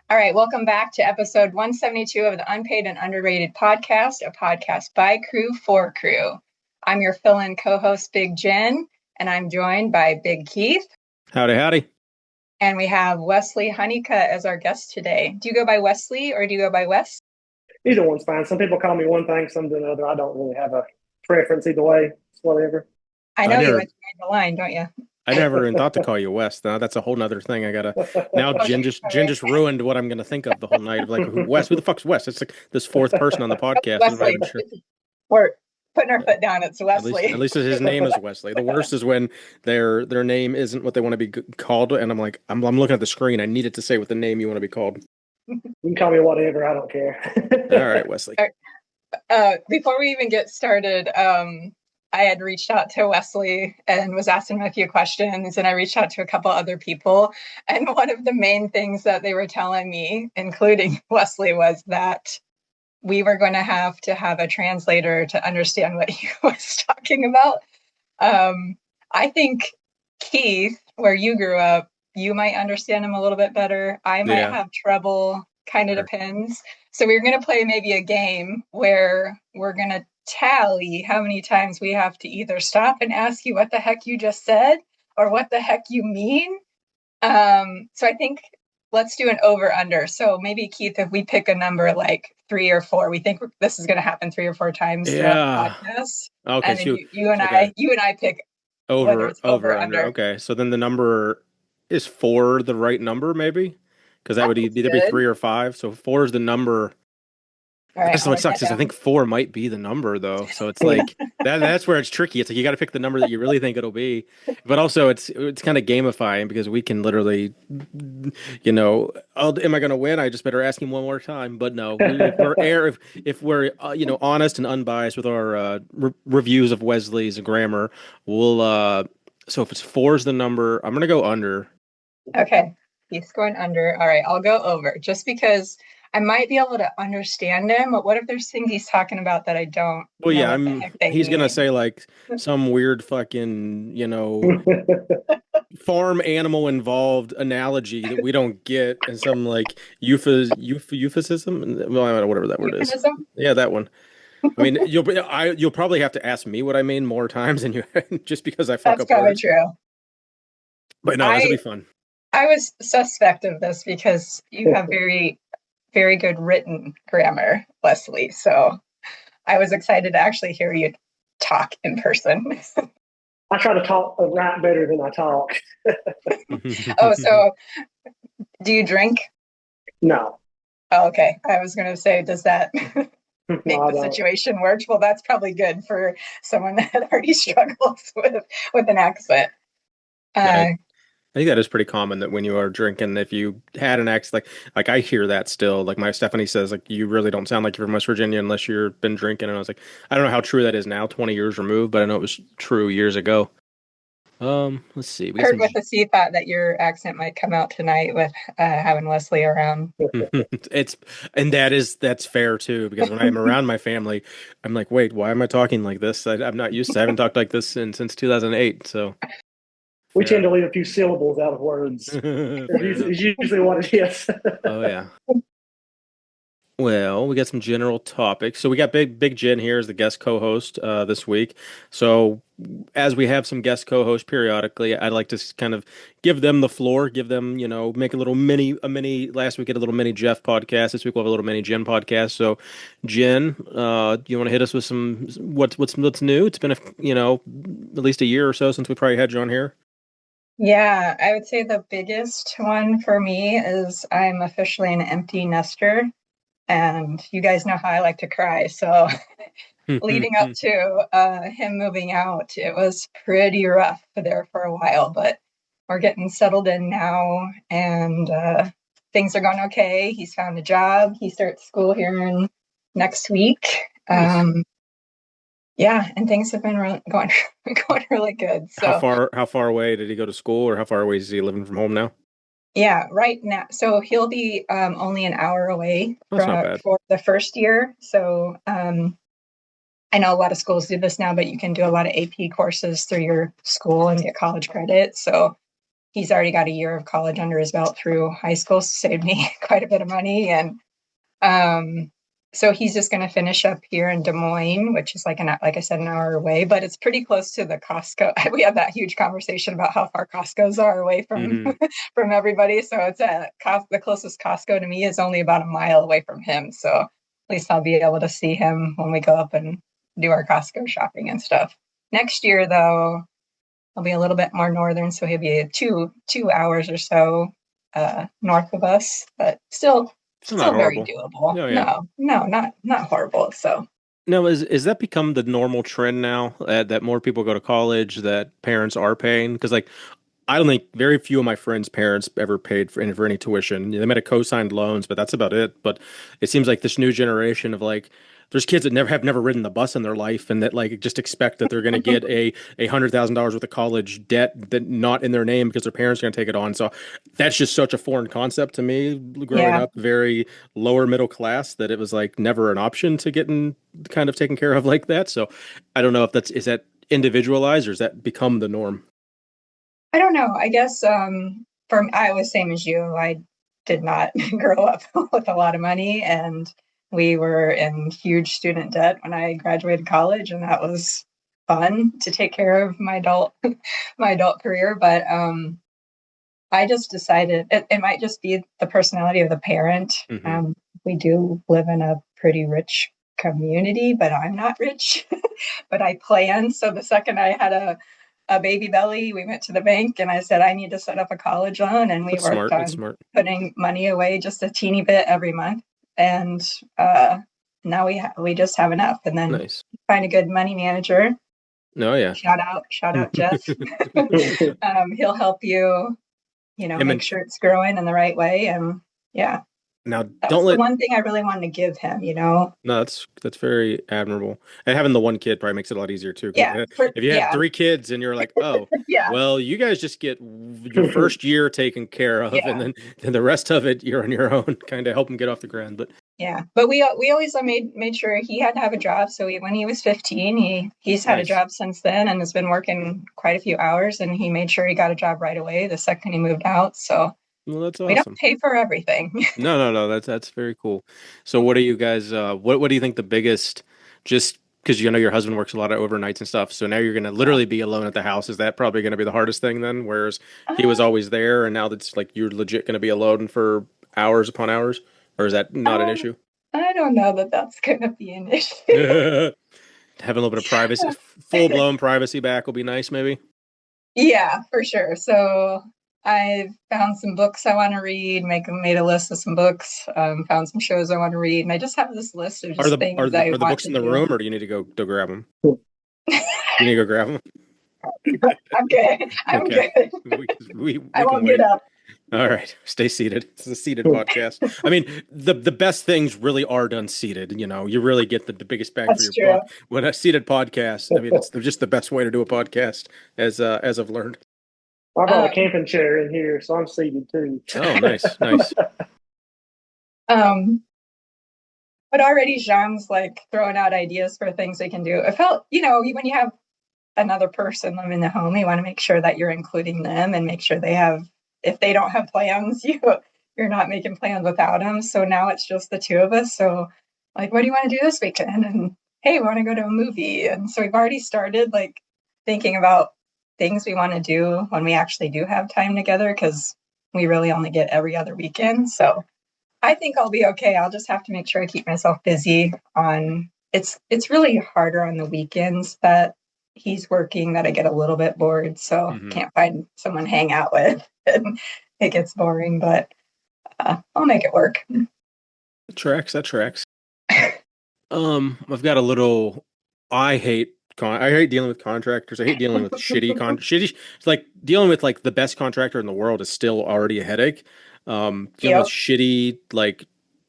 All right, welcome back to episode 172 of the Unpaid and Underrated podcast, a podcast by crew for crew. I'm your fill-in co-host, Big Jen, and I'm joined by Big Keith. Howdy, howdy. And we have Wesley Honeycutt as our guest today. Do you go by Wesley or do you go by Wes? Either one's fine. Some people call me one thing, some do another. I don't really have a preference either way. It's whatever. I know you went the line, don't you? I never even thought to call you Wes. Now that's a whole nother thing. I gotta now. Jen just ruined what I'm gonna think of the whole night. Of like, Wes, who the fuck's Wes? It's like this fourth person on the podcast. Wesley. Sure. We're putting our foot down. It's Wesley. At least his name is Wesley. The worst is when their name isn't what they want to be called, and I'm like, I'm looking at the screen. I need it to say what the name you want to be called. You can call me whatever. I don't care. All right, Wesley. Before we even get started, I had reached out to Wesley and was asking him a few questions, and I reached out to a couple other people. And one of the main things that they were telling me, including Wesley, was that we were going to have a translator to understand what he was talking about. I think, Keith, where you grew up, you might understand him a little bit better. I might have trouble, kind of depends. So we're going to play maybe a game where we're going to tally how many times we have to either stop and ask you what the heck you just said or what the heck you mean. So I think let's do an over under. So maybe, Keith, if we pick a number like 3 or 4, we think this is going to happen 3 or 4 times throughout the podcast. Okay, and so you and I pick over under. Okay, so then the number is 4 the right number, maybe? Because that would either be 3 or 5. So 4 is the number. All right, that's what sucks is I think 4 might be the number though. So it's like that's where it's tricky. It's like you got to pick the number that you really think it'll be. But also it's kind of gamifying because we can literally, am I going to win? I just better ask him one more time. But no, if we're honest and unbiased with our reviews of Wesley's grammar, we'll so if it's 4 is the number, I'm going to go under. Okay. He's going under. All right, I'll go over just because I might be able to understand him, but what if there's things he's talking about that I don't? Well, yeah, he's going to say like some weird fucking, farm animal involved analogy that we don't get and some like euphemism, well, whatever that word is. Yeah, that one. I mean, you'll probably have to ask me what I mean more times than you just because I fuck up words. That's probably true. But no, this will be fun. I was suspect of this because you have very, very good written grammar, Wesley. So I was excited to actually hear you talk in person. I try to write better than I talk. Oh, so do you drink? No. Oh, okay. I was going to say, does that make the situation worse? Well, that's probably good for someone that already struggles with an accent. I think that is pretty common that when you are drinking, if you had an accent, like I hear that still, like my Stephanie says, like, you really don't sound like you're from West Virginia unless you've been drinking. And I was like, I don't know how true that is now, 20 years removed, but I know it was true years ago. Let's see. I heard with the C thought that your accent might come out tonight with having Wesley around. That's fair too, because when I'm around my family, I'm like, wait, why am I talking like this? I'm not used to, I haven't talked like this since 2008. So. We tend to leave a few syllables out of words. It's usually what it is. Oh, yeah. Well, we got some general topics. So we got Big Jen here as the guest co-host this week. So as we have some guest co-hosts periodically, I'd like to kind of give them the floor, give them, make a mini. Last week we had a little mini Jeff podcast. This week we'll have a little mini Jen podcast. So Jen, do you want to hit us with some what's new? It's been at least a year or so since we probably had you on here. Yeah, I would say the biggest one for me is I'm officially an empty nester, and you guys know how I like to cry. So leading up to him moving out, it was pretty rough there for a while, but we're getting settled in now, and things are going okay. He's found a job. He starts school here next week. Nice. Yeah, and things have been going really good. So how far away did he go to school, or how far away is he living from home now? Yeah, right now. So he'll be only an hour away for the first year. So I know a lot of schools do this now, but you can do a lot of AP courses through your school and get college credit. So he's already got a year of college under his belt through high school, so saved me quite a bit of money. And so he's just going to finish up here in Des Moines, which is like I said, an hour away, but it's pretty close to the Costco. We had that huge conversation about how far Costco's are away from from everybody. So it's the closest Costco to me is only about a mile away from him. So at least I'll be able to see him when we go up and do our Costco shopping and stuff. Next year, though, I'll be a little bit more northern, so he'll be 2 hours or so north of us, but still very doable. No, not horrible. So now, is that become the normal trend now that more people go to college, that parents are paying? Because like, I don't think very few of my friends' parents ever paid for any tuition. They might have co-signed loans, but that's about it. But it seems like this new generation of like, there's kids that have never ridden the bus in their life, and that like just expect that they're going to get a $100,000 worth of college debt that not in their name because their parents are going to take it on. So that's just such a foreign concept to me. Growing up very lower middle class, that it was like never an option to get kind of taken care of like that. So I don't know if is that individualized or has that become the norm? I don't know. I guess I was same as you. I did not grow up with a lot of money, and we were in huge student debt when I graduated college, and that was fun to take care of my adult career. But I just decided it might just be the personality of the parent. We do live in a pretty rich community, but I'm not rich, but I plan. So the second I had a baby belly, we went to the bank and I said, I need to set up a college loan. And we worked on putting money away just a teeny bit every month. And now we just have enough. And then find a good money manager. Oh yeah. Shout out Jeff. He'll help you, make sure it's growing in the right way. And yeah. Now, that was the one thing I really wanted to give him, No, that's very admirable. And having the one kid probably makes it a lot easier too. Yeah. If you have 3 kids and you're like, oh, well, you guys just get your first year taken care of, and then the rest of it you're on your own, kind of help them get off the ground. But but we always made sure he had to have a job. So when he was 15, he's had a job since then and has been working quite a few hours. And he made sure he got a job right away the second he moved out. So. Well, that's awesome. We don't pay for everything. No. That's very cool. So what do you guys, what do you think the biggest, just because your husband works a lot of overnights and stuff, so now you're going to literally be alone at the house. Is that probably going to be the hardest thing then? Whereas he was always there and now that's like you're legit going to be alone for hours upon hours? Or is that not an issue? I don't know that that's going to be an issue. Having a little bit of privacy, full-blown privacy back will be nice maybe? Yeah, for sure. So I found some books I want to read, made a list of some books, found some shows I want to read, and I just have this list of just things Are the books in the room, or do you need to go grab them? You need to go grab them? I'm good. I'm good. We I won't get up. All right. Stay seated. It's a seated podcast. I mean, the best things really are done seated. You really get the biggest bang for your buck. When a seated podcast, I mean, it's just the best way to do a podcast, as I've learned. I brought a camping chair in here, so I'm seated too. Oh, nice. But already Jean's like throwing out ideas for things they can do. I felt, when you have another person living in the home, you want to make sure that you're including them and make sure if they don't have plans, you're not making plans without them. So now it's just the two of us. So like, what do you want to do this weekend? And hey, we want to go to a movie. And so we've already started like thinking about things we want to do when we actually do have time together, because we really only get every other weekend. So I think I'll be okay. I'll just have to make sure I keep myself busy it's really harder on the weekends that he's working, that I get a little bit bored. So can't find someone to hang out with and it gets boring, but I'll make it work. That tracks. I've got a little, I hate dealing with contractors. I hate dealing with shitty. It's like dealing with like the best contractor in the world is still already a headache. Dealing with shitty, like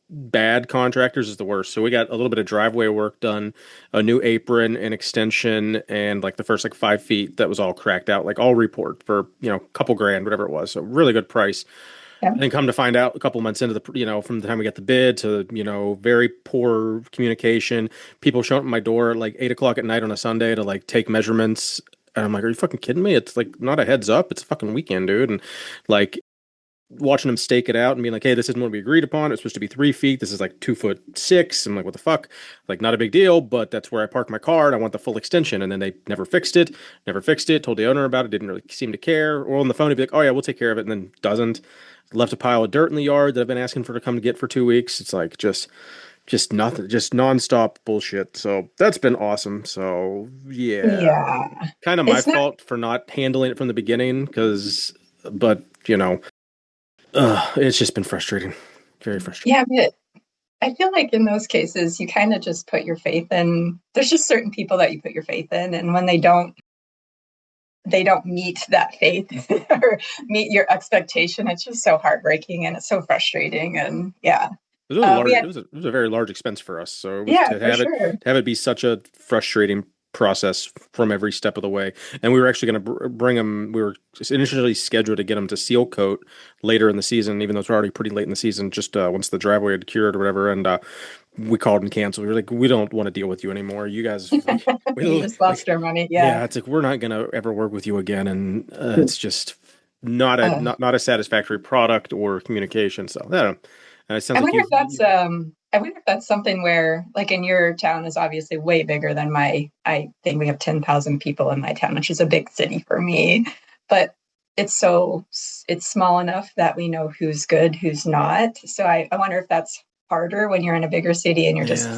bad contractors is the worst. So we got a little bit of driveway work done, a new apron, an extension, and like the first like 5 feet that was all cracked out, like all report for, a couple grand, whatever it was. So really good price. Yeah. And then come to find out a couple months into from the time we get the bid to, very poor communication, people showing up at my door at like 8 o'clock at night on a Sunday to like take measurements And I'm like, are you fucking kidding me? It's like not a heads up. It's a fucking weekend, dude. And like watching them stake it out and being like, hey, this isn't what we agreed upon. It's supposed to be 3 feet. This is like 2'6". I'm like, what the fuck? Like, not a big deal, but that's where I park my car and I want the full extension. And then they never fixed it. Told the owner about it. Didn't really seem to care. Or on the phone, he'd be like, oh yeah, we'll take care of it. And then doesn't. Left a pile of dirt in the yard that I've been asking for to come to get for 2 weeks. It's like just nothing, just nonstop bullshit. So that's been awesome. So yeah, kind of my fault for not handling it from the beginning but you know, it's just been frustrating, very frustrating. Yeah, but I feel like in those cases, you kind of just put your faith in. There's just certain people that you put your faith in, and when they don't meet that faith or meet your expectation, it's just so heartbreaking and it's so frustrating. And yeah. It was a very large expense for us. So to have it be such a frustrating process from every step of the way. And we were actually going to bring them. We were initially scheduled to get them to seal coat later in the season, even though it's already pretty late in the season, just once the driveway had cured or whatever. And we called and canceled. We were like, we don't want to deal with you anymore. You guys, like, we just lost our money. Yeah. It's like, we're not going to ever work with you again. And it's just not a satisfactory product or communication. So I don't know. I wonder if that's something where, like, in your town is obviously way bigger than I think we have 10,000 people in my town, which is a big city for me, but it's small enough that we know who's good, who's not. So I wonder if that's harder when you're in a bigger city and you're just,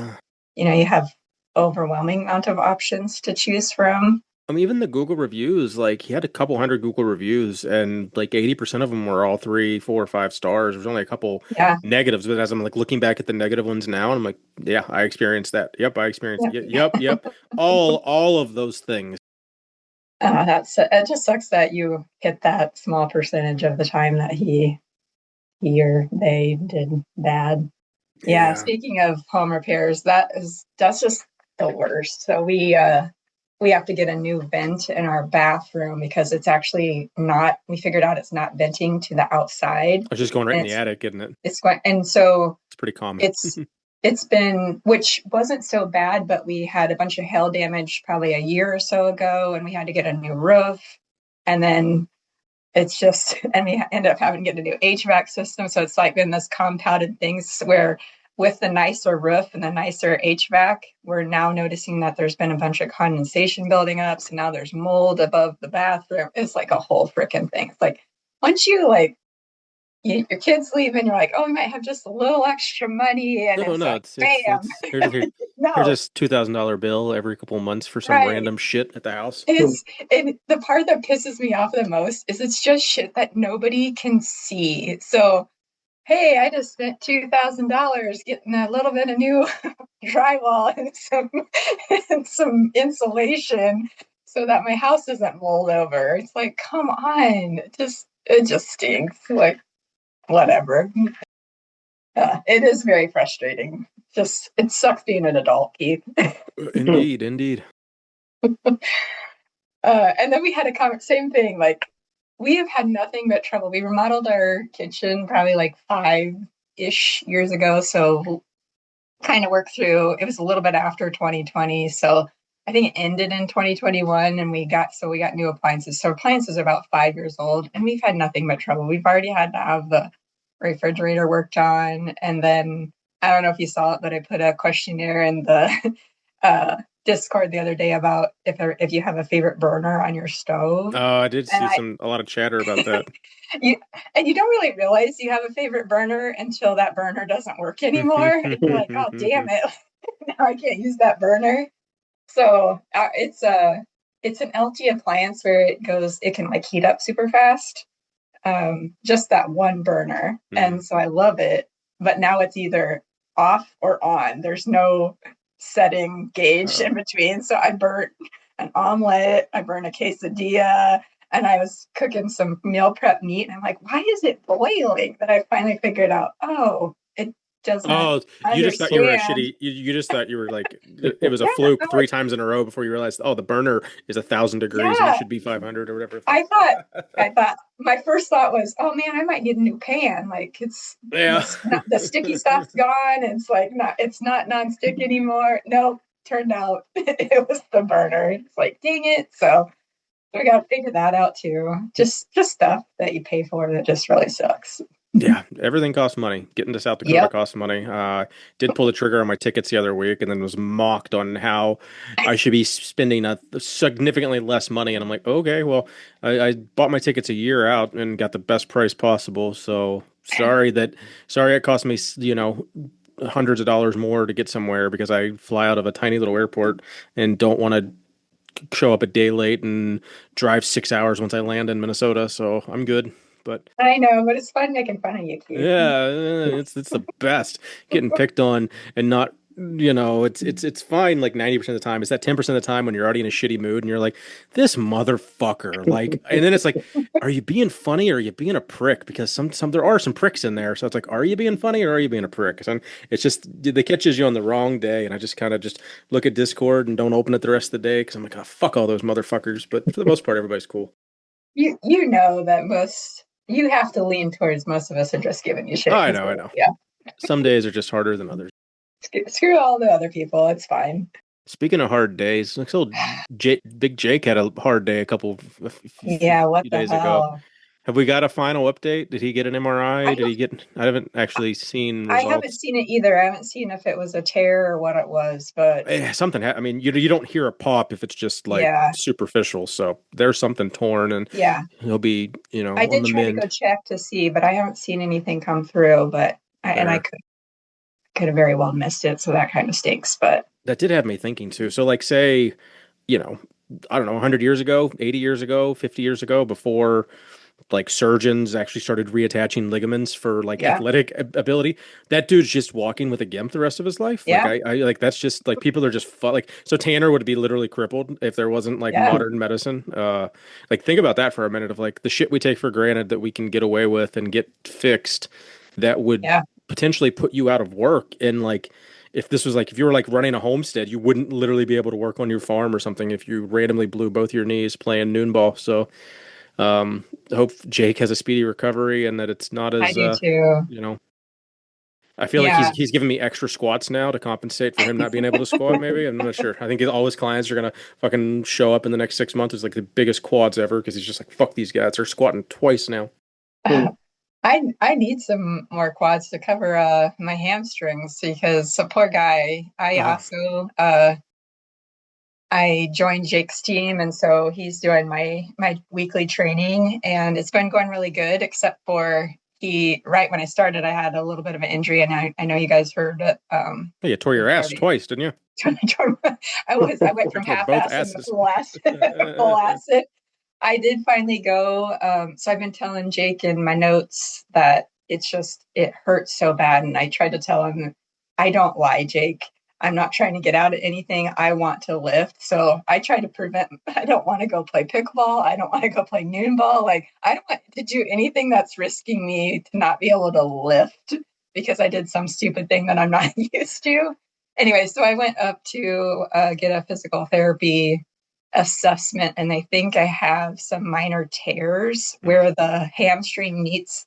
you have overwhelming amount of options to choose from. I mean, even the Google reviews, like he had a couple hundred Google reviews and like 80% of them were all 3, 4, or 5 stars. There was only a couple negatives, but as I'm like looking back at the negative ones now, I'm like, yeah, I experienced that. Yep, I experienced it. Yep. all of those things. It just sucks that you hit that small percentage of the time that he or they did bad. Yeah. Speaking of home repairs, that's just the worst. So we have to get a new vent in our bathroom because it's actually we figured out it's not venting to the outside. It's just going right in the attic, isn't it? It's going, and so it's pretty common. It's been, which wasn't so bad, but we had a bunch of hail damage probably a year or so ago, and we had to get a new roof. And then and we ended up having to get a new HVAC system. So it's like been this compounded things where with the nicer roof and the nicer HVAC, we're now noticing that there's been a bunch of condensation building up. So now there's mold above the bathroom. It's like a whole freaking thing. It's like, once you your kids leave and you're like, oh, we might have just a little extra money. And bam. Here's this $2,000 bill every couple of months for some random shit at the house. And the part that pisses me off the most is it's just shit that nobody can see. So, hey, I just spent $2,000 getting a little bit of new drywall and some insulation so that my house doesn't mold over. It's like, come on, it just stinks. Like, whatever. It is very frustrating. It sucks being an adult, Keith. Indeed. And then we had same thing. Like, we have had nothing but trouble. We remodeled our kitchen probably like 5-ish years ago. So kind of worked through, it was a little bit after 2020. So I think it ended in 2021 and we got new appliances. So appliances are about 5 years old and we've had nothing but trouble. We've already had to have the refrigerator worked on. And then I don't know if you saw it, but I put a questionnaire in the Discord the other day about if you have a favorite burner on your stove. Oh, I did see a lot of chatter about that. You don't really realize you have a favorite burner until that burner doesn't work anymore. And you're like, oh, damn it. Now I can't use that burner. So it's an LG appliance where it can like heat up super fast. Just that one burner. And so I love it. But now it's either off or on. There's no setting gauge in between. So I burnt an omelet, I burnt a quesadilla, and I was cooking some meal prep meat. And I'm like, why is it boiling? But I finally figured out, it doesn't. Oh, you just thought you were a shitty. You just thought you were like it was a fluke 3 times in a row before you realized, the burner is 1,000 degrees and it should be 500 or whatever. I thought my first thought was, oh man, I might need a new pan. Like the sticky stuff's gone. It's like it's not nonstick anymore. Nope. Turned out it was the burner. It's like, dang it. So We got to figure that out too. Just stuff that you pay for that just really sucks. Yeah, everything costs money. Getting to South Dakota costs money. Did pull the trigger on my tickets the other week, and then was mocked on how I should be spending a significantly less money. And I'm like, okay, well, I bought my tickets a year out and got the best price possible. So sorry it cost me, hundreds of dollars more to get somewhere because I fly out of a tiny little airport and don't want to show up a day late and drive 6 hours once I land in Minnesota. So I'm good. But I know, but it's fun making fun of you, Keith. yeah, it's the best getting picked on and not, it's fine like 90% of the time. It's that 10% of the time when you're already in a shitty mood and you're like, this motherfucker, like, and then it's like, are you being funny or are you being a prick? Because some there are some pricks in there. So it's like, are you being funny or are you being a prick? So it's just they catches you on the wrong day, and I just kind of just look at Discord and don't open it the rest of the day because I'm like, oh, fuck all those motherfuckers. But for the most part, everybody's cool. You know that you have to lean towards most of us are just giving you shit. Oh, I know. Yeah. Some days are just harder than others. Screw all the other people. It's fine. Speaking of hard days, like Big Jake had a hard day a few days ago. Have we got a final update? Did he get an MRI? I haven't actually seen results. I haven't seen it either. I haven't seen if it was a tear or what it was, but something. I mean, you don't hear a pop if it's just like superficial. So there's something torn, and he'll be, I did try to go check to see, but I haven't seen anything come through. But I could have very well missed it, so that kind of stinks. But that did have me thinking too. So like, say, I don't know, 100 years ago, 80 years ago, 50 years ago, before like surgeons actually started reattaching ligaments for like athletic ability. That dude's just walking with a gimp the rest of his life. Yeah. Like I like that's just like people are just like, so Tanner would be literally crippled if there wasn't like modern medicine. Like think about that for a minute of like the shit we take for granted that we can get away with and get fixed that would potentially put you out of work. And like if this was like if you were like running a homestead, you wouldn't literally be able to work on your farm or something if you randomly blew both your knees playing noon ball. So hope Jake has a speedy recovery and that it's not as I do too. I feel like he's giving me extra squats now to compensate for him not being able to squat. Maybe I'm not sure. I think all his clients are gonna fucking show up in the next 6 months as like the biggest quads ever because he's just like, fuck these guys. They're squatting twice now. I need some more quads to cover my hamstrings because the poor guy. I joined Jake's team, and so he's doing my weekly training, and it's been going really good, except for right when I started, I had a little bit of an injury, and I know you guys heard it. You tore your ass twice, didn't you? I went from half-ass to full acid. I did finally go. So I've been telling Jake in my notes that it hurts so bad, and I tried to tell him, I don't lie, Jake. I'm not trying to get out of anything. I want to lift. So I try to I don't want to go play pickleball. I don't want to go play noon ball. Like, I don't want to do anything that's risking me to not be able to lift because I did some stupid thing that I'm not used to. Anyway, so I went up to get a physical therapy assessment, and they think I have some minor tears where the hamstring meets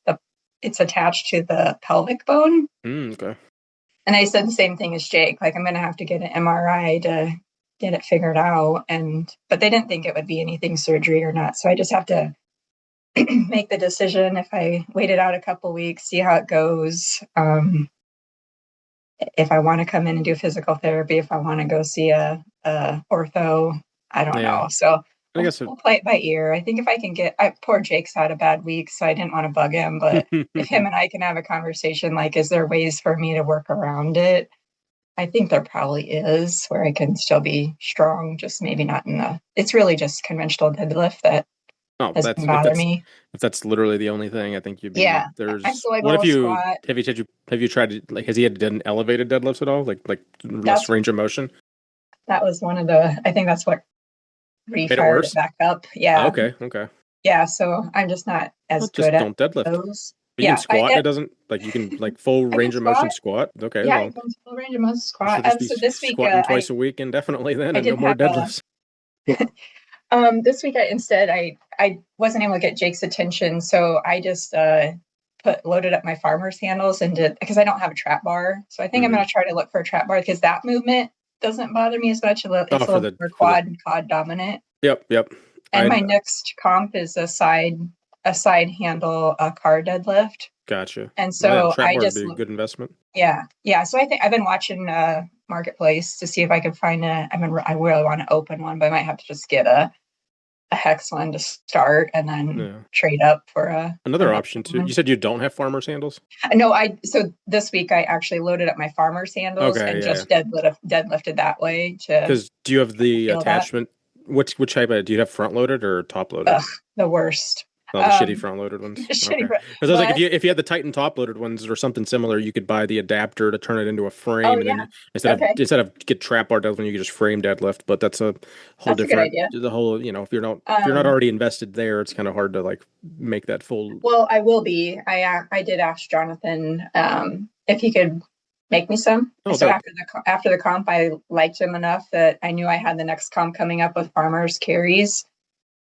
it's attached to the pelvic bone. Okay. And I said the same thing as Jake, like I'm going to have to get an MRI to get it figured out. But they didn't think it would be anything surgery or not. So I just have to make the decision if I wait it out a couple weeks, see how it goes. If I want to come in and do physical therapy, if I want to go see a ortho, I don't know. So I guess we'll play it by ear. I think if I can poor Jake's had a bad week, so I didn't want to bug him. But if him and I can have a conversation, like, is there ways for me to work around it? I think there probably is, where I can still be strong, just maybe not it's really just conventional deadlift that doesn't bother me. If that's literally the only thing, I think you'd be. Yeah. What if you squat. Have you tried to, like, has he had done elevated deadlifts at all? Like less range of motion? That was one of I think that's what refired it back up. Yeah. Oh, okay. Yeah, so I'm just not as good at deadlift those. But you can squat. It doesn't like you can like full range of motion squat. Okay. Yeah, I can full range of motion squat. So this week squatting twice a week indefinitely then, and no more deadlifts. This week I wasn't able to get Jake's attention, so I just loaded up my farmer's handles and did, because I don't have a trap bar. So I think I'm going to try to look for a trap bar because that movement doesn't bother me as much. It's a little more quad dominant. Yep. And my next comp is a side handle car deadlift. Gotcha. And so trap bar would be a good investment. Yeah. So I think I've been watching Marketplace to see if I could find I really want to open one, but I might have to just get a hex one to start and then trade up for another option too. You said you don't have farmer's handles? No, so this week I actually loaded up my farmer's handles deadlifted that way because do you have the attachment? Which type do you have front loaded or top loaded? The worst. Oh, the shitty front loaded ones. Because I was like, if you had the Titan top loaded ones or something similar, you could buy the adapter to turn it into a frame, and then instead of get trap bar deadlift, you could just frame deadlift. But that's a whole different. A good idea. The whole, if you're not already invested there, it's kind of hard to like make that full. Well, I will be. I did ask Jonathan if he could make me some. So after the comp, I liked him enough that I knew I had the next comp coming up with farmers carries.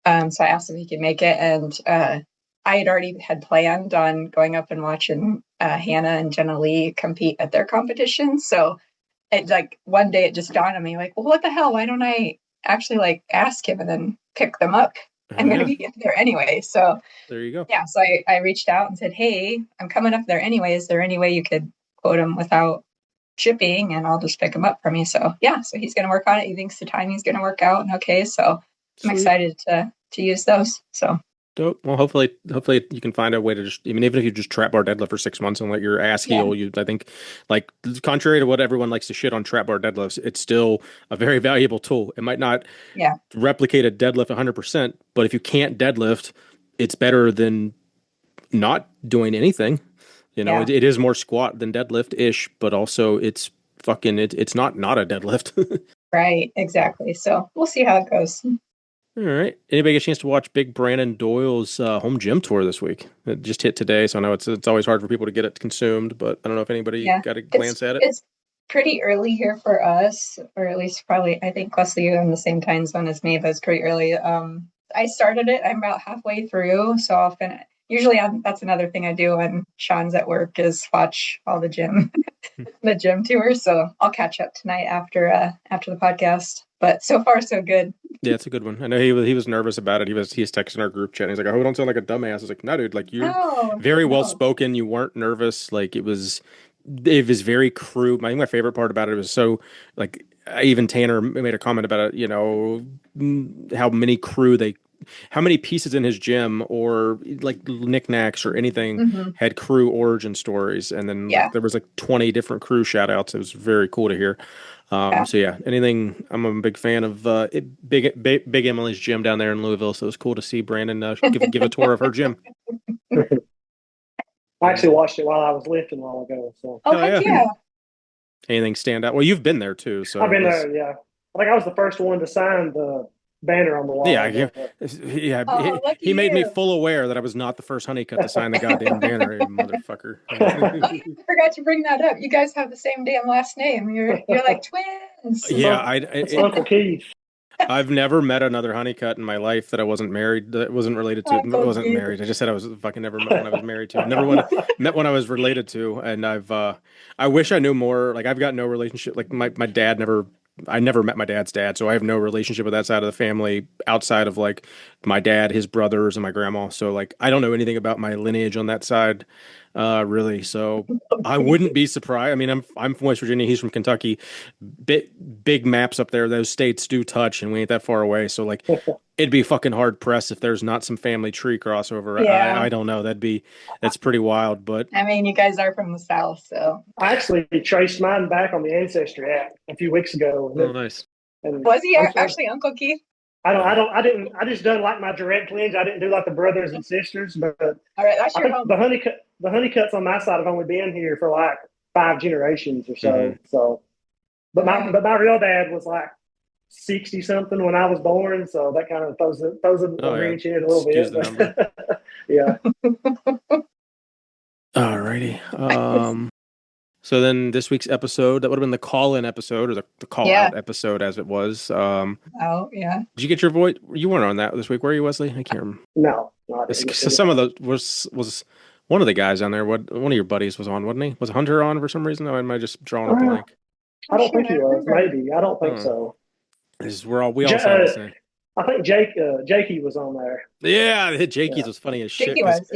So I asked if he could make it, and I had already planned on going up and watching Hannah and Jenna Lee compete at their competition. So it one day it just dawned on me well, what the hell? Why don't I actually ask him and then pick them up? I'm going to be there anyway. So there you go. Yeah. So I reached out and said, hey, I'm coming up there anyway. Is there any way you could quote them without shipping, and I'll just pick them up for me? So so he's going to work on it. He thinks the timing's going to work out. And okay, so I'm excited to use those. So dope. Well, hopefully you can find a way to just, even if you just trap bar deadlift for 6 months and let your ass heal, I think, contrary to what everyone likes to shit on trap bar deadlifts, it's still a very valuable tool. It might not replicate a deadlift 100%, but if you can't deadlift, it's better than not doing anything. It is more squat than deadlift ish, but also it's not a deadlift. Right. Exactly. So we'll see how it goes. All right. Anybody get a chance to watch Big Brandon Doyle's home gym tour this week? It just hit today, so I know it's always hard for people to get it consumed, but I don't know if anybody got a glance at it. It's pretty early here for us, or at least probably, I think, Wesley, you're in the same time zone as me, but it's pretty early. I started it. I'm about halfway through, so I'll finish. Usually that's another thing I do when Sean's at work is watch all the gym tours. So I'll catch up tonight after the podcast. But so far, so good. Yeah, it's a good one. I know he was nervous about it. He's texting our group chat. And he's like, "Oh, don't sound like a dumbass." I was like, "No, dude. You're very well spoken. You weren't nervous. It was very crew. I think my favorite part about it was so even Tanner made a comment about it. How many pieces in his gym or knickknacks or anything had crew origin stories, and then there was 20 different crew shout outs. It was very cool to hear. So anything. I'm a big fan of Big Emily's gym down there in Louisville. So it was cool to see Brandon give a tour of her gym. I actually watched it while I was lifting a while ago. So Anything stand out? Well, you've been there too. So I've been there. Yeah, I think I was the first one to sign the banner on the wall. He made me full aware that I was not the first honeycut to sign the goddamn banner, motherfucker. I forgot to bring that up. You guys have the same damn last name. You're like twins. Yeah, it's Uncle Keith. I've never met another honeycut in my life that I wasn't married, that wasn't related to. I wasn't married. I just said I was fucking never met one I was married to. Never met one I was related to. And I wish I knew more. I've got no relationship. My dad I never met my dad's dad, so I have no relationship with that side of the family outside of my dad, his brothers, and my grandma. So I don't know anything about my lineage on that side, really. So I wouldn't be surprised. I mean, I'm from West Virginia. He's from Kentucky. Big maps up there. Those states do touch, and we ain't that far away. So it'd be fucking hard pressed if there's not some family tree crossover. Yeah. I don't know. That's pretty wild. But I mean, you guys are from the South, so I actually traced mine back on the Ancestry app a few weeks ago. Oh, nice. Was he actually Uncle Keith? I just done my direct lineage. I didn't do the brothers and sisters, but all right, that's your home. The honeycuts on my side have only been here for 5 generations or so. Mm-hmm. So, but my real dad was 60 something when I was born, so that kind of throws a wrench in a little bit. Yeah. Alrighty. So then this week's episode, that would have been the call-in episode, or the call-out episode as it was. Oh, yeah. Did you get your voice? You weren't on that this week, were you, Wesley? I can't remember. No. So some of those was one of the guys on there. One of your buddies was on, wasn't he? Was Hunter on for some reason? Or am I just drawing a blank? I don't think he was. Maybe. I don't think so. We all sound the same. I think Jakey was on there. Yeah, Jakey's was funny as shit. Jakey was,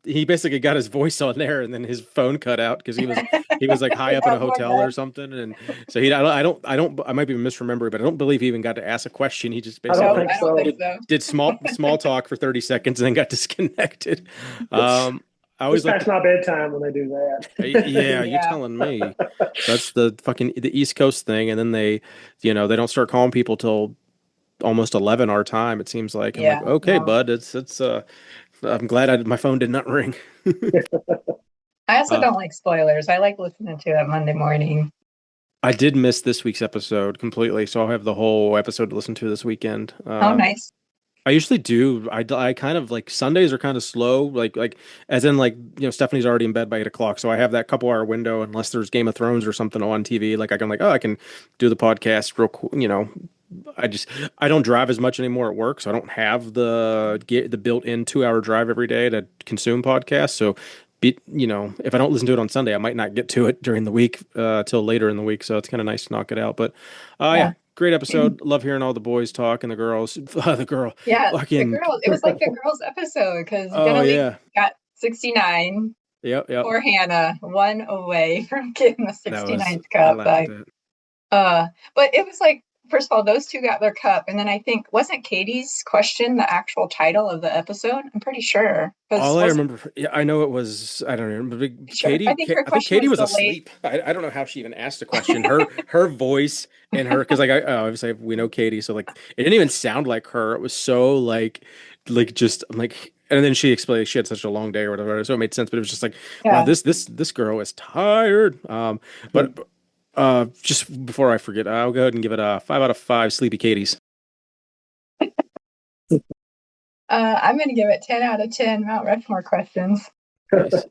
He basically got his voice on there, and then his phone cut out because he was like high up in a hotel or something, and so I might be misremembering, but I don't believe he even got to ask a question. He just basically did small talk for 30 seconds and then got disconnected. I always past my bedtime when they do that. Yeah, you're telling me. That's the East Coast thing, and then they don't start calling people till almost 11 our time, it seems like. I'm like, okay, bud, it's I'm glad my phone did not ring. I also don't like spoilers. I like listening to it Monday morning. I did miss this week's episode completely, so I'll have the whole episode to listen to this weekend. Oh, nice. I usually do. I kind of like Sundays are kind of slow, like as in like Stephanie's already in bed by 8 o'clock, so I have that couple hour window unless there's Game of Thrones or something on TV. Like I can do the podcast real quick. I don't drive as much anymore at work, so I don't have the built-in 2 hour drive every day to consume podcasts. So, if I don't listen to it on Sunday, I might not get to it during the week till later in the week. So it's kind of nice to knock it out. But yeah. Great episode. Love hearing all the boys talk and the girls. The girl. Yeah, the girls. It was like the girls' episode because got 69. Yep. Poor Hannah, one away from getting the 69th cup. But it was like, first of all, those two got their cup, and then I think wasn't Katie's question the actual title of the episode? I'm pretty sure. All I remember, I know it was. I don't remember. Katie. I think Katie was asleep. I don't know how she even asked a question. Her voice and her, because obviously we know Katie, so like it didn't even sound like her. It was so like just like. And then she explained she had such a long day or whatever, so it made sense. But it was just like, wow, this girl is tired. But just before I forget, I'll go ahead and give it a 5 out of 5 Sleepy Katies. I'm going to give it 10 out of 10 Mount Rushmore questions. Nice.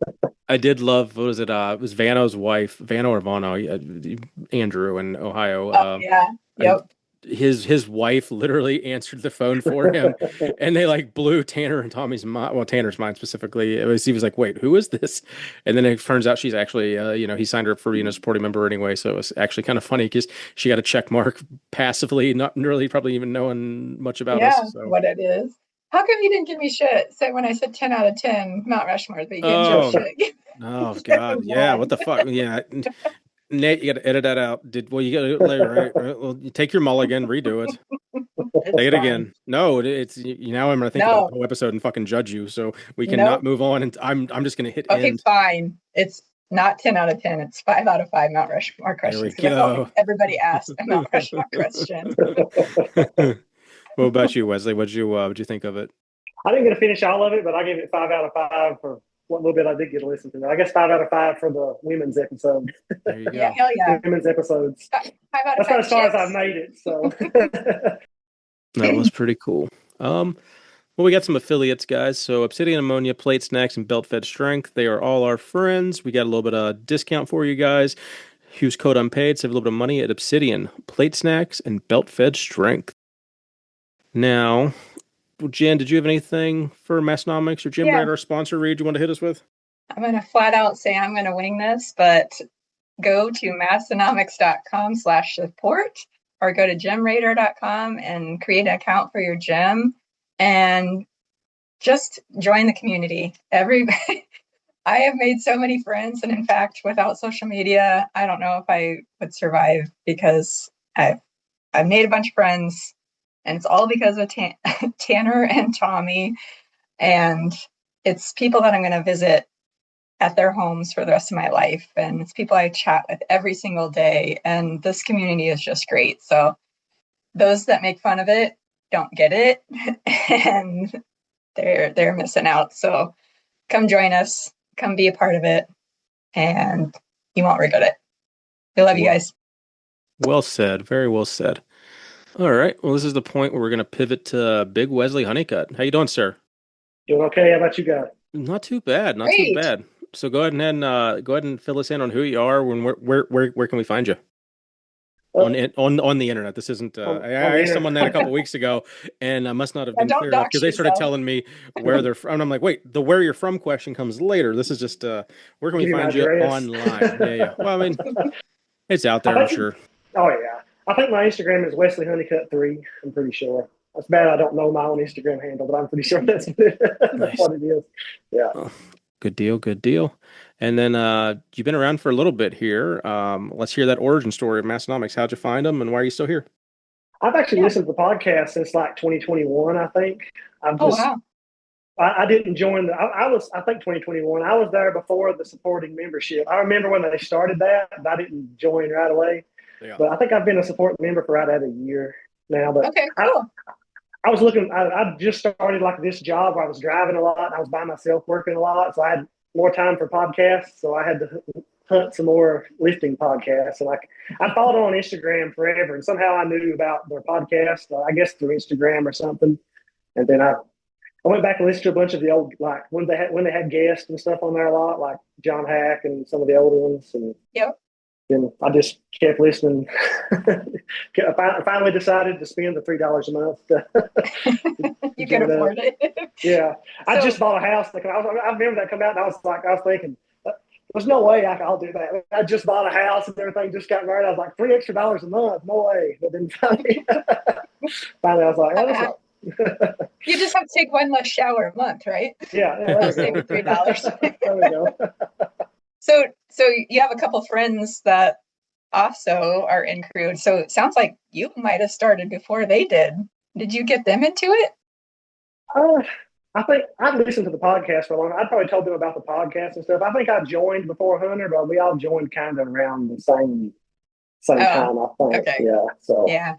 I did love, what was it? It was Vano's wife, Vano or Vano, Andrew in Ohio. Yep. His wife literally answered the phone for him, and they like blew Tanner and Tommy's mind. Well, Tanner's mind specifically. He was like, "Wait, who is this?" And then it turns out she's actually, he signed her up for being a supporting member anyway. So it was actually kind of funny because she got a check mark passively, not really probably even knowing much about us. So. What it is. How come you didn't give me shit? So when I said 10 out of 10 Mount Rushmore, but you gave shit. Oh God, yeah. What the fuck? Yeah. Nate, you got to edit that out. You got to right? Well, you take your mulligan, redo it. Say it again. No, it's now. I'm gonna think about the whole episode and fucking judge you. So we cannot move on. And I'm just gonna hit. Okay, end. fine. It's not 10 out of 10. It's 5 out of 5 Mount Rushmore questions. There we go. Everybody asked a Mount Rushmore question. What about you, Wesley? What'd you think of it? I didn't get to finish all of it, but I gave it 5 out of 5 for what little bit I did get to listen to. I guess 5 out of 5 for the women's episode. There you go. Yeah, hell yeah. Women's episodes. 5 out of 5. That's about as far as I've made it. So that was pretty cool. Well, we got some affiliates, guys. So Obsidian Ammonia, Plate Snacks, and Belt Fed Strength. They are all our friends. We got a little bit of discount for you guys. Use code UNPAID, save a little bit of money at Obsidian, Plate Snacks, and Belt Fed Strength. Now, Jen, did you have anything for Massnomics or Jim Brad, our sponsor, Reed, you want to hit us with? I'm going to flat out say I'm going to wing this, but go to massonomics.com/support or go to gymradar.com and create an account for your gym and just join the community. I have made so many friends, and in fact, without social media, I don't know if I would survive because I've made a bunch of friends. And it's all because of Tanner and Tommy. And it's people that I'm going to visit at their homes for the rest of my life. And it's people I chat with every single day. And this community is just great. So those that make fun of it don't get it. And they're missing out. So come join us. Come be a part of it. And you won't regret it. We love you guys. Well said. Very well said. All right. Well, this is the point where we're going to pivot to Big Wesley Honeycutt. How you doing, sir? Doing okay. How about you guys? Not too bad. Not too bad. So go ahead and fill us in on who you are. Where can we find you? On the internet. This isn't. I asked someone that a couple weeks ago, and I must not have been clear enough because they started telling me where they're from. And I'm like, wait, the where you're from question comes later. This is just where can we find you online? Yeah. Well, I mean, it's out there, I'm sure. Oh yeah. I think my Instagram is Wesley Honeycutt 3. I'm pretty sure. That's bad. I don't know my own Instagram handle, but I'm pretty sure that's Nice. what it is. Yeah. Oh, good deal. Good deal. And then you've been around for a little bit here. Let's hear that origin story of Massonomics. How'd you find them, and why are you still here? I've actually listened to the podcast since like 2021. I think wow. I didn't join I think 2021. I was there before the supporting membership. I remember when they started that, but I didn't join right away. Yeah. But I think I've been a support member for right at a year now. But okay, cool. I was looking. I just started like this job where I was driving a lot. I was by myself working a lot, so I had more time for podcasts. So I had to hunt some more lifting podcasts. And like I followed on Instagram forever, and somehow I knew about their podcast. I guess through Instagram or something. And then I went back and listened to a bunch of the old, like when they had guests and stuff on there a lot, like John Hack and some of the older ones. And then I just kept listening. I finally decided to spend the $3 a month. You can afford it. Yeah, I just bought a house. I remember that come out, and I was thinking, there's no way I'll do that. I just bought a house and everything just got married. I was like, $3 extra a month, no way. But then finally I was like, oh, that's not. You just have to take one less shower a month, right? Yeah, I'll save you $3. There we go. So you have a couple friends that also are in crew. So it sounds like you might have started before they did. Did you get them into it? I think I've listened to the podcast for a long time. I probably told them about the podcast and stuff. I think I joined before Hunter, but we all joined kind of around the same time, I think. Okay. Yeah. So yeah.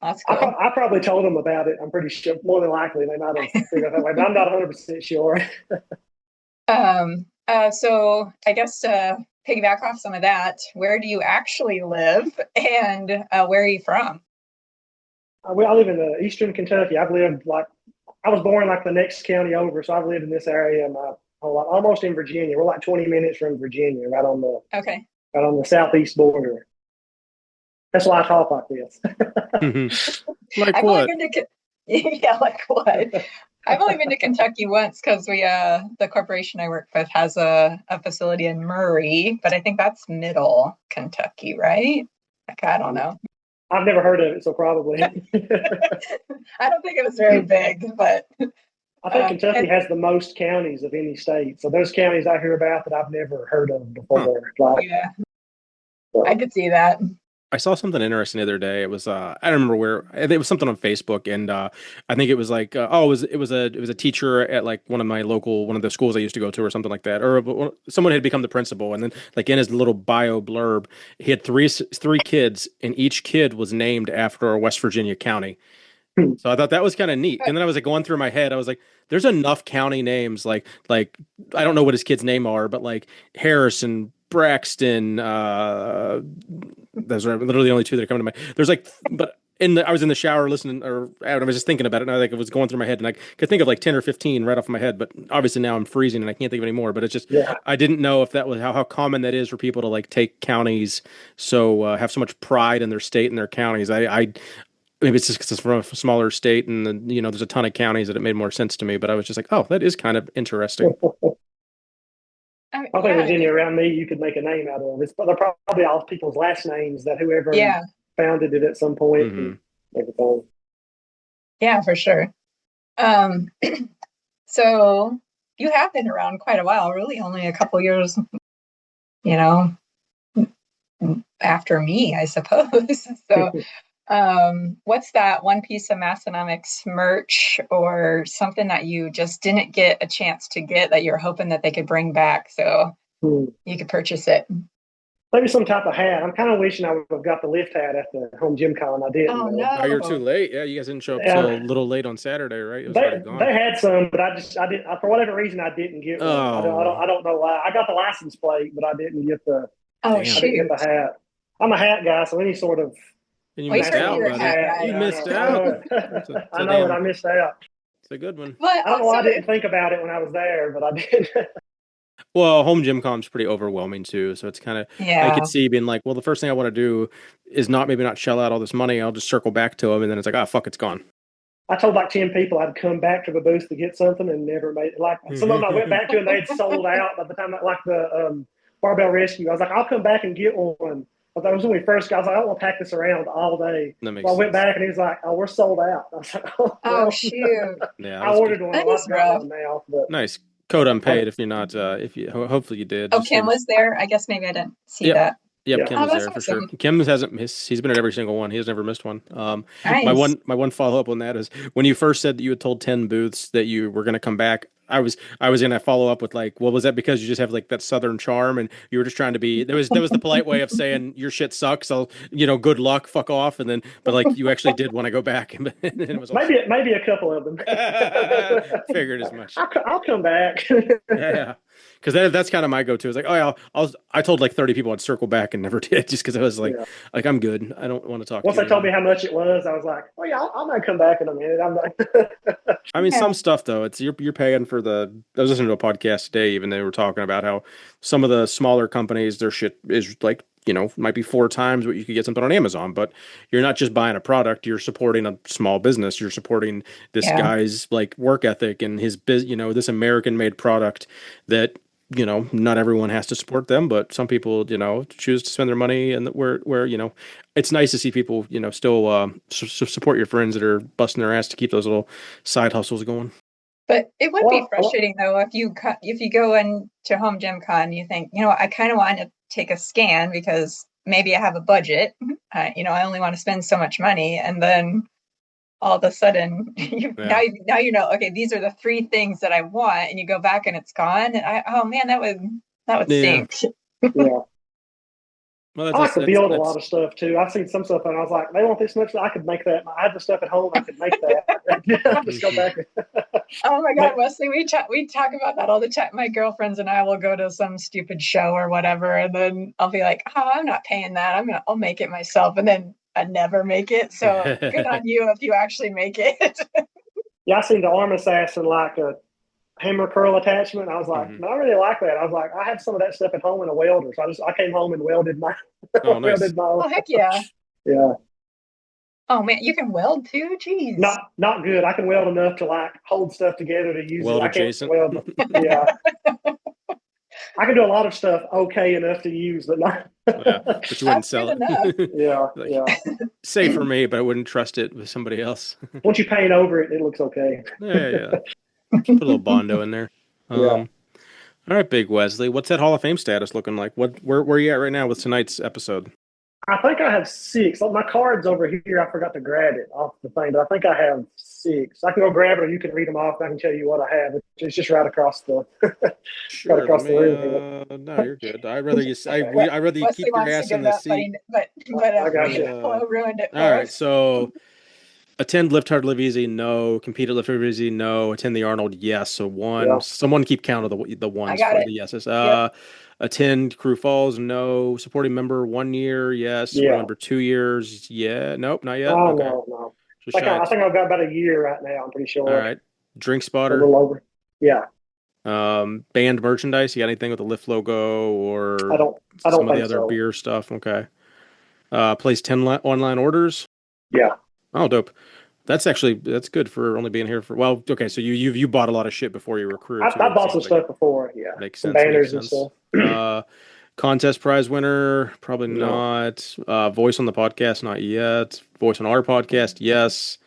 That's cool. I probably told them about it. I'm pretty sure, more than likely, they might have figured out that way, but I'm not 100% sure. So I guess to piggyback off some of that, where do you actually live, and where are you from? I live in eastern Kentucky. I was born like the next county over, so I've lived in this area my whole life, almost in Virginia. We're like 20 minutes from Virginia, right on the southeast border. That's why I talk like this. Mm-hmm. Like I've what? Like what? I've only been to Kentucky once because the corporation I work with has a facility in Murray, but I think that's middle Kentucky, right? Like, I don't know. I've never heard of it, so probably. I don't think it was very big, but I think Kentucky has the most counties of any state. So there's counties I hear about that I've never heard of before. Yeah, I could see that. I saw something interesting the other day. It was I don't remember where. It was something on Facebook, and I think it was like it was a teacher at like one of the schools I used to go to, or something like that, or someone had become the principal, and then like in his little bio blurb, he had three kids, and each kid was named after a West Virginia county. So I thought that was kind of neat. And then I was like going through my head, I was like, there's enough county names, like I don't know what his kids' name are, but like Harrison, Braxton, those are literally the only two that are coming to mind. There's like, but I was in the shower listening, or I was just thinking about it, and I was going through my head, and I could think of like 10 or 15 right off my head, but obviously now I'm freezing and I can't think of any more. But it's just, I didn't know if that was how common that is for people to like take counties, so have so much pride in their state and their counties. Maybe it's just because it's from a smaller state, and there's a ton of counties that it made more sense to me. But I was just like, oh, that is kind of interesting. I think Virginia around me, you could make a name out of. They're probably all people's last names that whoever founded it at some point. Mm-hmm. And everything. Yeah, for sure. So you have been around quite a while, really only a couple years, after me, I suppose. So what's that one piece of Massonomics merch or something that you just didn't get a chance to get that you're hoping that they could bring back so you could purchase it? Maybe some type of hat. I'm kind of wishing I would have got the lift hat at the home gym con. I didn't. Oh, no. You're too late. Yeah, you guys didn't show up till a little late on Saturday, right? It was already gone. They had some, but I didn't. For whatever reason, I didn't get one. I don't know why. I got the license plate, but I didn't get the. I didn't get the hat. I'm a hat guy, so any sort of. And you missed out, brother. You missed out. I know it. I missed out. It's a good one. But I don't know why I didn't think about it when I was there, but I did. Well, home gym com's pretty overwhelming too, so it's kind of I could see being like, well, the first thing I want to do is maybe not shell out all this money. I'll just circle back to them, and then it's like, fuck, it's gone. I told like 10 people I'd come back to the booth to get something and never made it. Like some of them I went back to and they'd sold out by the time like the barbell rescue. I was like, I'll come back and get one. But that was when we first got. I was like, I don't want to pack this around all day. That makes I went sense. back and he was like, "Oh, we're sold out." I was like, "Oh, well, shoot!" Yeah, I ordered one. That is I've got rough. one now. But nice. Code unpaid if you're not. If you hopefully you did. Oh, Kim was there. I guess maybe I didn't see that. Yep, Yeah. Kim was there for sure. Kim hasn't missed. He's been at every single one. He has never missed one. Nice. My one follow up on that is when you first said that you had told 10 booths that you were going to come back. I was gonna follow up with like, well, was that because you just have like that Southern charm and you were just trying to be? That was the polite way of saying your shit sucks. So good luck, fuck off, and then but like you actually did want to go back, and it was maybe a couple of them. Figured as much. I'll come back. Yeah. Because that's kind of my go-to. It's like, oh yeah, I told like 30 people I'd circle back and never did, just because I was like, I'm good. I don't want to talk. Once they told me how much it was, I was like, oh yeah, I might come back in a minute. I'm like, I mean, some stuff though, it's you're paying for the. I was listening to a podcast today, even they were talking about how some of the smaller companies, their shit is like, might be 4 times what you could get something on Amazon, but you're not just buying a product, you're supporting a small business, you're supporting this guy's like work ethic and his this American made product that not everyone has to support them, but some people, choose to spend their money, and where it's nice to see people, still support your friends that are busting their ass to keep those little side hustles going. But it would be frustrating though if you go into Home Gym Con and you think, I kind of want to take a scan because maybe I have a budget, I only want to spend so much money, and then all of a sudden now okay, these are the 3 things that I want, and you go back and it's gone. And oh man, that would stink. Yeah. Well, I like to build a lot of stuff too. I've seen some stuff and I was like, they want this much, I could make that. I have the stuff at home, I could make that. Just go back. Oh my God, Wesley, we talk about that all the time. My girlfriends and I will go to some stupid show or whatever, and then I'll be like, oh, I'm not paying that. I'll make it myself, and then I never make it. So good on you if you actually make it. Yeah, I seen the arm assassin like a hammer curl attachment. I was like, man, I really like that. I was like, I have some of that stuff at home in a welder. So I came home and welded my nice. Oh heck yeah. Yeah. Oh man, you can weld too? Jeez. Not good. I can weld enough to like hold stuff together to use weld it. Adjacent. I can't weld. Yeah. I can do a lot of stuff okay enough to use, but not. But you wouldn't sell it. Yeah. Safe for me, but I wouldn't trust it with somebody else. Once you paint over it, it looks okay. Yeah. Put a little Bondo in there. All right, Big Wesley. What's that Hall of Fame status looking like? Where are you at right now with tonight's episode? I think I have 6. My card's over here. I forgot to grab it off the thing, but I think I have 6. I can go grab it, or you can read them off. I can tell you what I have. It's just right across the sure, right across the room. No, you're good. I'd rather you keep your ass in the seat. But I got you. Ruined it. All right, so attend Lift Hard, Live Easy. No. Compete at Lift Hard, Live Easy. No. Attend the Arnold. Yes. So 1. Yeah. Someone keep count of the ones for the yeses. Attend Crew Falls. No. Supporting member 1 year. Yes. Member 2 years. Yeah. Nope. Not yet. Oh, okay. No. I think I've got about a year right now. I'm pretty sure. All right. Drink spotter. A little over. Yeah. Band merchandise. You got anything with the Lift logo or some of the other beer stuff? Okay. Place 10 online orders. Yeah. Oh, dope. That's good for only being here for okay. So you bought a lot of shit before you recruited. I bought some stuff before. Yeah, makes sense. Banners and stuff. Contest prize winner, probably not. Voice on the podcast, not yet. Voice on our podcast, yes.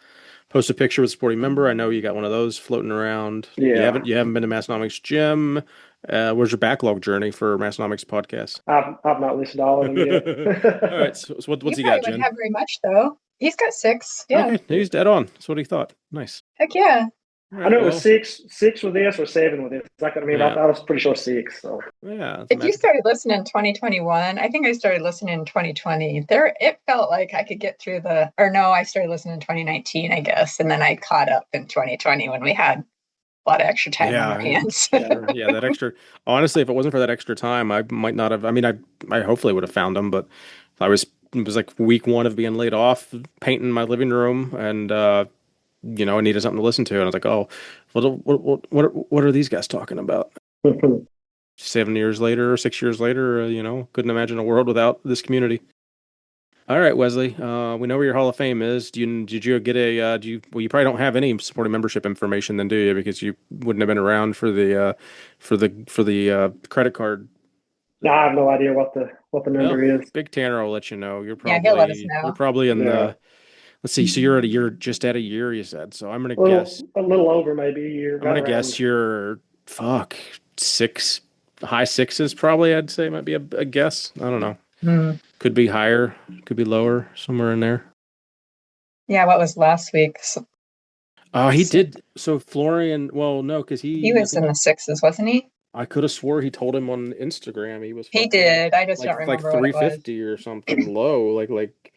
Post a picture with a supporting member. I know you got one of those floating around. Yeah, you haven't been to Massonomics Gym. Where's your backlog journey for Massonomics podcast? I've not listened to all of them yet. All right, so what's he got, Jen? Wouldn't have very much though. He's got 6. Yeah, okay, he's dead on. That's what he thought. Nice. Heck yeah. Right, I know it was 6 with this or 7 with this. I was pretty sure 6. So if you started listening in 2021, I think I started listening in 2020. It felt like I could get through I started listening in 2019, I guess, and then I caught up in 2020 when we had a lot of extra time on our hands. That extra. Honestly, if it wasn't for that extra time, I might not have. I mean, I hopefully would have found them, but it was like week 1 of being laid off, painting my living room, and I needed something to listen to, and I was like, oh, what are these guys talking about? 7 years later, or 6 years later, couldn't imagine a world without this community. All right, Wesley, we know where your Hall of Fame is. Did you get you probably don't have any supporting membership information then, do you? Because you wouldn't have been around for the credit card No, I have no idea what the number is. Big Tanner will let you know. He'll let us know. You're probably in the. Let's see. So you're at a year, just at a year. You said. So I'm gonna guess a little over maybe a year. I'm gonna guess you're high sixes probably. I'd say might be a guess. I don't know. Could be higher. Could be lower. Somewhere in there. Yeah. What was last week's? He did. So Florian. Well, no, because he was in the sixes, wasn't he? I could have swore he told him on Instagram he was. He did. I just don't remember like 350 or something low. Like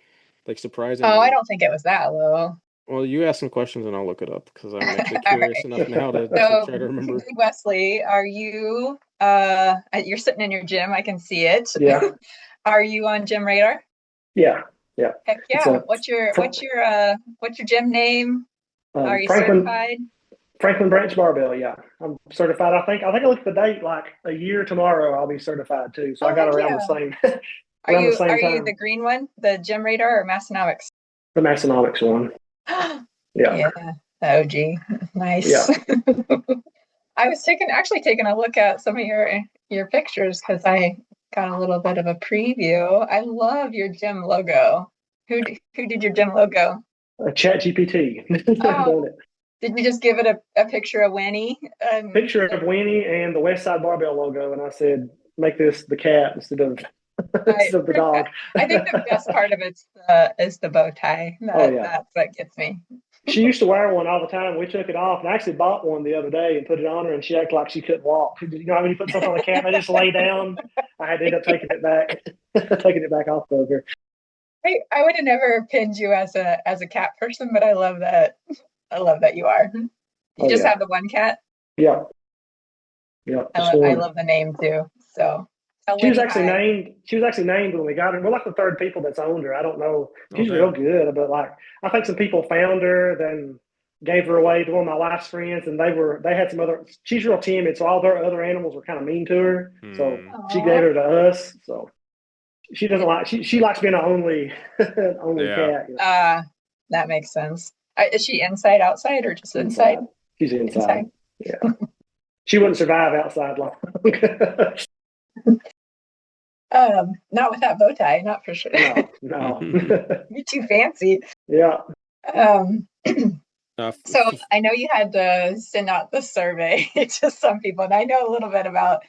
surprising. Oh, I don't think it was that low. Well, you ask some questions and I'll look it up because I'm actually curious enough now to try to remember. Big Wesley, are you? You're sitting in your gym. I can see it. Yeah. Are you on Gym Radar? Yeah. Yeah. Heck yeah. What's your gym name? Are you certified? Franklin Branch Barbell, yeah. I'm certified. I think I looked at the date like a year tomorrow I'll be certified too. So I got around the same Are you the green one, the Gym Radar or Massonomics? The Massonomics one. Yeah. The OG. Nice. Yeah. I was actually taking a look at some of your pictures because I got a little bit of a preview. I love your gym logo. Who did your gym logo? ChatGPT. Did you just give it a picture of Winnie? Picture of Winnie and the West Side Barbell logo, and I said, make this the cat instead of the dog. I think the best part of it is the bow tie. That's what gets me. She used to wear one all the time. We took it off, and I actually bought one the other day and put it on her, and she acted like she couldn't walk. You know how when you put something on a cat, they just lay down? I had to end up taking it back off of her. I would have never pinned you as a cat person, but I love that. I love that you are. You just have the one cat? Yeah. Yeah. I love the name too. So she was actually named when we got her. We're like the third people that's owned her. I don't know. She's real good, but like I think some people found her, then gave her away to one of my wife's friends, and they had some other. She's real timid, so all their other animals were kind of mean to her. So she gave her to us. So she doesn't like. She likes being an only cat. You know? That makes sense. Is she inside, outside, or just inside? She's inside. Yeah. She wouldn't survive outside long. Not with that bow tie, not for sure. No. You're too fancy. Yeah. So I know you had to send out the survey to some people, and I know a little bit about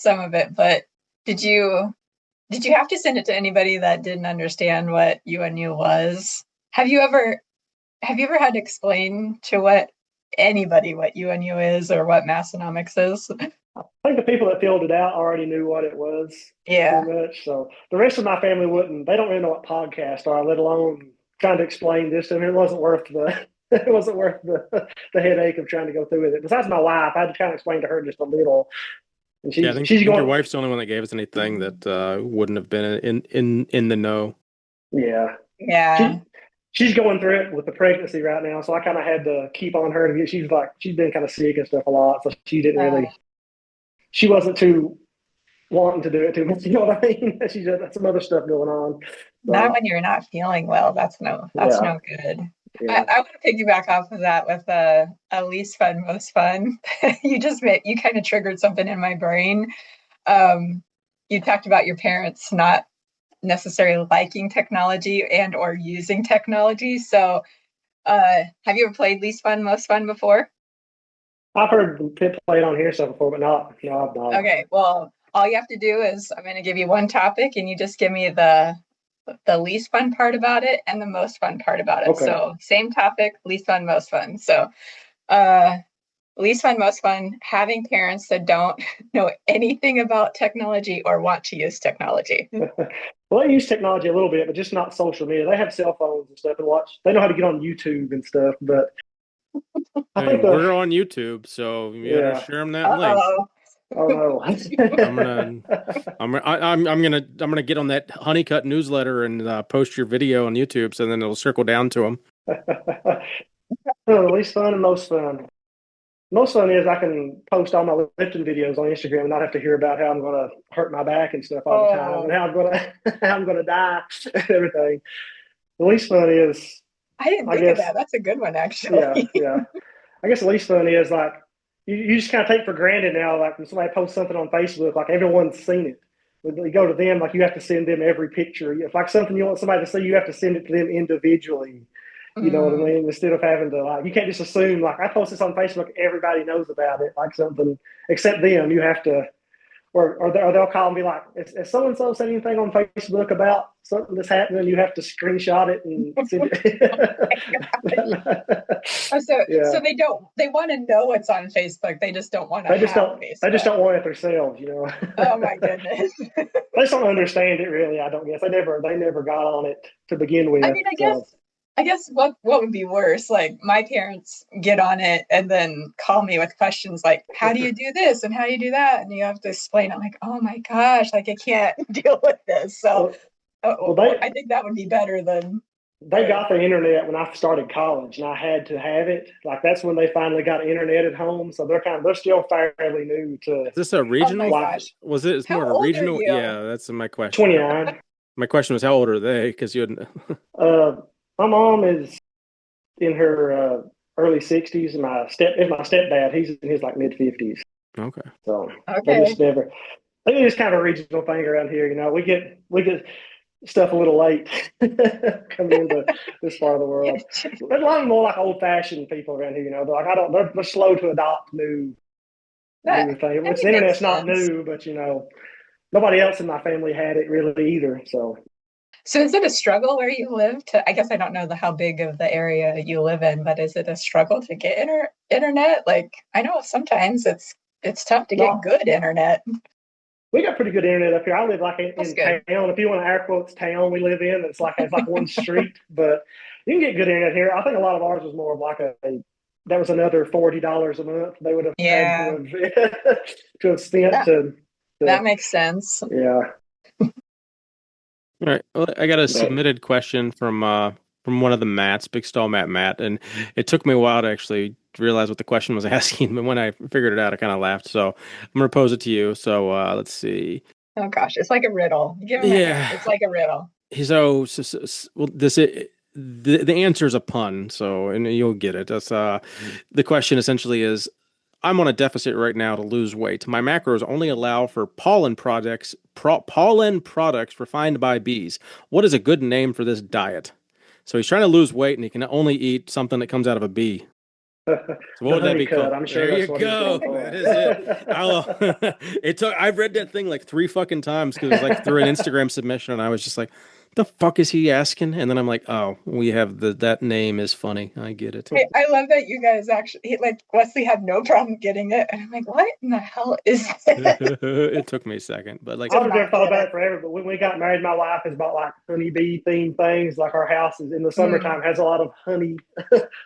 some of it, but did you have to send it to anybody that didn't understand what UNU was? Have you ever had to explain to anybody what UNU is or what Massonomics is? I think the people that filled it out already knew what it was. Yeah. Pretty much. So the rest of my family wouldn't. They don't really know what podcasts are, let alone trying to explain this to them. It wasn't worth the headache of trying to go through with it. Besides my wife, I had to kind of explain to her just a little. And I think your wife's the only one that gave us anything that wouldn't have been in the know. Yeah. Yeah. She's going through it with the pregnancy right now, so I kind of had to keep on her to get. She's been kind of sick and stuff a lot, so she didn't really. She wasn't too wanting to do it too much. You know what I mean? She's got some other stuff going on. So, not when you're not feeling well. That's no good. Yeah. I want to piggyback off of that with a least fun, most fun. You kind of triggered something in my brain. You talked about your parents not necessarily liking technology and or using technology. So have you ever played least fun, most fun before? I've heard it played on here stuff before, but not. Okay, well, all you have to do is I'm going to give you one topic and you just give me the least fun part about it and the most fun part about it. Okay. So same topic, least fun, most fun. So least fun, most fun, having parents that don't know anything about technology or want to use technology. Well, they use technology a little bit, but just not social media. They have cell phones and stuff and watch. They know how to get on YouTube and stuff, but I think we're on YouTube, so you gotta share them that link. Oh no! I'm gonna get on that Honeycut newsletter and post your video on YouTube, so then it'll circle down to them. Least fun and most fun. Most fun is I can post all my lifting videos on Instagram and not have to hear about how I'm going to hurt my back and stuff all the time and how I'm going to die and everything. The least fun is I didn't think of that. That's a good one, actually. Yeah. I guess the least fun is like you just kind of take for granted now, like when somebody posts something on Facebook, like everyone's seen it. When you go to them, like you have to send them every picture. If like something you want somebody to see, you have to send it to them individually. You know what I mean? Instead of having to like, you can't just assume like I post this on Facebook, everybody knows about it, like something except them. You have to, or they'll call and be like, "Is so and so said anything on Facebook about something that's happening?" You have to screenshot it and send it. So they want to know what's on Facebook. They just don't want to Facebook. They just don't want it themselves, Oh my goodness. They just don't understand it really, I don't guess. They never got on it to begin with. I mean, I guess what would be worse? Like my parents get on it and then call me with questions like, how do you do this and how do you do that? And you have to explain it. I'm like, oh my gosh, like I can't deal with this. So I think that would be better than. They got the internet when I started college and I had to have it. Like that's when they finally got internet at home. So they're still fairly new to. Is this a regional? Oh my gosh. Was it? It's more of a regional. Yeah, that's my question. 29. My question was, how old are they? Because you had. My mom is in her early 60s, and my stepdad, he's in his like mid 50s. Okay. So they just never. I think it's kind of a regional thing around here. We get stuff a little late coming into this part of the world. There's a lot more like old fashioned people around here. They're slow to adopt new things. The internet's not new, but nobody else in my family had it really either. So is it a struggle where you live I guess I don't know how big of the area you live in, but is it a struggle to get internet? Like I know sometimes it's tough to get good internet. We got pretty good internet up here. I live like in town. If you want to air quotes town we live in, it's like one street, but you can get good internet here. I think a lot of ours was more of like that was another $40 a month they would have had to have spent to that makes sense. Yeah. All right. Well, I got a submitted question from one of the Matts, Big Stall Matt, and it took me a while to actually realize what the question was asking, but when I figured it out, I kind of laughed. So I'm gonna pose it to you. So let's see. Oh gosh, it's like a riddle. It's like a riddle. So well, the answer is a pun. So and you'll get it. That's the question essentially is. I'm on a deficit right now to lose weight. My macros only allow for pollen products refined by bees. What is a good name for this diet? So he's trying to lose weight and he can only eat something that comes out of a bee. So what would that be called? I'm sure there you go. That is it. I've read that thing like 3 fucking times because it was like through an Instagram submission and I was just like, the fuck is he asking? And then I'm like, oh, we have that name is funny. I get it. I love that you guys actually like Wesley had no problem getting it. And I'm like, what in the hell is it? It took me a second, but like I've never thought about it forever. But when we got married, my wife has bought like honeybee themed things. Like our house is in the summertime has a lot of honey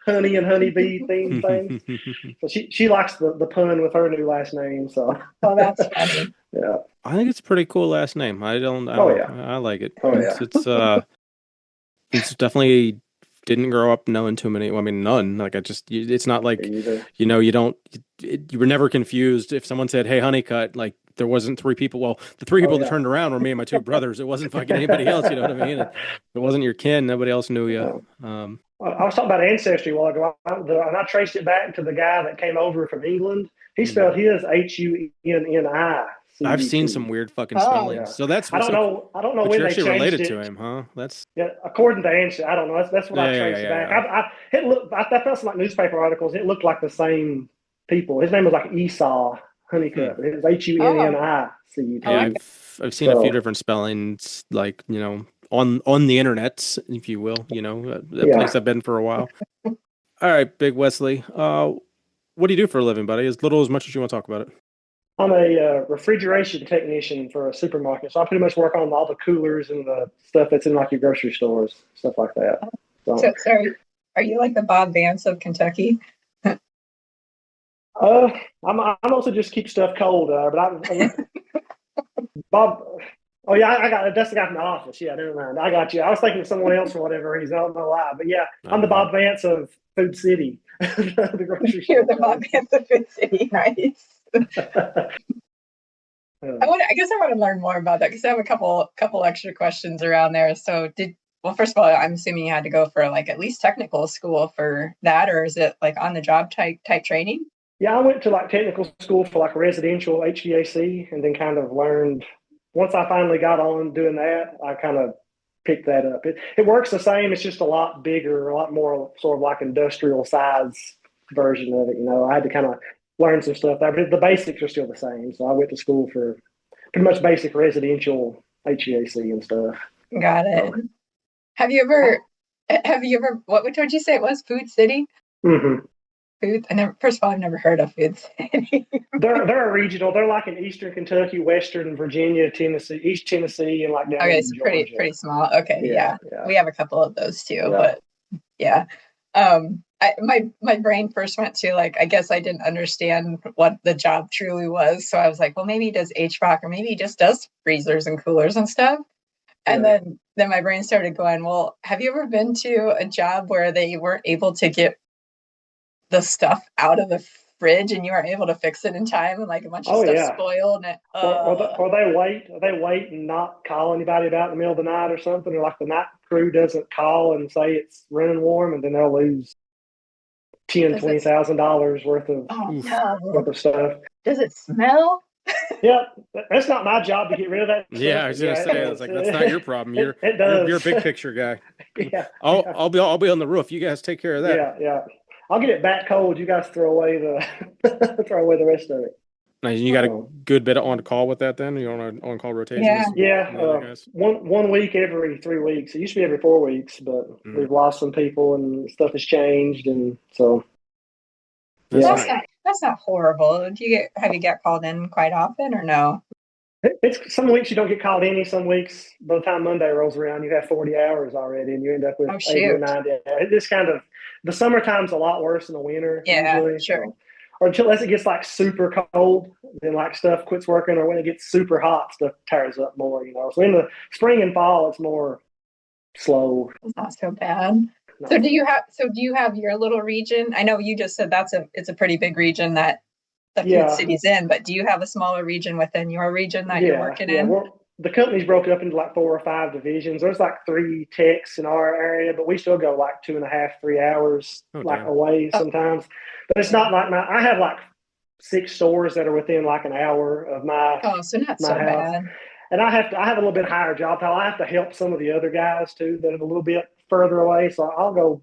and honeybee themed things. So she likes the pun with her new last name. So that's funny. Yeah. I think it's a pretty cool last name. I like it. Oh yeah. It's definitely didn't grow up knowing too many. Well, I mean, none. Like it's not like you were never confused if someone said, "Hey, Honeycut," like there wasn't 3 people. Well, the 3 people that turned around were me and my 2 brothers. It wasn't fucking anybody else. You know what I mean? It wasn't your kin. Nobody else knew you. I was talking about ancestry a while ago, and I traced it back to the guy that came over from England. He spelled his Hunni. I've seen some weird fucking spellings. Yeah. So that's I don't know when you're they actually changed related it. to him, huh? That's according to ancient. I don't know. That's what I traced back. I found some like newspaper articles. It looked like the same people. His name was like Esau Honeycutt. It was Hunnicutt. Yeah, I've seen a few different spellings, like on the internet, if you will. That place I've been for a while. All right, Big Wesley. What do you do for a living, buddy? As little as much as you want to talk about it. I'm a refrigeration technician for a supermarket, so I pretty much work on all the coolers and the stuff that's in like your grocery stores, stuff like that. So are you like the Bob Vance of Kentucky? I'm also just keep stuff cold, but Bob. Oh yeah, that's the guy from The Office. Yeah, never mind. I got you. I was thinking of someone else for whatever reason. I don't know why, but yeah, I'm the Bob Vance of Food City. The grocery store. You're the Bob Vance of Food City. Nice. I guess I want to learn more about that because I have a couple extra questions around there. So first of all, I'm assuming you had to go for like at least technical school for that, or is it like on the job type training? Yeah, I went to like technical school for like residential HVAC, and then kind of learned. Once I finally got on doing that, I kind of picked that up. It works the same. It's just a lot bigger, a lot more sort of like industrial size version of it. I had to kind of learn some stuff there, but the basics are still the same. So I went to school for pretty much basic residential HVAC and stuff. Got it. Have you ever, what would you say it was? Food City? Mm-hmm. Food. First of all, I've never heard of Food City. they're a regional. They're like in Eastern Kentucky, Western Virginia, Tennessee, East Tennessee, and like down okay, in so Georgia. pretty small. Okay, yeah. We have a couple of those too, but yeah. My brain first went to like, I guess I didn't understand what the job truly was, so I was like, well, maybe he does HVAC, or maybe he just does freezers and coolers and stuff. And then my brain started going, well, have you ever been to a job where they weren't able to get the stuff out of the fridge and you weren't able to fix it in time, and like a bunch of stuff spoiled? And or they wait and not call anybody about it in the middle of the night or something, or like the night crew doesn't call and say it's running warm, and then they'll lose $20,000 worth of stuff. Does it smell? Yeah, that's not my job to get rid of that. Yeah, I was gonna say, I was like, that's not your problem. You're a big picture guy. Yeah, I'll be on the roof. You guys take care of that. Yeah. I'll get it back cold. You guys throw away the rest of it. Nice. You got a good bit on call with that then? You're on on call rotation? Yeah. One week every 3 weeks. It used to be every 4 weeks, but we've lost some people and stuff has changed, and so. That's not horrible. Have you get called in quite often or no? It's some weeks you don't get called any. Some weeks, by the time Monday rolls around, you have 40 hours already, and you end up with 80 or 90. It's kind of, the summertime's a lot worse than the winter. Usually. Sure. Or unless it gets like super cold, then like stuff quits working, or when it gets super hot, stuff tears up more. So in the spring and fall, it's more slow. It's not so bad. No. So do you have your little region? I know you just said it's a pretty big region that the Food City's in, but do you have a smaller region within your region that you're working in? The company's broken up into like 4 or 5 divisions. There's like 3 techs in our area, but we still go like 2.5, 3 hours away sometimes. But it's not like I have like 6 stores that are within like an hour of my so not so house. bad. And I have a little bit higher job title. I have to help some of the other guys too that are a little bit further away. So I'll go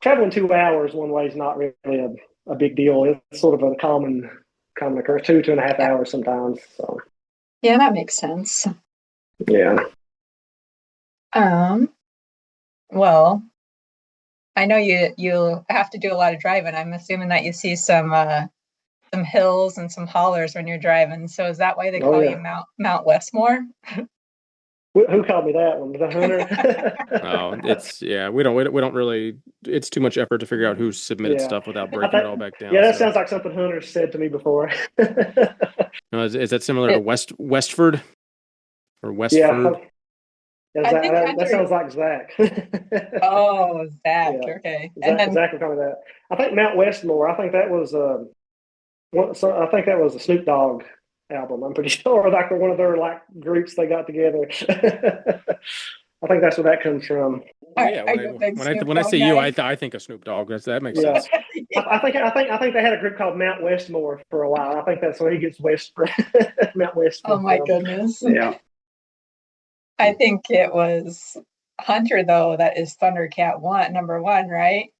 traveling 2 hours one way is not really a big deal. It's sort of a common occurrence, 2.5 hours sometimes. So yeah, that makes sense. Yeah. Well, I know you have to do a lot of driving. I'm assuming that you see some hills and some hollers when you're driving. So is that why they call you Mount Westmore? Who called me that one? The Hunter? We don't really. It's too much effort to figure out who submitted stuff without breaking it all back down. Yeah, that sounds like something Hunter said to me before. No, is that similar to Westford or Westford? Yeah, that sounds like Zach. Oh, Zach. Yeah. Okay. Zach would call me that. I think Mount Westmore. I think that was a Snoop Dogg album. I'm pretty sure, like one of their like groups they got together. I think that's where that comes from. When I say you, I think of Snoop Dogg. That makes sense. I think they had a group called Mount Westmore for a while. I think that's where he gets Mount Westmore. Oh my goodness. Yeah. I think it was Hunter though that is Thundercat number 1, right?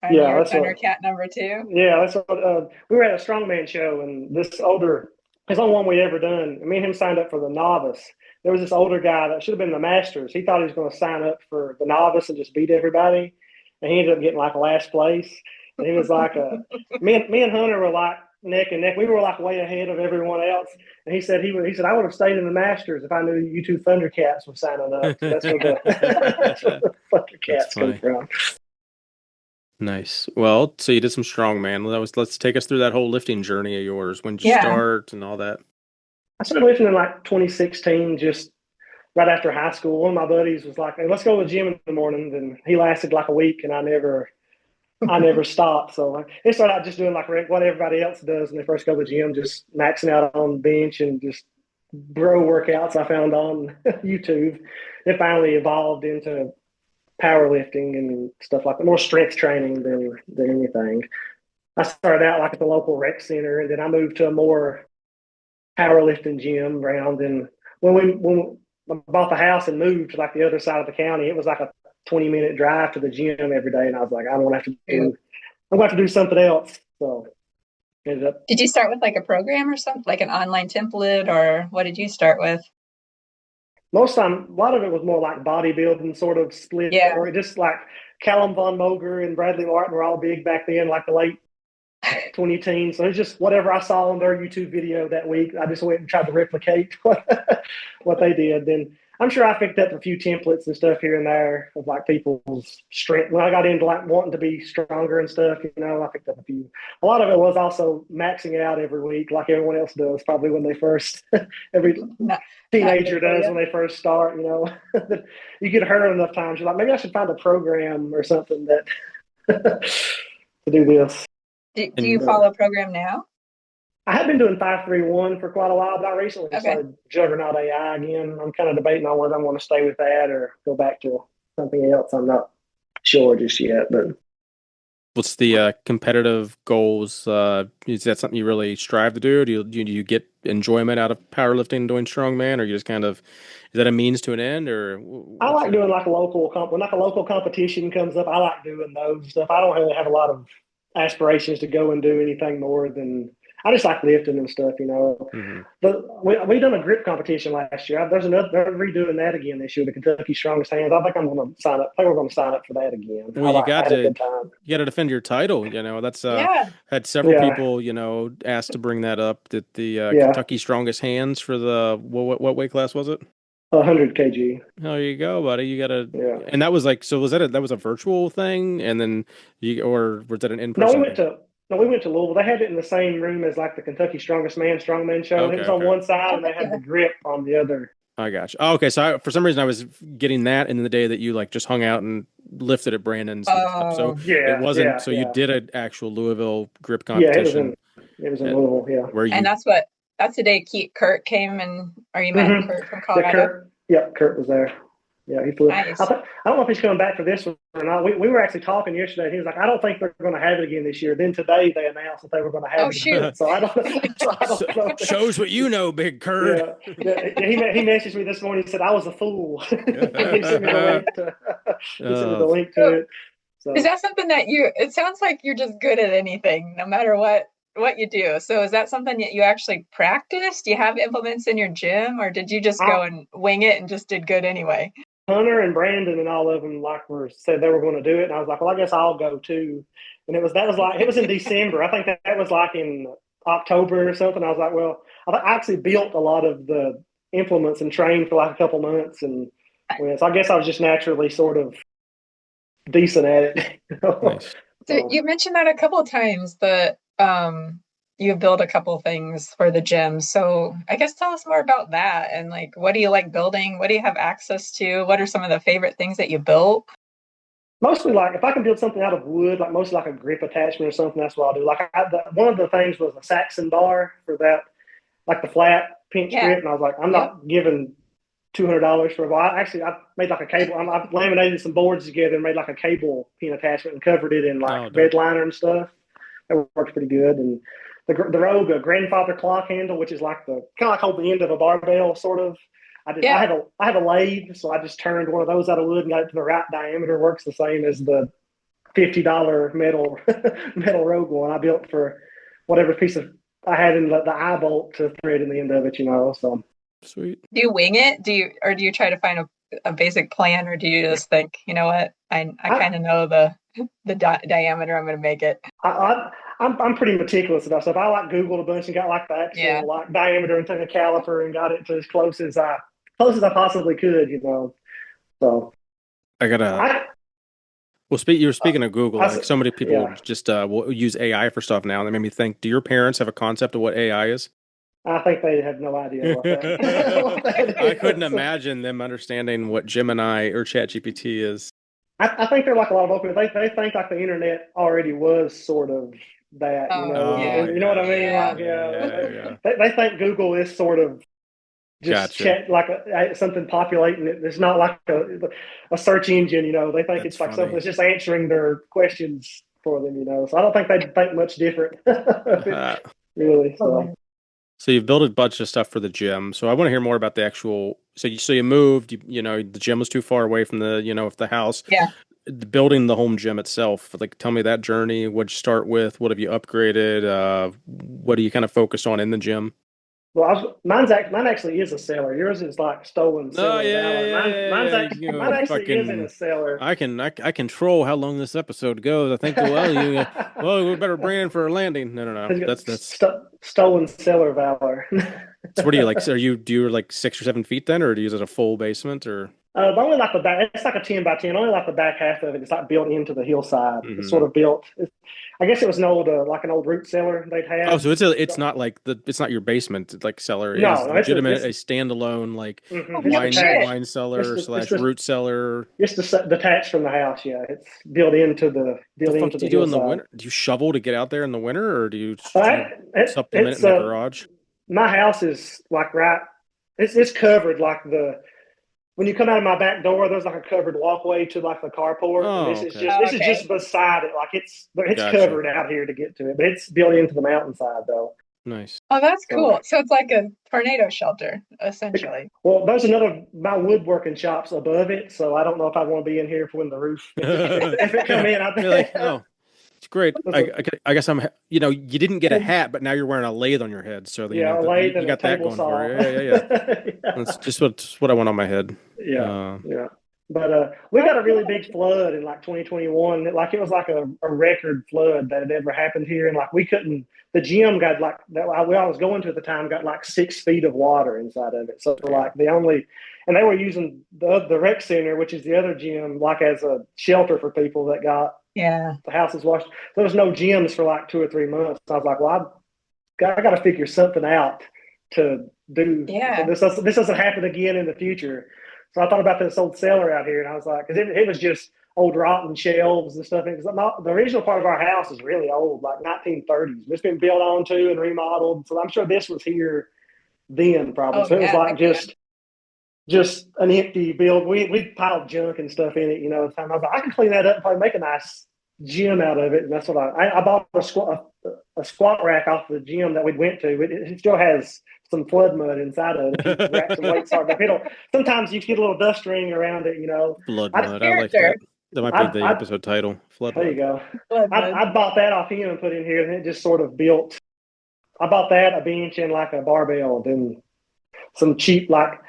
And you're Thundercat number 2. Yeah, that's what we were at a strongman show, and it's the only one we ever done. Me and him signed up for the novice. There was this older guy that should have been the masters. He thought he was going to sign up for the novice and just beat everybody, and he ended up getting like last place. And he was like, me and Hunter were like neck and neck. We were like way ahead of everyone else. And he said I would have stayed in the Masters if I knew you 2 Thundercats were signing up. So that's where the Thundercats come from. Nice. Well, so you did some strongman. Let's take us through that whole lifting journey of yours. When did you start and all that? I started lifting in like 2016, just right after high school. One of my buddies was like, "Hey, let's go to the gym in the morning." And he lasted like a week, and I never stopped. So it started out just doing like what everybody else does when they first go to the gym, just maxing out on the bench and just bro workouts I found on YouTube. It finally evolved into powerlifting and stuff like that, more strength training than anything. I started out like at the local rec center, and then I moved to a more powerlifting gym around. And when I bought the house and moved to like the other side of the county, it was like a 20-minute drive to the gym every day, and I was like, I don't want to have to do. I'm going to have to do something else. So ended up. Did you start with like a program or something, like an online template, or what did you start with? Most time, a lot of it was more like bodybuilding sort of split, or just like Callum Von Moger and Bradley Martin were all big back then, like the late 2010s. So it's just whatever I saw on their YouTube video that week, I just went and tried to replicate what they did. Then I'm sure I picked up a few templates and stuff here and there of like people's strength. When I got into like wanting to be stronger and stuff, I picked up a few. A lot of it was also maxing out every week, like everyone else does, probably when they first, every teenager does when they first start, You get hurt enough times, you're like, maybe I should find a program or something that to do this. Do you follow a program now? I have been doing 531 for quite a while, but I recently started Juggernaut AI again. I'm kind of debating on whether I want to stay with that or go back to something else. I'm not sure just yet. But what's the competitive goals? Is that something you really strive to do? Or do you get enjoyment out of powerlifting and doing strongman, or you just is that a means to an end? Or I like doing like a local when like a local competition comes up. I like doing those stuff. I don't really have a lot of aspirations to go and do anything more than I just like lifting and stuff, Mm-hmm. But we done a grip competition last year. They're redoing that again this year, the Kentucky Strongest Hands. I think I'm going to sign up. I think we're going to sign up for that again. Well, you got to defend your title. That's had several people, asked to bring that up. That the Kentucky Strongest Hands for the what weight class was it? 100 kg. Oh, there you go, buddy. You gotta, and that was like, so was that was a virtual thing, and then or was that an in-person? No, we went to Louisville. They had it in the same room as like the Kentucky Strongest Man Strongman show. It was on one side, and they had the grip on the other. I got you. Oh, okay, so for some reason I was getting that in the day that you like just hung out and lifted at Brandon's. So it wasn't. So you did an actual Louisville grip competition. Yeah, it was in Louisville. Yeah, and that's the day Kurt came, or you met Kurt from Colorado. Kurt was there. Yeah, he flew. Nice. I don't know if he's coming back for this one or not. We were actually talking yesterday. He was like, I don't think they're going to have it again this year. Then today they announced that they were going to have it again. So I don't know. Shows what you know, Big Kurt. Yeah. He messaged me this morning. He said, I was a fool. He sent me the link to it. So. Is that something that it sounds like you're just good at anything, no matter what you do. So is that something that you actually practice? Do you have implements in your gym, or did you just go and wing it and just did good anyway? Hunter and Brandon and all of them said they were going to do it, and I was like, well, I guess I'll go too. And it was in December. I think that was like in October or something. I was like, well, I actually built a lot of the implements and trained for like a couple months, and so I guess I was just naturally sort of decent at it. Nice. So you mentioned that a couple of times, that you build a couple things for the gym. So I guess tell us more about that, and like, what do you like building? What do you have access to? What are some of the favorite things that you built? Mostly like if I can build something out of wood, like mostly like a grip attachment or something, that's what I'll do. Like one of the things was a Saxon bar for that, like the flat pinch grip, and I was like, I'm not giving $200 for a bar. I made like a cable. I laminated some boards together and made like a cable pin attachment and covered it in like bed liner and stuff. That works pretty good. And the Rogue, a grandfather clock handle, which is like kind of like hold the end of a barbell, sort of. I have a lathe, so I just turned one of those out of wood and got it to the right diameter. Works the same as the $50 metal Rogue one I built for whatever piece of I had in the eye bolt to thread in the end of it, So sweet. Do you wing it? Do you try to find a basic plan, or do you just think, you know what, I kind of know the diameter I'm going to make it? I'm pretty meticulous about stuff. I like Googled a bunch and got like the actual like diameter and took a caliper and got it to as close as I possibly could, So I gotta. Well, you were speaking of Google. Like so many people just will use AI for stuff now. That made me think. Do your parents have a concept of what AI is? I think they have no idea what that is. I couldn't imagine them understanding what Gemini or ChatGPT is. I think they're like a lot of open. They think like the internet already was sort of that, you know what I mean? Yeah. They think Google is sort of just chat, like something populating it. It's not like a search engine, They think it's like something that's just answering their questions for them, So I don't think they'd think much different, really. So you've built a bunch of stuff for the gym. So I want to hear more about the actual. So you moved. The gym was too far away from the house. Yeah. Building the home gym itself. Like, tell me that journey. What'd you start with? What have you upgraded? What are you kind of focused on in the gym? Well, mine actually is a cellar. Yours is like stolen cellar. Oh yeah, Mine actually is in a cellar. I control how long this episode goes. I think we better bring in for a landing. No. That's stolen cellar valor. So what do you like? Do you like 6 or 7 feet then, or do you use it a full basement or? Only like the back. It's like a 10 by 10. Only like the back half of it. It's like built into the hillside. Mm-hmm. It's sort of built. I guess it was an old root cellar they'd had. Oh, so it's not like it's not your basement like cellar. No, it's legitimate a standalone like wine cellar / root cellar. Just detached from the house. Yeah, it's built into the. What do you do in the winter? Do you shovel to get out there in the winter, or do you supplement it in the garage? My house is like it's covered like when you come out of my back door, there's like a covered walkway to like the carport. Oh, this is just beside it. Like it's covered out here to get to it, but it's built into the mountainside though. Nice. Oh, that's cool. So it's like a tornado shelter, essentially. Well, there's my woodworking shop's above it, so I don't know if I want to be in here for when the roof if it come in. I'd be like, oh. It's great. I guess you didn't get a hat, but now you're wearing a lathe on your head. So a lathe you got that going saw. for you. Yeah. That's just what I want on my head. Yeah. But we got a really big flood in like 2021. Like it was like a record flood that had ever happened here, and like we couldn't. The gym got like that I was going to at the time got like 6 feet of water inside of it. So like and they were using the rec center, which is the other gym, like as a shelter for people that got. Yeah, the house was washed. There was no gyms for like 2 or 3 months. I was like, well, I got to figure something out to do. Yeah, this doesn't happen again in the future. So I thought about this old cellar out here, and I was like, because it was just old rotten shelves and stuff. The original part of our house is really old, like 1930s. It's been built onto and remodeled. So I'm sure this was here then, probably. So it was like just an empty build. We piled junk and stuff in it, I was like, I can clean that up and probably make a nice gym out of it. And that's what I bought a squat rack off the gym that we went to. It still has some flood mud inside of it. Rack some weights hard. Sometimes you get a little dust ring around it, Blood mud. I like that. That might be the episode title. Flood mud. There you go. I bought that off him and put in here, and it just sort of built. I bought that, a bench, and like a barbell, then some cheap like.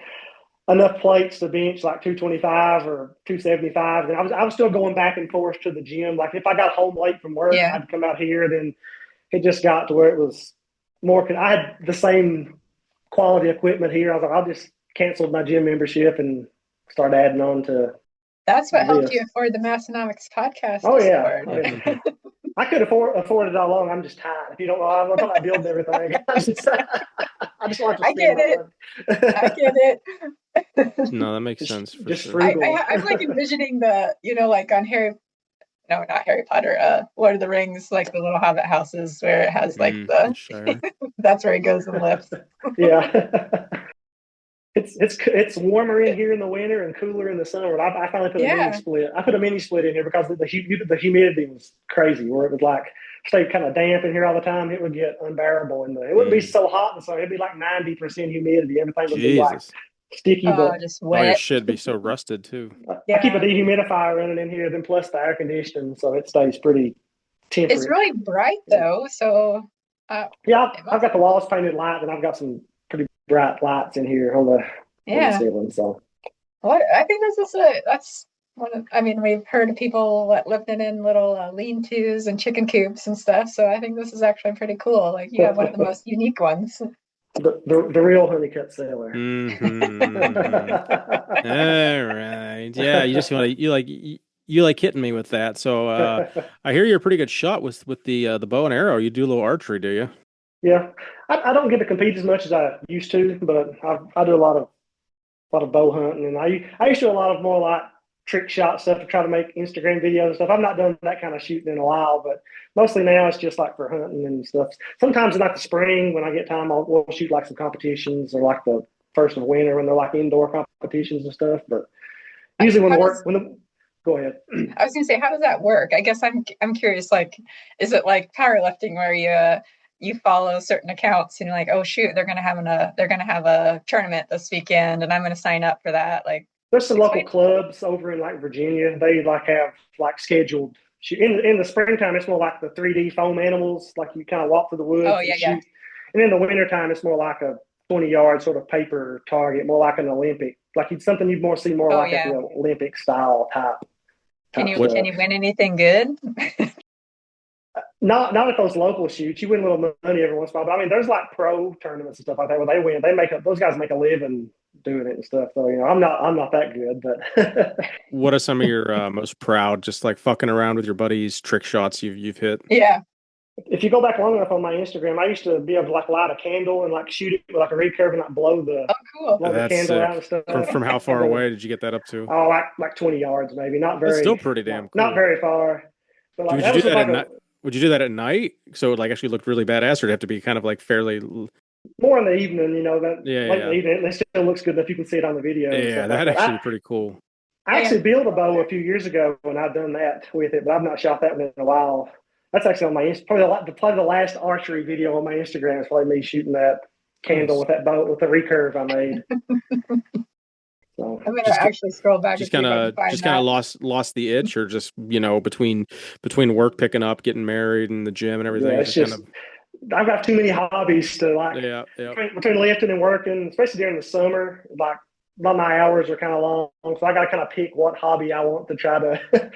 Enough plates to bench like 225 or 275. And I was still going back and forth to the gym. Like if I got home late from work, I'd come out here. Then it just got to where it was more. I had the same quality equipment here. I was like, I'll just cancel my gym membership and start adding on to. That's what helped you afford the Massonomics podcast. Oh yeah. I could afford it all along. I'm just tired. If you don't know, I'm not building everything. I just want to. I get it. No, that makes sense. I'm like envisioning like on not Harry Potter, Lord of the Rings, like the little hobbit houses where it has like that's where he goes and lives. Yeah. It's warmer in here in the winter and cooler in the summer. I finally put a mini split. I put a mini split in here because the humidity was crazy, where it would like stay kind of damp in here all the time. It would get unbearable, and it wouldn't be so hot, and so it'd be like 90% humidity. Everything would be like sticky, but just wet. Your shit be so rusted too. I keep a dehumidifier running in here, then plus the air conditioning, so it stays pretty temperate. It's really bright though, so I've got the walls painted light, and I've got some pretty bright lights in here on the ceiling. So, I think that's one of. I mean, we've heard of people living in little lean-tos and chicken coops and stuff. So I think this is actually pretty cool. Like you have one of the most unique ones. The real honeycut cellar. Mm-hmm. All right, yeah. You just want to you like hitting me with that. So I hear you're a pretty good shot with the bow and arrow. You do a little archery, do you? Yeah, I don't get to compete as much as I used to, but I do a lot of bow hunting, and I used to do a lot of more like trick shot stuff to try to make Instagram videos and stuff. I've not done that kind of shooting in a while, but mostly now it's just like for hunting and stuff. Sometimes in like the spring when I get time, we'll shoot like some competitions, or like the first of winter when they're like indoor competitions and stuff. But usually when Go ahead. I was gonna say, how does that work? I guess I'm curious. Like, is it like powerlifting where you follow certain accounts and you're like, oh shoot, they're gonna have a tournament this weekend, and I'm gonna sign up for that. Like, there's some local clubs over in like Virginia. They like have like scheduled. In the springtime, it's more like the 3D foam animals. Like you kind of walk through the woods and shoot. And in the wintertime, it's more like a 20-yard sort of paper target, more like an Olympic. Like it's something you'd see more like at the Olympic style type. Can you win anything good? Not at those local shoots. You win a little money every once in a while. But I mean, there's like pro tournaments and stuff like that where they win. Those guys make a living doing it and stuff. So I'm not that good. But what are some of your most proud, just like fucking around with your buddies, trick shots you've hit? Yeah. If you go back long enough on my Instagram, I used to be able to like light a candle and like shoot it with like a recurve and like blow the candle sick. out and stuff. From how far away did you get that up to? Oh, like 20 yards maybe. Not very. That's still pretty damn cool. Not very far. But like, would you do that at night? So it like actually looked really badass, or it'd have to be kind of like fairly more in the evening, late in the evening. It still looks good enough you can see it on the video. Yeah, that'd actually be pretty cool. I actually built a bow a few years ago when I'd done that with it, but I've not shot that one in a while. That's actually on my probably the last archery video on my Instagram is probably me shooting that candle with that bow with the recurve I made. So I'm gonna actually scroll back. Just kind of lost the itch, or just between work, picking up, getting married, and the gym and everything. Yeah, it's just I've got too many hobbies to like. Yeah. Between lifting and working, especially during the summer, like my hours are kind of long, so I got to kind of pick what hobby I want to try to.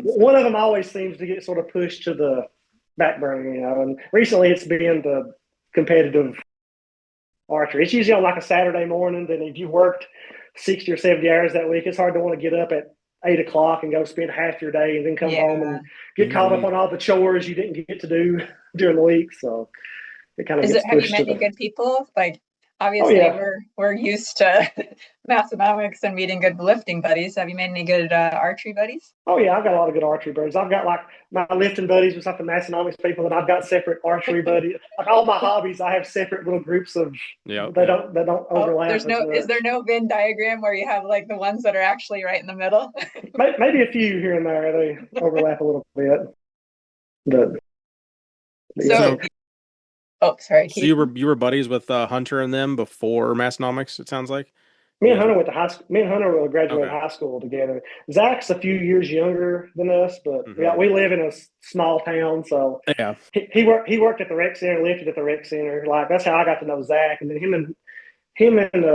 One of them always seems to get sort of pushed to the back burner, And recently, it's been the competitive archery. It's usually on like a Saturday morning. Then if you worked 60 or 70 hours that week, it's hard to want to get up at 8 o'clock and go spend half your day and then come home and get caught up on all the chores you didn't get to do during the week. So it kind of have you met any good people? Like, obviously, we're used to mathematics and meeting good lifting buddies. Have you made any good archery buddies? Oh, yeah, I've got a lot of good archery buddies. I've got like my lifting buddies with like the mathematics people, and I've got separate archery buddies. Like all my hobbies, I have separate little groups of. They don't overlap. Is there no Venn diagram where you have like the ones that are actually right in the middle? Maybe a few here and there. They overlap a little bit, but. Oh, sorry. So you were buddies with Hunter and them before Massnomics, it sounds like? Me and Hunter went to high school. Me and Hunter graduated high school together. Zach's a few years younger than us, but we live in a small town, so he worked at the rec center, lifted at the rec center. Like that's how I got to know Zach, and then him and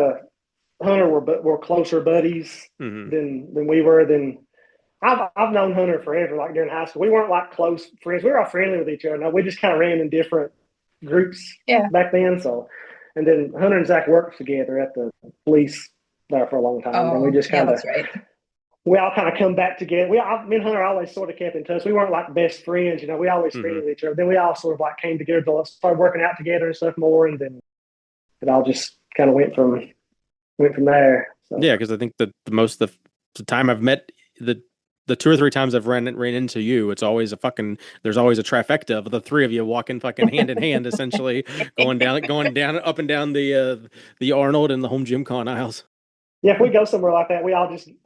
Hunter were closer buddies than we were. Then I've known Hunter forever. Like during high school, we weren't like close friends. We were all friendly with each other. No, we just kind of ran in different groups back then. So, and then Hunter and Zach worked together at the police there for a long time, and we just kind of we all kind of come back together. Me and Hunter always sort of kept in touch. We weren't like best friends, we always friendly with each other. Then we all sort of like came together to start working out together and stuff more, and then it all just kind of went from there. So. Yeah, because I think the most of the time I've met the 2 or 3 times I've ran into you, it's always there's always a trifecta of the 3 of you walking fucking hand in hand, essentially going down up and down the Arnold and the home gym con aisles. Yeah, if we go somewhere like that,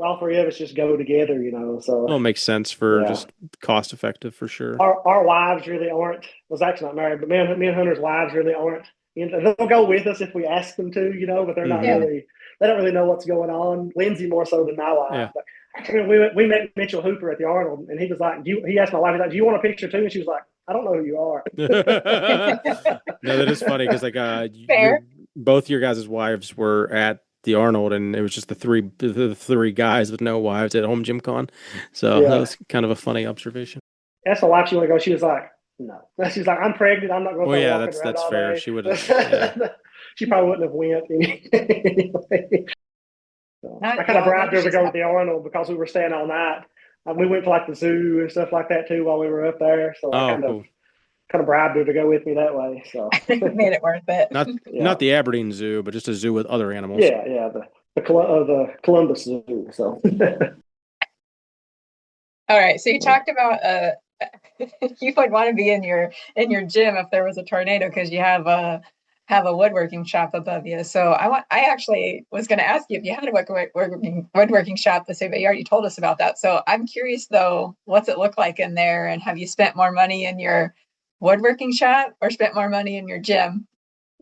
all 3 of us just go together, So well, it makes sense for just cost effective for sure. Our wives really aren't. Well, Zach's not married, but me and Hunter's wives really aren't. They'll go with us if we ask them to, but they're not really. They don't really know what's going on. Lindsay more so than my wife. Yeah. But, we met Mitchell Hooper at the Arnold, and he was like, he asked my wife, he's like, "Do you want a picture too?" And she was like, "I don't know who you are." No, that is funny because both your guys' wives were at the Arnold, and it was just the three guys with no wives at home gym con. So that was kind of a funny observation. That's the wife she wanted to go. She was like, "No." She's like, "I'm pregnant. I'm not going to." Well, yeah, that's fair. Day. She would have. She probably wouldn't have went anyway. So I kind of bribed her to go to the Arnold because we were staying all night. We went to like the zoo and stuff like that too while we were up there. So I kind of bribed her to go with me that way. So made it worth it. Not the Aberdeen Zoo, but just a zoo with other animals. Yeah, the Columbus Zoo. So. All right. So you talked about you would want to be in your gym if there was a tornado because you have have a woodworking shop above you. So I actually was going to ask you if you had a woodworking shop the same, but you already told us about that. So I'm curious though, what's it look like in there? And have you spent more money in your woodworking shop or spent more money in your gym?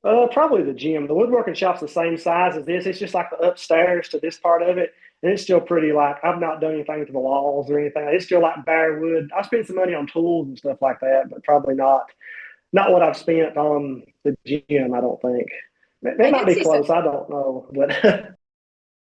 Probably the gym. The woodworking shop's the same size as this. It's just like the upstairs to this part of it. And it's still pretty like, I've not done anything to the walls or anything. It's still like bare wood. I spent some money on tools and stuff like that, but probably not what I've spent on the gym, I don't think. They might be close, I don't know. But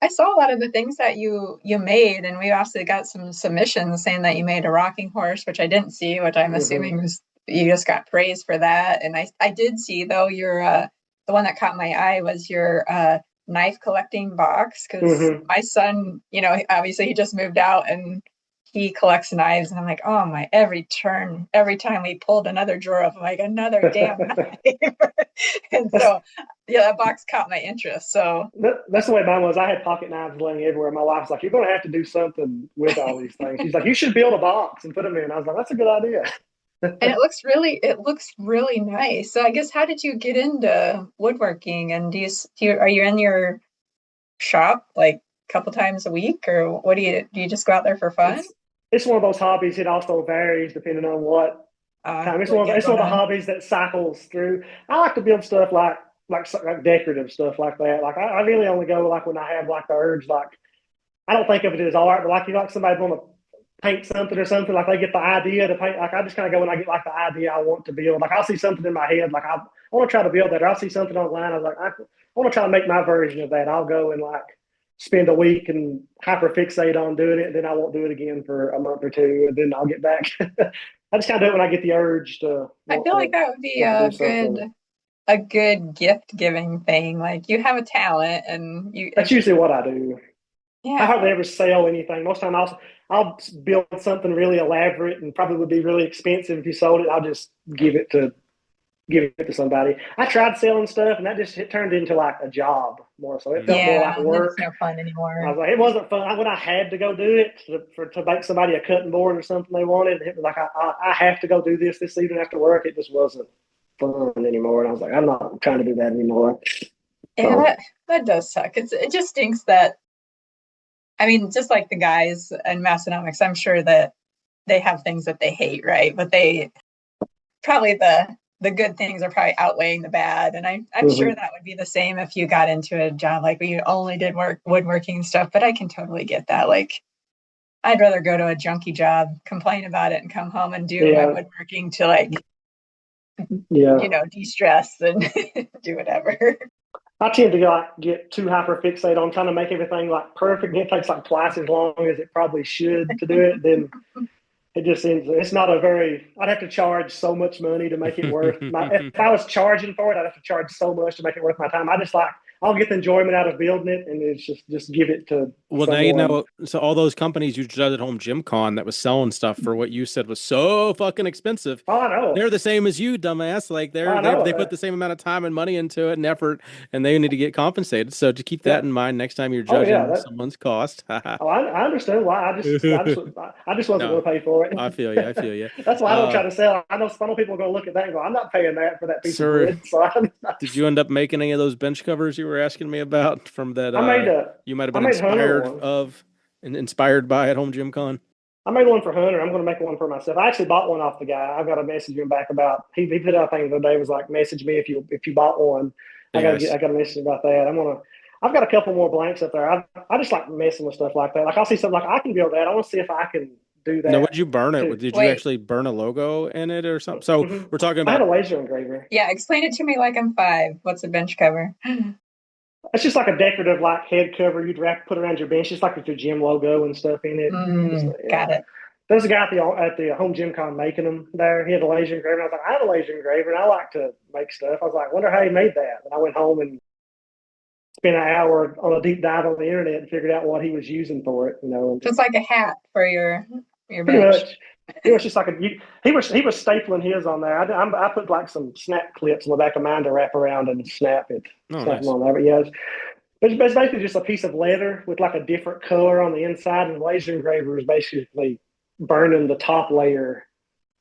I saw a lot of the things that you made, and we also got some submissions saying that you made a rocking horse, which I didn't see, which I'm assuming was you just got praise for that. And I did see though your the one that caught my eye was your knife collecting box, because my son, obviously he just moved out and he collects knives, and I'm like, oh my, every time we pulled another drawer up, I'm like, another damn knife. And so yeah, that box caught my interest. So that's the way mine was. I had pocket knives laying everywhere. My wife's like, you're going to have to do something with all these things. She's like, you should build a box and put them in. I was like, that's a good idea. And it looks really nice. So I guess, how did you get into woodworking? And are you in your shop like a couple times a week, or what do you just go out there for fun? It's one of those hobbies. It also varies depending on what time. It's one of the hobbies that cycles through. I like to build stuff like decorative stuff like that. Like I really only go like when I have like the urge. Like I don't think of it as art, but like somebody want to paint something or something. Like they get the idea to paint. Like I just kind of go when I get like the idea I want to build. Like I'll see something in my head. Like I want to try to build that. Or I'll see something online. I was like, I want to try to make my version of that. I'll go and like spend a week and hyperfixate on doing it, and then I won't do it again for a month or two, and then I'll get back. I just kind of do it when I get the urge to. I feel like that would be a good gift giving thing. Like you have a talent, and that's usually what I do. Yeah. I hardly ever sell anything. Most of the time I'll build something really elaborate and probably would be really expensive if you sold it. I'll just give it to somebody. I tried selling stuff, and it turned into like a job more. So it felt more like work. It's no fun anymore. I was like, it wasn't fun when I had to go do it to make somebody a cutting board or something they wanted. It was like I have to go do this evening after work. It just wasn't fun anymore. And I was like, I'm not trying to do that anymore. Yeah, that does suck. It just stinks that. I mean, just like the guys in Massonomics, I'm sure that they have things that they hate, right? But they probably the good things are probably outweighing the bad. And I'm sure that would be the same if you got into a job like where you only did woodworking and stuff. But I can totally get that. Like, I'd rather go to a junky job, complain about it, and come home and do my woodworking to like, de-stress and do whatever. I tend to get too hyperfixated on trying to make everything like perfect. It takes like twice as long as it probably should to do it. Then it just seems it's not I'd have to charge so much money to make it worth if I was charging for it, I'd have to charge so much to make it worth my time. I'll get the enjoyment out of building it, and it's just give it to someone. Now so all those companies you did at Home Gym Con that was selling stuff for what you said was so fucking expensive. Oh, I know. They're the same as you, dumbass. Like they put the same amount of time and money into it and effort, and they need to get compensated. So to keep that in mind next time you're judging someone's cost. I understand why. I just wasn't going to pay for it. I feel you. That's why I don't try to sell. I know people are going to look at that and go, I'm not paying that for that piece of wood. So did you end up making any of those bench covers you were asking me about from that? You might have been inspired by at Home Gym Con. I made one for Hunter. I'm going to make one for myself. I actually bought one off the guy. I've got a message him back about. He put out a thing the other day. Was like, message me if you bought one. I got a message about that. I've got a couple more blanks up there. I just like messing with stuff like that. Like I'll see something like I can build that. I want to see if I can do that. Now, would you burn it? Did you actually burn a logo in it or something? So we're talking about. I had a laser engraver. Yeah, explain it to me like I'm 5. What's a bench cover? It's just like a decorative like head cover you'd put around your bench, just like with your gym logo and stuff in it. Got it. There's a guy at the Home Gym Con making them there. He had a laser engraver. I was like, I have a laser engraver, and I like to make stuff. I was like, wonder how he made that. And I went home and spent an hour on a deep dive on the internet and figured out what he was using for it. Just like a hat for your bench. Pretty much. It was just like he was stapling his on there. I put like some snap clips on the back of mine to wrap around and snap it. Nice. On there. But yeah, it's basically just a piece of leather with like a different color on the inside, and the laser engraver is basically burning the top layer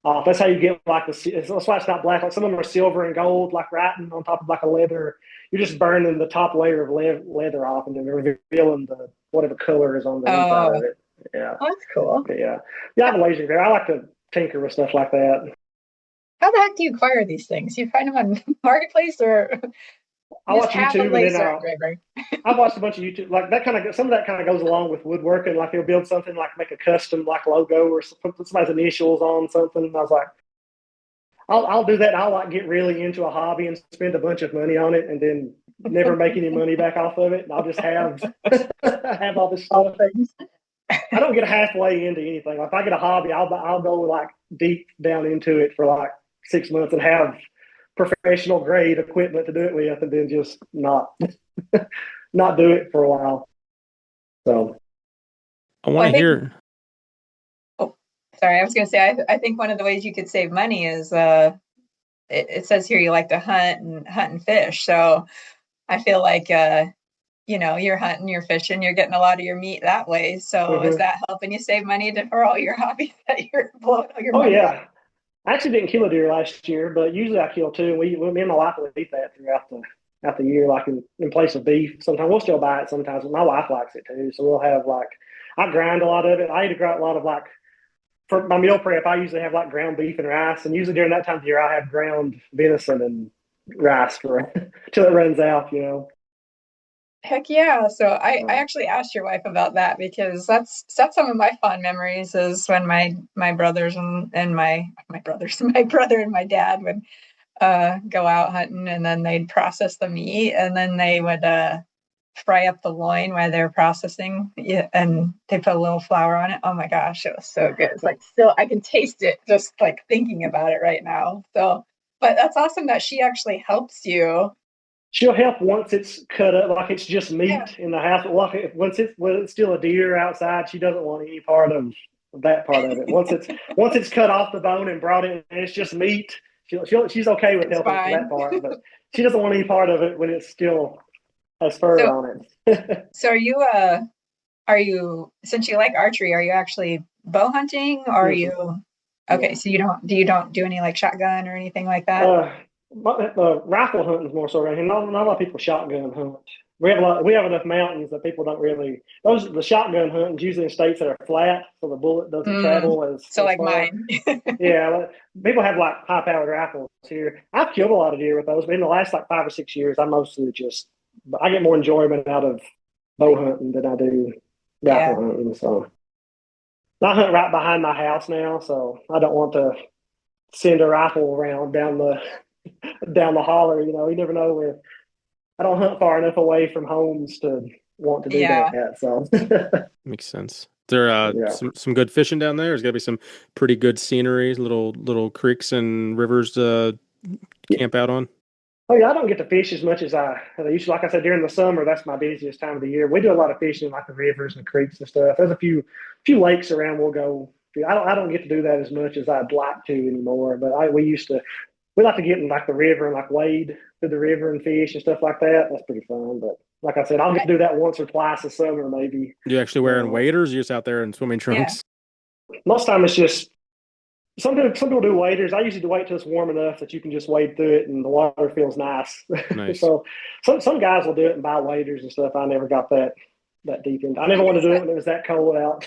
off. That's how you get like that's why it's not black. Like some of them are silver and gold, like writing on top of like a leather. You're just burning the top layer of leather off and then revealing the whatever color is on the inside of it. Yeah. Oh, that's cool. But yeah. I have a laser engraver. I like to tinker with stuff like that. How the heck do you acquire these things? You find them on Marketplace, or I watch YouTube and then I've watched a bunch of YouTube. Like that kind of some of that kind of goes along with woodworking. Like he'll build something, like make a custom like logo or put somebody's initials on something. And I was like, I'll do that. I'll like get really into a hobby and spend a bunch of money on it, and then never make any money back off of it. And I'll just have have all this stuff. I don't get halfway into anything. Like if I get a hobby, I'll go like deep down into it for like 6 months and have professional grade equipment to do it with, and then just not do it for a while. So I want to hear. Oh, sorry. I was going to say, I think one of the ways you could save money is it says here you like to hunt and fish. So I feel like you're hunting, you're fishing, you're getting a lot of your meat that way. So is that helping you save money for all your hobbies that you're blowing all your money on? I actually didn't kill a deer last year, but usually I kill two. Me and my wife will eat that throughout the year, like in place of beef. Sometimes we'll still buy it sometimes, but my wife likes it too. So we'll have like, I grind a lot of it. I eat a lot of like, for my meal prep, I usually have like ground beef and rice. And usually during that time of year, I have ground venison and rice till it runs out, Heck yeah. So I actually asked your wife about that, because that's some of my fond memories, is when my brothers and my brother and my dad would go out hunting, and then they'd process the meat, and then they would fry up the loin while they're processing, and they put a little flour on it. Oh my gosh, it was so good. It's like, still I can taste it just like thinking about it right now. So, but that's awesome that she actually helps you. She'll help once it's cut up, like it's just meat in the house. Like when it's still a deer outside, she doesn't want any part of that part of it. Once it's cut off the bone and brought in, and it's just meat, she's okay with helping with that part, but she doesn't want any part of it when it's still has fur on it. So are you, since you like archery, are you actually bow hunting, or are you okay? So you don't do any like shotgun or anything like that? Rifle hunting is more so around here. Not a lot of people shotgun hunt. We have enough mountains that people don't really. The shotgun hunting usually in states that are flat, so the bullet doesn't travel as. So like far. Mine. Yeah, people have like high powered rifles here. I've killed a lot of deer with those, but in the last like 5 or 6 years, I mostly I get more enjoyment out of bow hunting than I do rifle hunting. So I hunt right behind my house now, so I don't want to send a rifle around down the holler. You never know where. I don't hunt far enough away from homes to want to do that. So makes sense. Is there some good fishing down there? There's got to be some pretty good scenery, little creeks and rivers to camp out on. Oh yeah, I don't get to fish as much as I used to. Like I said, during the summer, that's my busiest time of the year. We do a lot of fishing, like the rivers and the creeks and stuff. There's a few lakes around. We'll go. I don't get to do that as much as I'd like to anymore. But we like to get in like the river and like wade through the river and fish and stuff like that. That's pretty fun. But like I said, I'll get to do that once or twice a summer, maybe. You actually wearing waders? You're just out there in swimming trunks? Yeah. Most of the time it's just some people do waders. I usually wait till it's warm enough that you can just wade through it and the water feels nice. So some guys will do it and buy waders and stuff. I never got that deep into. I never wanted to do it when it was that cold out.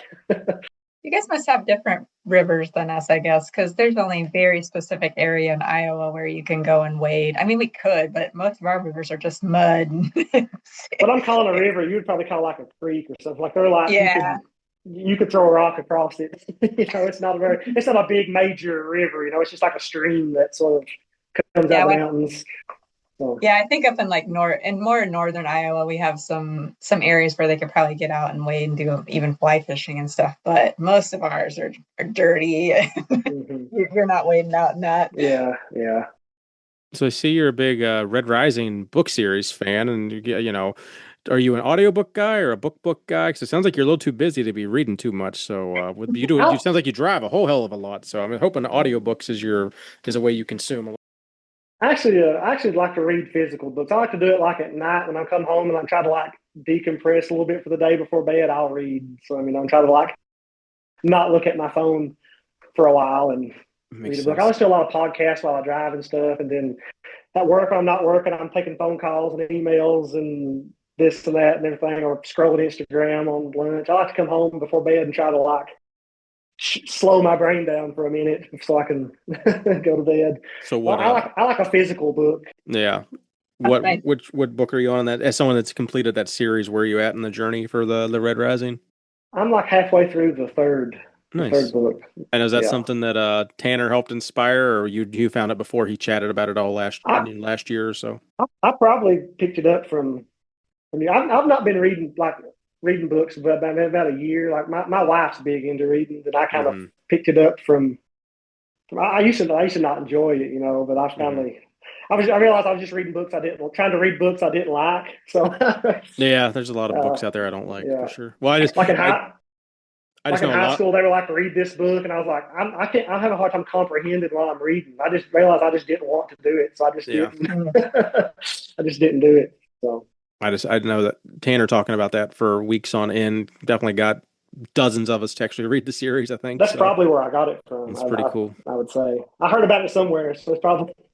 You guys must have different rivers than us, I guess, because there's only a very specific area in Iowa where you can go and wade. I mean, we could, but most of our rivers are just mud. What I'm calling a river, you would probably call like a creek or something. Like they're like, you could throw a rock across it. It's not a big major river. It's just like a stream that sort of comes out of the mountains. So. Yeah, I think up in like more in northern Iowa, we have some areas where they could probably get out and wade and do even fly fishing and stuff. But most of ours are dirty. Mm-hmm. You're not wading out in that. Yeah. So I see you're a big Red Rising book series fan, and are you an audiobook guy or a book guy? Because it sounds like you're a little too busy to be reading too much. So you sounds like you drive a whole hell of a lot. So I'm hoping audiobooks is a way you consume a lot. I actually like to read physical books. I like to do it like at night when I come home and I try to like decompress a little bit for the day before bed. I'll read. So I'm trying to like not look at my phone for a while and read a book. I listen to a lot of podcasts while I drive and stuff, and then at work when I'm not working, I'm taking phone calls and emails and this and that and everything, or scrolling Instagram on lunch. I like to come home before bed and try to like slow my brain down for a minute so I can go to bed. So what? I like a physical book. Yeah. What book are you on that? As someone that's completed that series, where are you at in the journey for the Red Rising? I'm like halfway through the third book. And is that something that Tanner helped inspire, or you found it before he chatted about it all last year or so? I probably picked it up from. I mean, I've not been reading books for about a year. Like my wife's big into reading, and I kind of picked it up from. I used to not enjoy it, but I finally. I realized I was just trying to read books I didn't like. So yeah, there's a lot of books out there I don't like for sure. Well, in high school they were like, read this book, and I was like, I'm having a hard time comprehending while I'm reading. I just realized I just didn't want to do it, so I just didn't. I just didn't do it. So I know that Tanner talking about that for weeks on end definitely got dozens of us to actually read the series. I think that's probably where I got it from. It's pretty cool. I would say I heard about it somewhere, so it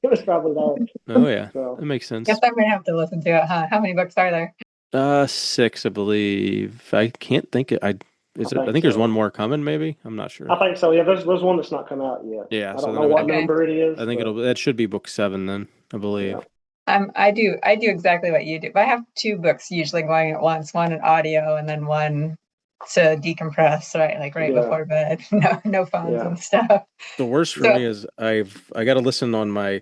was probably there. Oh yeah, so that makes sense. Guess I might have to listen to it. Huh? How many books are there? 6, I believe. I can't think it. I think there's one more coming. Maybe I'm not sure. I think so. Yeah, there's one that's not come out yet. Yeah, I don't know what number it is. I think that should be book 7 then. I believe. Yeah. I do exactly what you do. But I have 2 books usually going at once. One in audio, and then one to decompress, right before bed. No phones and stuff. The worst for me is I got to listen on I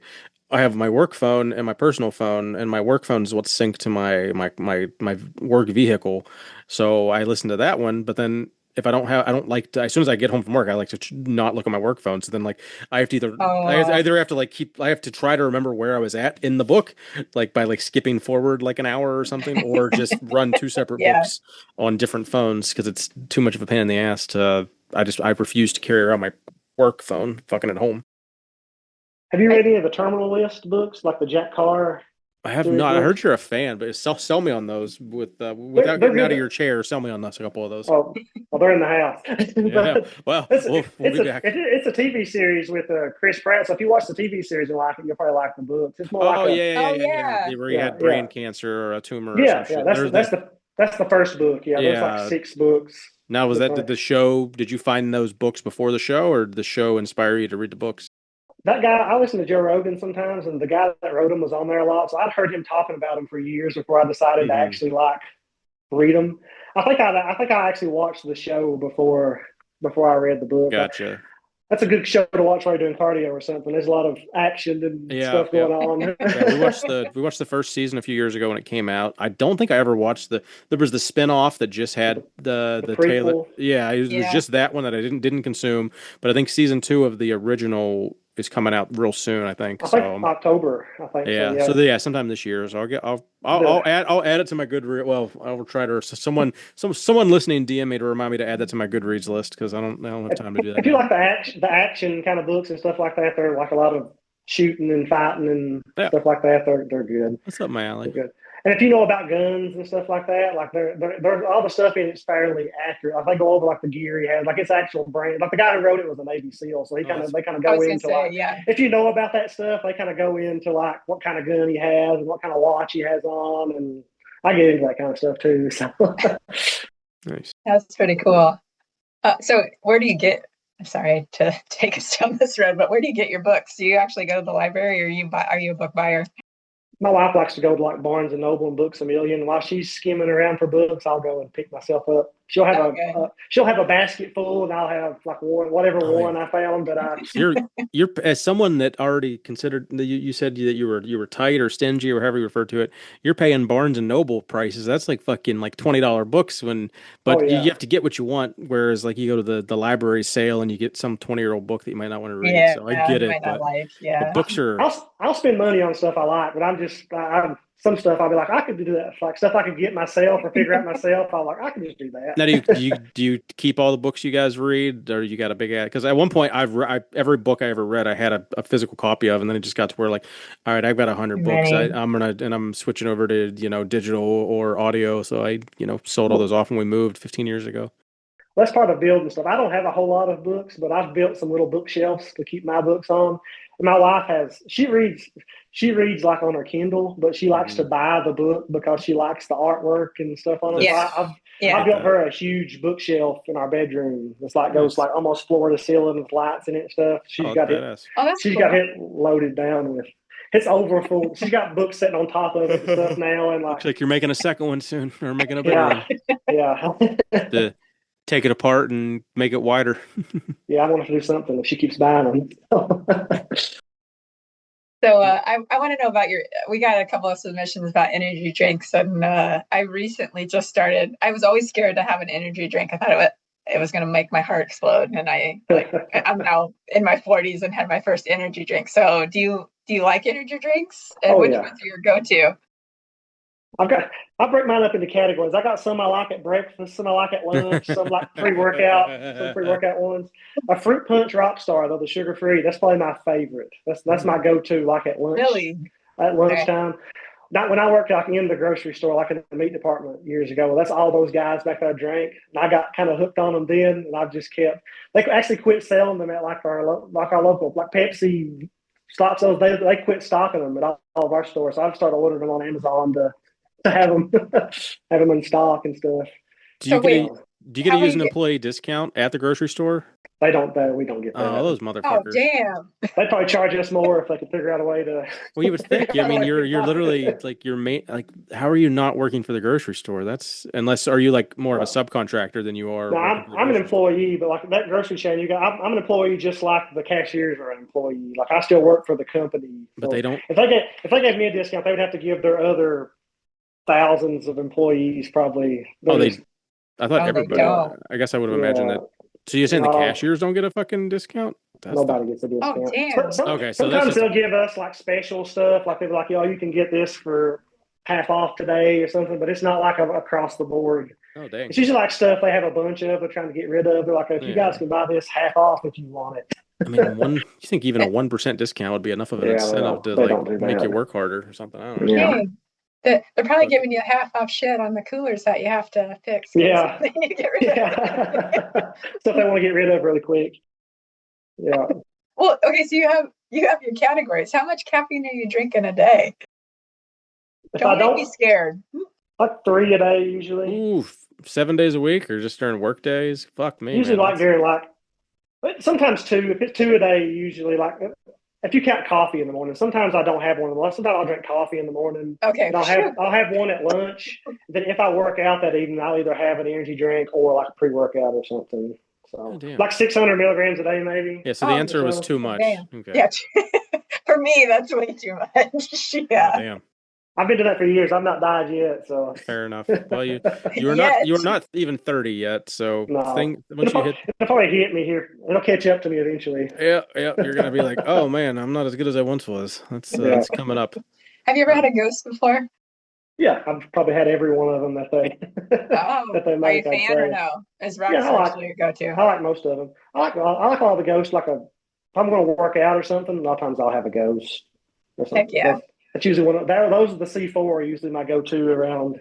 have my work phone and my personal phone, and my work phone is what's synced to my work vehicle. So I listen to that one, but then if I don't like to, as soon as I get home from work, I like to not look at my work phone. So then I have to I either have to I have to try to remember where I was at in the book, like by skipping forward like an hour or something, or just run 2 separate books on different phones, because it's too much of a pain in the ass to, I refuse to carry around my work phone fucking at home. Have you read any of the Terminal List books, like the Jack Carr? I have not. I heard you're a fan, but sell me on those without getting out of your chair. Sell me on a couple of those. Oh, well, they're in the house. Yeah. Well, we'll be back. It's a TV series with Chris Pratt. So if you watch the TV series and like it, you'll probably like the books. It's more where he had brain cancer or a tumor. Or some shit. That's the first book. Yeah, there's like 6 books. Now, was that the show? Did you find those books before the show, or did the show inspire you to read the books? That guy, I listen to Joe Rogan sometimes, and the guy that wrote him was on there a lot. So I'd heard him talking about him for years before I decided to actually read them. I think I actually watched the show before I read the book. Gotcha. That's a good show to watch while you're doing cardio or something. There's a lot of action and stuff going on. We watched the first season a few years ago when it came out. I don't think I ever watched there was the spinoff that just had the Taylor. Yeah, it was just that one that I didn't consume. But I think season 2 of the original is coming out real soon. I think October. I think. Yeah. So sometime this year. So I'll add it to my Goodreads. Well, I will try to. Someone listening DM me to remind me to add that to my Goodreads list, because I don't have time to do that. If you like the action kind of books and stuff like that, they're like a lot of shooting and fighting and stuff like that. They're good. That's up my alley. They're good. And if you know about guns and stuff like that, like they're all the stuff in it's fairly accurate. Like they go over like the gear he has, like its actual brand. Like the guy who wrote it was a Navy SEAL, so they kind of go into if you know about that stuff, they kind of go into like what kind of gun he has and what kind of watch he has on, and I get into that kind of stuff too. So nice. That's pretty cool. So where do you get? Sorry to take us down this road, but where do you get your books? Do you actually go to the library, or are you a book buyer? My wife likes to go to like Barnes and Noble and Books A Million. While she's skimming around for books, I'll go and pick myself up. She'll have a basket full, and I'll have like one I found. But you're as someone that already considered you said that you were tight or stingy or however you refer to it. You're paying Barnes and Noble prices. That's like fucking like $20 books you have to get what you want. Whereas like you go to the library sale and you get some 20-year-old book that you might not want to read. Yeah, so I get it. But books are. I'll spend money on stuff I like, but I'm some stuff I'll be like, I could do that. Like stuff I could get myself or figure out myself. I'm like, I can just do that. Now, do you keep all the books you guys read, or you got a big ad? Because at one point, every book I ever read, I had a physical copy of, and then it just got to where like, all right, I've got 100 books. I'm switching over to digital or audio. So I sold all those off when we moved 15 years ago. that's part of building stuff. I don't have a whole lot of books, but I've built some little bookshelves to keep my books on. And my wife she reads like on her Kindle, but she likes to buy the book because she likes the artwork and stuff on it. Yeah. I built her a huge bookshelf in our bedroom. It's like goes like almost floor to ceiling with lights in it and stuff. She's got it loaded down with. It's over full. She's got books sitting on top of it and stuff now. And looks like you're making a second one soon, or making a bigger one. Yeah. To take it apart and make it wider. Yeah, I want her to do something if she keeps buying them. So I want to know about we got a couple of submissions about energy drinks, and I recently just started. I was always scared to have an energy drink. I thought it was going to make my heart explode, and I'm now in my 40s and had my first energy drink. So do you like energy drinks? And which one's your go-to? I break mine up into categories. I got some I like at breakfast, some I like at lunch, some like pre-workout ones. A fruit punch Rockstar, though, the sugar-free, that's probably my favorite. That's my go-to, like at lunch. Really? At lunchtime. Okay. Not when I worked like in the grocery store, like in the meat department years ago. That's all those guys back there drank. And I got kind of hooked on them then, and I've just kept. They actually quit selling them at like our local, like Pepsi, Stop Sales. They quit stocking them at all of our stores. So I've started ordering them on Amazon to have them in stock and stuff. Do you get to use an employee discount at the grocery store? They don't. We don't get that. Oh, those motherfuckers! Oh, damn! They'd probably charge us more if they could figure out a way to. Well, you would think. I mean, you're literally like how are you not working for the grocery store? Are you like more of a subcontractor than you are? No, I'm an employee, but like that grocery chain, I'm an employee just like the cashiers are an employee. Like I still work for the company. But they don't. If they gave me a discount, they would have to give their other thousands of employees probably. I thought everybody. I guess I would have imagined that. So you're saying the cashiers don't get a fucking discount? Nobody gets a discount. Oh, damn. Sometimes they'll give us like special stuff. Like they'll be like, "Yo, you can get this for half off today or something," but it's not like across the board. Oh, dang. It's usually like stuff they have a bunch of. They're trying to get rid of. They're like, "You guys can buy this half off if you want it." I mean, you think even a 1% discount would be enough of an incentive to make you work harder or something? I don't know. Yeah. They're probably giving you half off shit on the coolers that you have to fix. Yeah. You get rid of. Stuff they want to get rid of really quick. Yeah. Well, okay, so you have your categories. How much caffeine are you drinking a day? Don't make me scared. Like 3 a day usually. Ooh, 7 days a week or just during work days? Fuck me. Usually sometimes 2. If it's 2 a day, usually like. If you count coffee in the morning, sometimes I don't have one. Sometimes I'll drink coffee in the morning. Okay. I'll have one at lunch. Then if I work out that evening, I'll either have an energy drink or like a pre-workout or something. So like 600 milligrams a day, maybe. Yeah. So the answer was too much. Okay. Yeah. For me, that's way too much. Yeah. Oh, damn. I've been doing that for years. I'm not died yet, so fair enough. Well, you're not even 30 yet, so it'll probably hit me here. It'll catch up to me eventually. Yeah. You're gonna be like, oh man, I'm not as good as I once was. That's coming up. Have you ever had a ghost before? Yeah, I've probably had every one of them that they that they make. Are you a fan or no? Is Rockstar your go-to? I like most of them. I like all the ghosts. If I'm going to work out or something, a lot of times I'll have a ghost. Heck yeah. That's usually those are the C4 are usually my go-to around.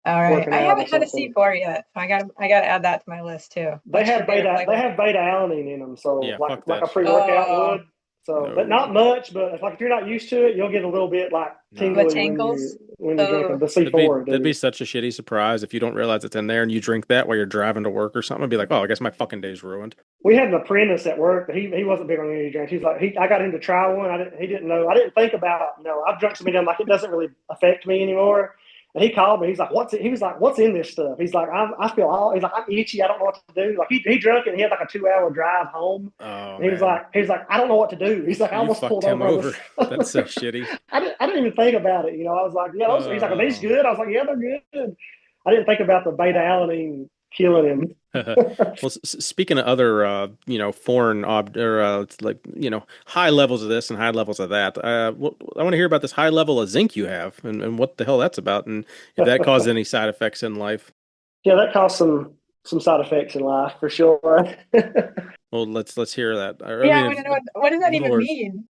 All right, I haven't had a C4 yet. I got to add that to my list too. They have beta-alanine in them, so like a pre-workout would. So, but not much. But if you're not used to it, you'll get a little bit like tingly when you're drinking the C4. That'd be such a shitty surprise if you don't realize it's in there and you drink that while you're driving to work or something. It'd be like, oh, I guess my fucking day's ruined. We had an apprentice at work. He wasn't big on energy drinks. He's like, I got him to try one. He didn't know. I didn't think about. I've drunk so many of them, like it doesn't really affect me anymore. And he called me. He's like, "What's it?" He was like, "What's in this stuff?" He's like, I feel all. He's like, "I'm itchy. I don't know what to do." Like he drank it. And he had like a 2-hour drive home. Oh, and he was like, "I don't know what to do." He's like, "I almost pulled over." That's so shitty. I didn't even think about it. I was like, "Yeah." He's like, "Are these good?" I was like, "Yeah, they're good." I didn't think about the beta-alanine killing him. Well, speaking of other, foreign high levels of this and high levels of that, I want to hear about this high level of zinc you have and what the hell that's about, and if that caused any side effects in life. Yeah, that caused some side effects in life for sure. Well, let's hear that. I want to know what does that even mean?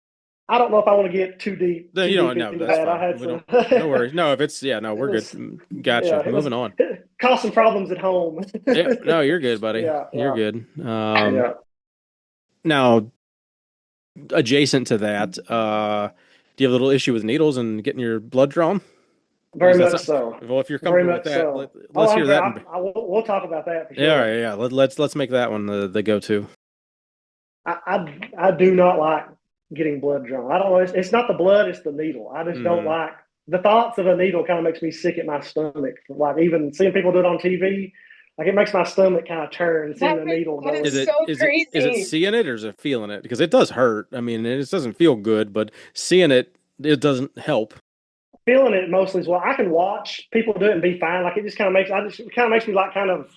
I don't know if I want to get too deep. You don't know. That's that. fine. I had We some. don't. No worries. No, if it's no, we're Was, good. Gotcha. yeah, Moving on. It caused some problems at home. Yeah. No, you're good, buddy. Yeah, You're good. yeah. Now, adjacent to that, do you have a little issue with needles and getting your blood drawn? Very much so. Well, if you're Very comfortable with much that, so. let's hear that. We'll talk about that for sure. Yeah, all right, yeah. Let's make that one the go-to. I do not like getting blood drawn. I don't know. It's not the blood; it's the needle. I just don't like the thoughts of a needle. Kind of makes me sick at my stomach. Like even seeing people do it on TV, like it makes my stomach kind of turn. Seeing the needle. That is so crazy. Is it seeing it or is it feeling it? Because it does hurt. I mean, it doesn't feel good, but seeing it doesn't help. Feeling it mostly is what I can watch people do it and be fine. Like it just kind of makes me like kind of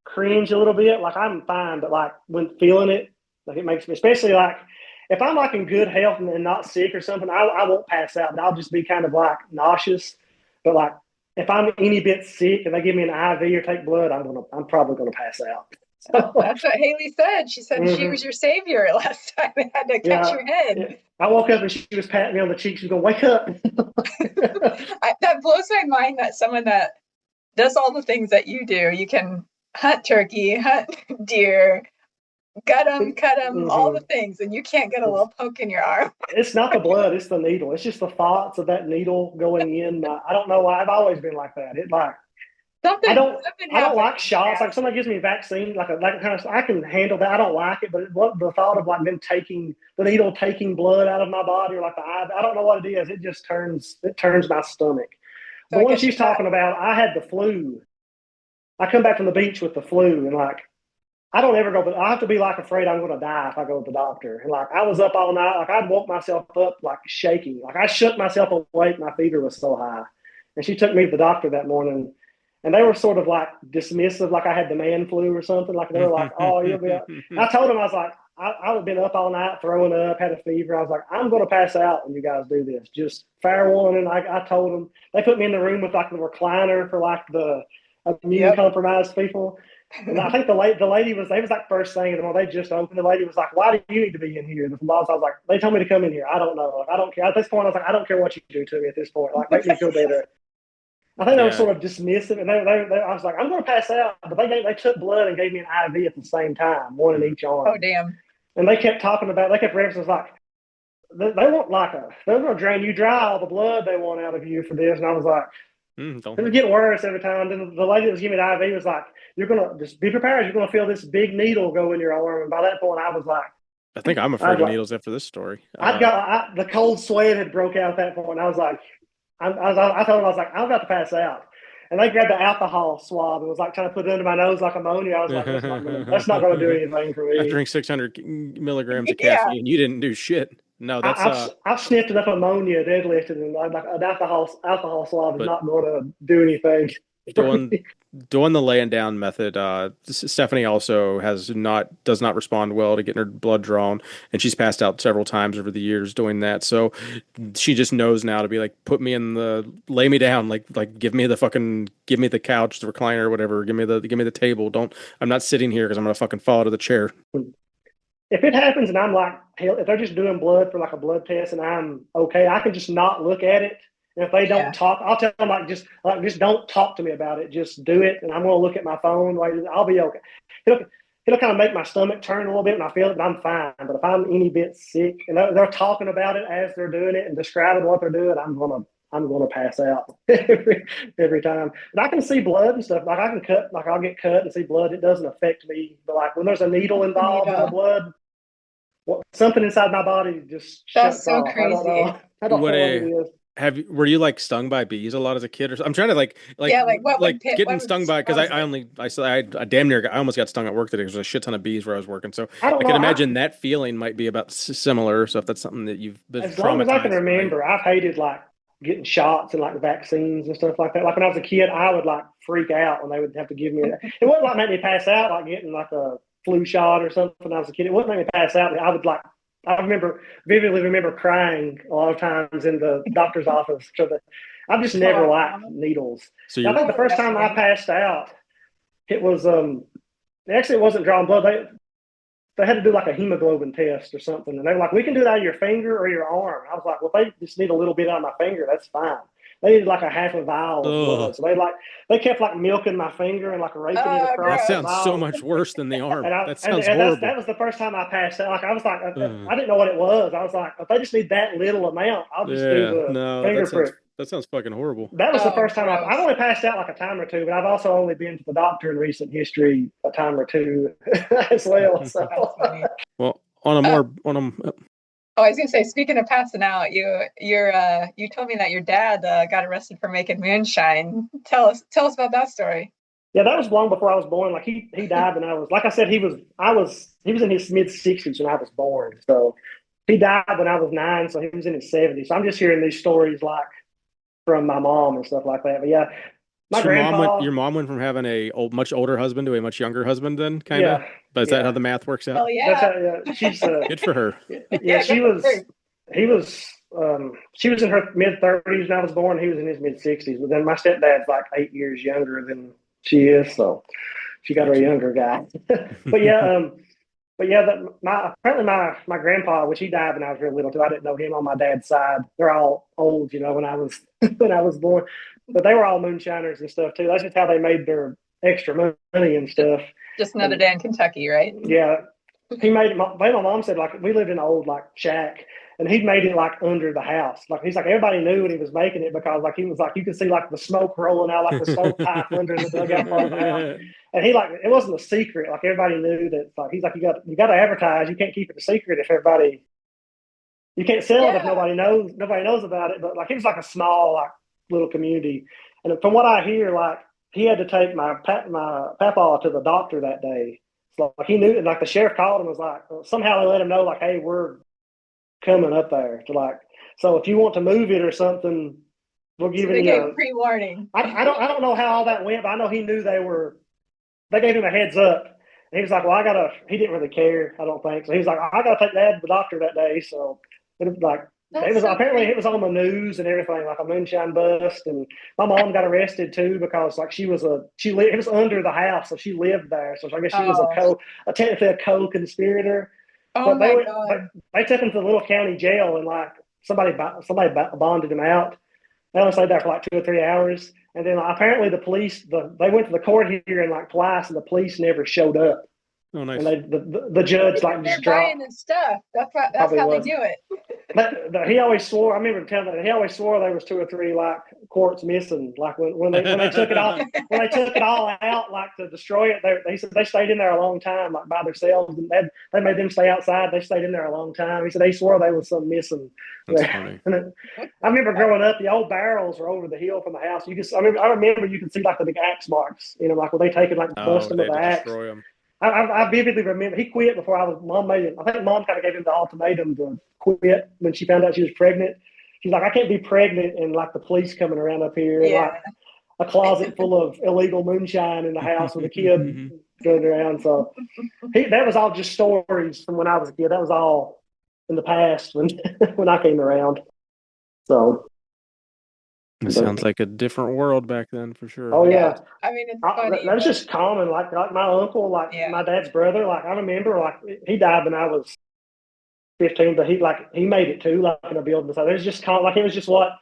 cringe a little bit. Like I'm fine, but like when feeling it, like it makes me, especially like if I'm like in good health and not sick or something, I won't pass out. I'll just be kind of like nauseous. But like if I'm any bit sick and they give me an IV or take blood, I'm probably gonna pass out. So, that's what Haley said. She said she was your savior last time. It had to catch your head. Yeah. I woke up and she was patting me on the cheek. She was going, "Wake up!" That blows my mind that someone that does all the things that you do, you can hunt turkey, hunt deer, gut them, cut them, all the things, and you can't get a little poke in your arm. It's not the blood; it's the needle. It's just the thoughts of that needle going in. I don't know why. I've always been like that. It like. I don't like shots. Like somebody gives me a vaccine, like kind of, I can handle that. I don't like it, but the thought of like them taking the needle, taking blood out of my body, or like I don't know what it is. It just turns my stomach. So the one she's talking about, I had the flu. I come back from the beach with the flu, and like I don't ever go, but I have to be like afraid I'm going to die if I go to the doctor. And like I was up all night, like I'd woke myself up like shaking, like I shook myself awake. My fever was so high, and she took me to the doctor that morning. And they were sort of like dismissive, like I had the man flu or something. Like they were like, "Oh, you'll be up." I told them, I was like, I had been up all night, throwing up, had a fever. I was like, "I'm going to pass out when you guys do this. Just fair warning." I told them. They put me in the room with like the recliner for like the immune compromised people. And I think the lady was, they was like first thing, and when they just opened, the lady was like, "Why do you need to be in here?" The boss, I was like, "They told me to come in here. I don't know. Like, I don't care." At this point, I was like, "I don't care what you do to me at this point. Like, make me feel better." I think they were sort of dismissive, and I was like, "I'm going to pass out," but they took blood and gave me an IV at the same time, one in each arm. Oh damn! And they kept talking about, they kept referencing like they want like they're going to drain you dry all the blood they want out of you for this, and I was like, it was getting worse every time. Then the lady that was giving me the IV was like, "You're going to just be prepared. You're going to feel this big needle go in your arm," and by that point, I was like, I think I'm afraid of needles after this story. The cold sweat had broke out at that point, and I was like. I told him, I was like, I'm about to pass out. And they grabbed the alcohol swab and was like trying to put it under my nose like ammonia. I was like, that's not going to do anything for me. I drink 600 milligrams of caffeine. You didn't do shit. No, that's I've sniffed enough ammonia deadlifted, and like an alcohol swab is not going to do anything. Doing the laying down method, Stephanie also does not respond well to getting her blood drawn, and she's passed out several times over the years doing that. So she just knows now to be like, lay me down, like give me the couch, the recliner, or whatever. Give me the table. I'm not sitting here because I'm gonna fucking fall out of the chair. If it happens and I'm like, if they're just doing blood for like a blood test and I'm okay, I can just not look at it. And if they don't talk, I'll tell them just don't talk to me about it. Just do it, and I'm going to look at my phone. Like I'll be okay. It'll kind of make my stomach turn a little bit, and I feel it, but I'm fine. But if I'm any bit sick, and they're talking about it as they're doing it and describing what they're doing, I'm gonna pass out every time. But I can see blood and stuff. Like I can cut, like I'll get cut and see blood. It doesn't affect me. But like when there's a needle involved in the blood, something inside my body just shuts off. Crazy. I don't know what it is. Were you like stung by bees a lot as a kid? Or I'm trying to getting stung by, because I almost got stung at work today. There was a shit ton of bees where I was working, so I can imagine that feeling might be about similar. So if that's something that you've been as long as I can remember, I've hated like getting shots and like vaccines and stuff like that. Like when I was a kid, I would like freak out when they would have to give me it. It wouldn't like make me pass out like getting like a flu shot or something when I was a kid. It wouldn't make me pass out. I vividly remember crying a lot of times in the doctor's office. So I've just never liked needles. So I think the first time I passed out, it was actually it wasn't drawing blood. they had to do like a hemoglobin test or something, and they were like, "We can do that on your finger or your arm." I was like, "Well, if they just need a little bit on my finger, that's fine." They needed like a half a vial of blood, so they kept like milking my finger and like raking it across. That sounds the so much worse than the arm. That sounds and horrible. that was the first time I passed out. Like I was like, I didn't know what it was. I was like, if they just need that little amount, I'll just do the finger prick. That sounds fucking horrible. That was the first time I've only passed out like a time or two, but I've also only been to the doctor in recent history a time or two as well. So. Well, on a more Oh, I was gonna say, speaking of passing out, you told me that your dad got arrested for making moonshine. Tell us about that story. Yeah, that was long before I was born. Like he died when I was, like I said, he was in his mid-60s when I was born. So he died when I was 9, so he was in his 70s. So I'm just hearing these stories like from my mom and stuff like that. But yeah, your mom went from having a much older husband to a much younger husband, then kind of. Yeah, but is that how the math works out? Oh yeah, she's good for her. Yeah, she was in her mid-30s when I was born. He was in his mid-60s. But then my stepdad's like 8 years younger than she is, so she got her younger guy. But yeah, apparently my grandpa, which he died when I was real little too. I didn't know him on my dad's side. They're all old, when I was born. But they were all moonshiners and stuff too. That's just how they made their extra money and stuff. Just another day in Kentucky, right? Yeah. He made it. My mom said, like, we lived in an old like shack, and he made it like under the house. Like he's like, everybody knew when he was making it because like he was like, you could see like the smoke rolling out, like the smoke pipe under the dugout part of the house. And he like, it wasn't a secret. Like everybody knew that. Like he's like, you got to advertise. You can't keep it a secret if everybody. You can't sell it if nobody knows. Nobody knows about it. But like it was like a small like little community. And from what I hear, like he had to take my papa to the doctor that day. So like he knew, like the sheriff called him, was like, somehow they let him know, like, hey, we're coming up there to like, so if you want to move it or something, we'll give you. They gave pre-warning. I don't know how all that went, but I know he knew they gave him a heads up. And he was like, well, he didn't really care, I don't think. So he was like, I gotta take Dad to the doctor that day. So it was like, apparently it was on the news and everything, like a moonshine bust. And my mom got arrested too because like it was under the house, so she lived there. So I guess she was technically a co-conspirator. Oh my God! They took him to the little county jail and like somebody bonded him out. They only stayed there for like 2 or 3 hours, and then apparently the police they went to the court hearing like twice, and the police never showed up. Oh, nice. And the judge like just dropped his stuff. That's how they do it. But he always swore. I remember telling that he always swore there was 2 or 3 like quartz missing. Like when they took it all out like to destroy it. They said they stayed in there a long time like by themselves, and they made them stay outside. They stayed in there a long time. He said they swore there was some missing. That's funny. I remember growing up, the old barrels were over the hill from the house. I remember you could see like the big axe marks. Like when they take it like bust them with the axe. Destroy them. I vividly remember he quit before Mom made him. I think Mom kind of gave him the ultimatum to quit when she found out she was pregnant. She's like, I can't be pregnant and like the police coming around up here, like a closet full of illegal moonshine in the house with a kid going around. So that was all just stories from when I was a kid. That was all in the past when I came around. So. It sounds like a different world back then, for sure. Oh yeah, I mean, it's funny. That was just common. Like my uncle, my dad's brother. Like I remember, like he died when I was 15, but he made it too, like in a building. So there's just like it was just what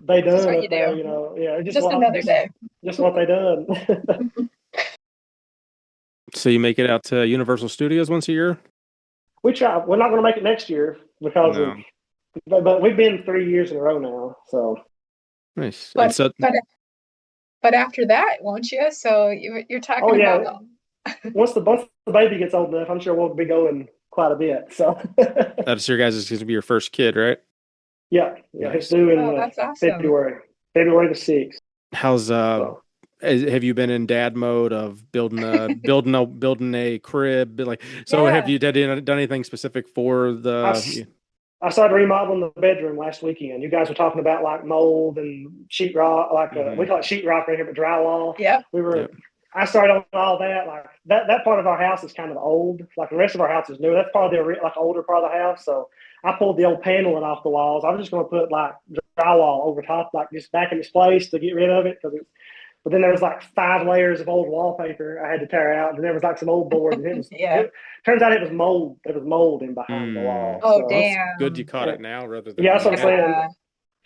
they done up there, Yeah, just another day. Just what they done. So you make it out to Universal Studios once a year? We try. We're not going to make it next year because but we've been 3 years in a row now. So. Nice. But after that, won't you? So you're talking about. Once the baby gets old enough, I'm sure we'll be going quite a bit. So that's your guys' is going to be your first kid, right? Yeah. It's due in February the 6th. How's have you been in dad mode of building a crib? Have you done anything specific for the? I started remodeling the bedroom last weekend. You guys were talking about like mold and sheetrock, we call it sheetrock right here, but drywall. Yeah. I started on all that. Like that part of our house is kind of old. Like the rest of our house is new. That's part of the older part of the house. So I pulled the old paneling off the walls. I was just going to put like drywall over top, like just back in its place to get rid of it because But then there was like 5 layers of old wallpaper I had to tear out, and there was like some old board, and it turns out it was mold. There was mold in behind the wall. Oh, so, damn! It's good you caught it now rather than that's what I'm saying.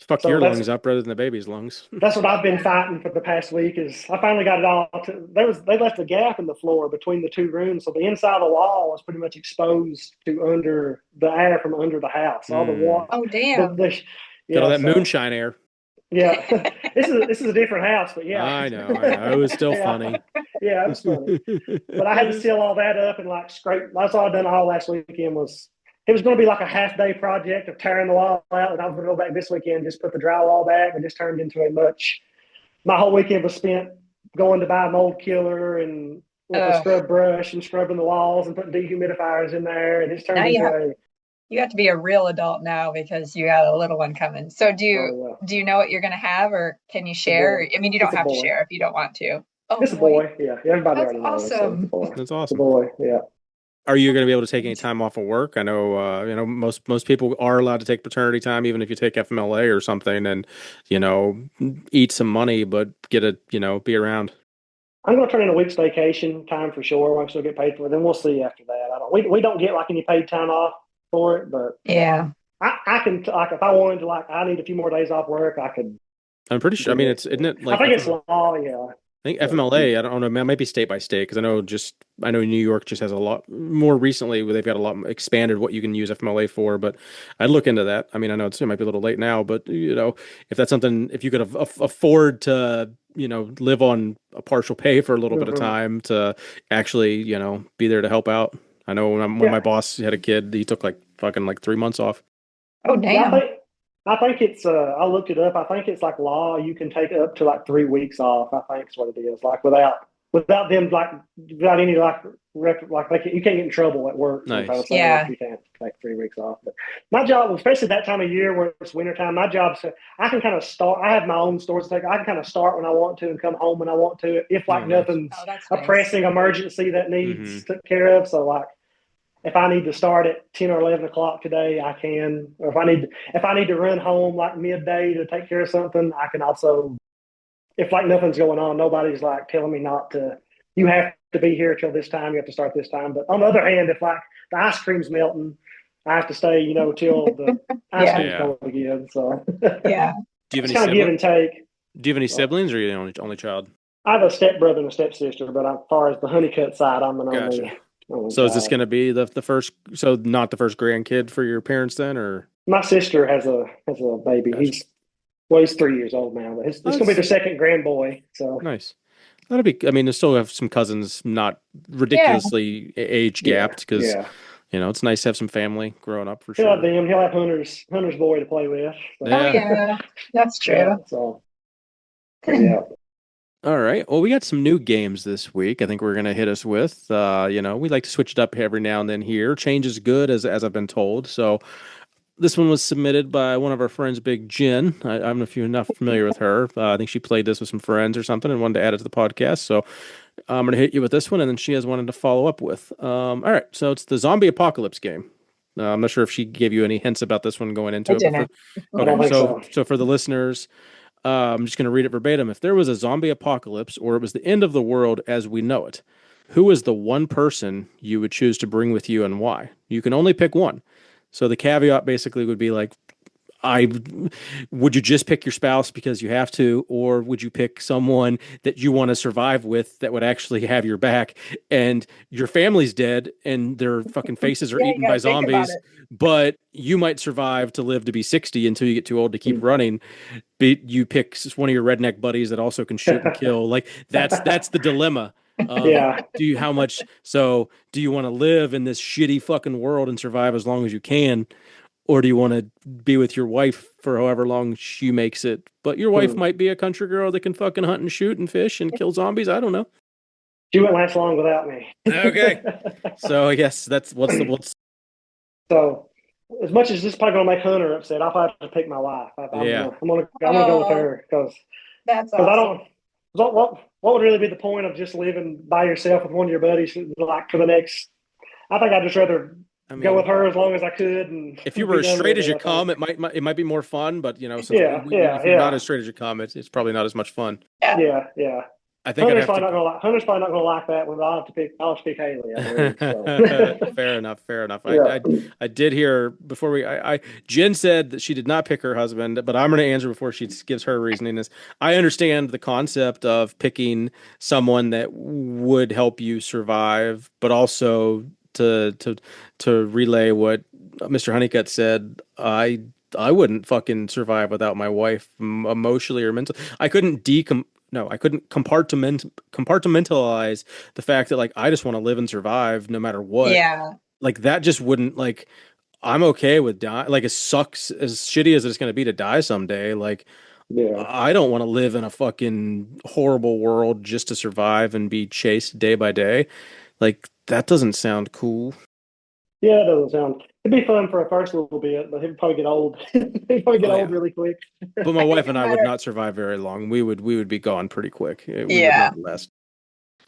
Fuck your lungs up rather than the baby's lungs. That's what I've been fighting for the past week. Is I finally got it all. They left a gap in the floor between the 2 rooms, so the inside of the wall was pretty much exposed to under the air from under the house. All the water. Oh, damn! Got all that moonshine air. Yeah, this is a different house, but yeah, I know. It was still funny. Yeah, it was funny. But I had to seal all that up and like scrape. That's all I done all last weekend was. It was going to be like a half-day project of tearing the wall out, and I was going to go back this weekend, just put the drywall back, and just turned into my whole weekend was spent going to buy a mold killer and with a scrub brush and scrubbing the walls and putting dehumidifiers in there, and it's turned you have to be a real adult now because you got a little one coming. So do you know what you're going to have, or can you share? I mean, you don't have to share if you don't want to. Oh, it's a boy. Yeah, everybody already knows. Awesome. That's awesome. It's a boy. Yeah. Are you going to be able to take any time off of work? I know, most people are allowed to take paternity time, even if you take FMLA or something, and eat some money, but be around. I'm going to turn in a week's vacation time for sure. I'll still get paid for it. Then we'll see after that. We don't get like any paid time off for it, but yeah, I can like if I wanted to I need a few more days off work. I could. I'm pretty sure. I mean, isn't it like? I think it's law. Yeah. I think FMLA, I don't know, it might be state by state because I know New York just has a lot more recently where they've got a lot expanded what you can use FMLA for, but I'd look into that. I mean, I know it might be a little late now, but if that's something, if you could afford to, live on a partial pay for a little bit of time to actually, be there to help out. I know when my boss had a kid, he took like 3 months off. Oh, damn. I think it's I looked it up. I think it's like law. You can take up to like 3 weeks off. I think is what it is. Like without them without any you can't get in trouble at work. Nice. Yeah. You can't take 3 weeks off. But my job, especially that time of year where it's wintertime, my job, I can kind of start. I have my own stores to take. I can kind of start when I want to and come home when I want to. If nothing's a pressing emergency that needs took care of. So like. If I need to start at 10 or 11 o'clock today, I can. Or if I need to run home like midday to take care of something, I can also. If like nothing's going on, nobody's like telling me not to. You have to be here till this time. You have to start this time. But on the other hand, if like the ice cream's melting, I have to stay, till the ice cream's going again. So yeah. Do you have any kind of give and take? Do you have any siblings, or are you the only child? I have a stepbrother and a stepsister, but as far as the Honeycutt side, I'm an only. So is this going to be the first? So not the first grandkid for your parents then, or my sister has a baby. Gotcha. He's 3 years old now, but it's going to be their second grandboy. So nice. That'll be. I mean, they still have some cousins, not ridiculously age gapped, because it's nice to have some family growing up for sure. He'll have them. He'll have Hunter's boy to play with. So. Oh yeah, that's true. Yeah, so yeah. All right. Well, we got some new games this week. I think we're going to hit us with. We like to switch it up every now and then here. Change is good, as I've been told. So this one was submitted by one of our friends, Big Jen. I don't know if you're not familiar with her. I think she played this with some friends or something and wanted to add it to the podcast. So I'm going to hit you with this one, and then she has wanted to follow up with. All right. So it's the Zombie Apocalypse game. I'm not sure if she gave you any hints about this one going into it. Okay. So for the listeners. I'm just going to read it verbatim. If there was a zombie apocalypse or it was the end of the world as we know it, who is the one person you would choose to bring with you and why? You can only pick one. So the caveat basically would be like, would you just pick your spouse because you have to, or would you pick someone that you want to survive with that would actually have your back, and your family's dead and their fucking faces are eaten by zombies, but you might survive to live to be 60 until you get too old to keep running. But you pick one of your redneck buddies that also can shoot and kill. Like that's the dilemma. Do you want to live in this shitty fucking world and survive as long as you can? Or do you want to be with your wife for however long she makes it? But your wife might be a country girl that can fucking hunt and shoot and fish and kill zombies. I don't know. She wouldn't last long without me. Okay. So I guess that's what's. So as much as this is probably going to make Hunter upset, I'll have to pick my wife. I'm gonna go with her because that's awesome. What would really be the point of just living by yourself with one of your buddies like for the next? I think I'd just rather go with her as long as I could. And if you were as straight as you come, it might be more fun. But since if you're not as straight as you come, it's probably not as much fun. Yeah. I think Hunter's probably not gonna like that one. I'll have to pick Haley, I believe. So. Fair enough. Yeah. I did hear before Jen said that she did not pick her husband, but I'm going to answer before she gives her reasoning. Is I understand the concept of picking someone that would help you survive, but also to relay what Mr. Honeycutt said. I wouldn't fucking survive without my wife emotionally or mentally. I couldn't compartmentalize the fact that I just want to live and survive no matter what. Yeah. That just wouldn't I'm okay with dying. It sucks as shitty as it's going to be to die someday. I don't want to live in a fucking horrible world just to survive and be chased day by day. That doesn't sound cool. Yeah, it doesn't sound. It'd be fun for a first little bit, but he'd probably get old. He'd probably get old really quick. But my wife and I would not survive very long. We would be gone pretty quick. We would not last.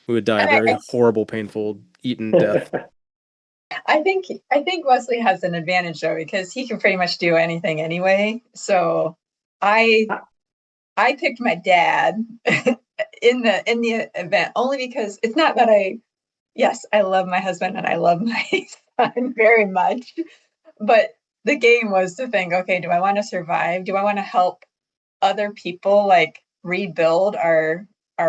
We would die a very horrible, painful, eaten death. I think Wesley has an advantage though, because he can pretty much do anything anyway. So I picked my dad in the event only because it's not that I love my husband and I love my son very much, but the game was to think, okay, do I want to survive? Do I want to help other people rebuild our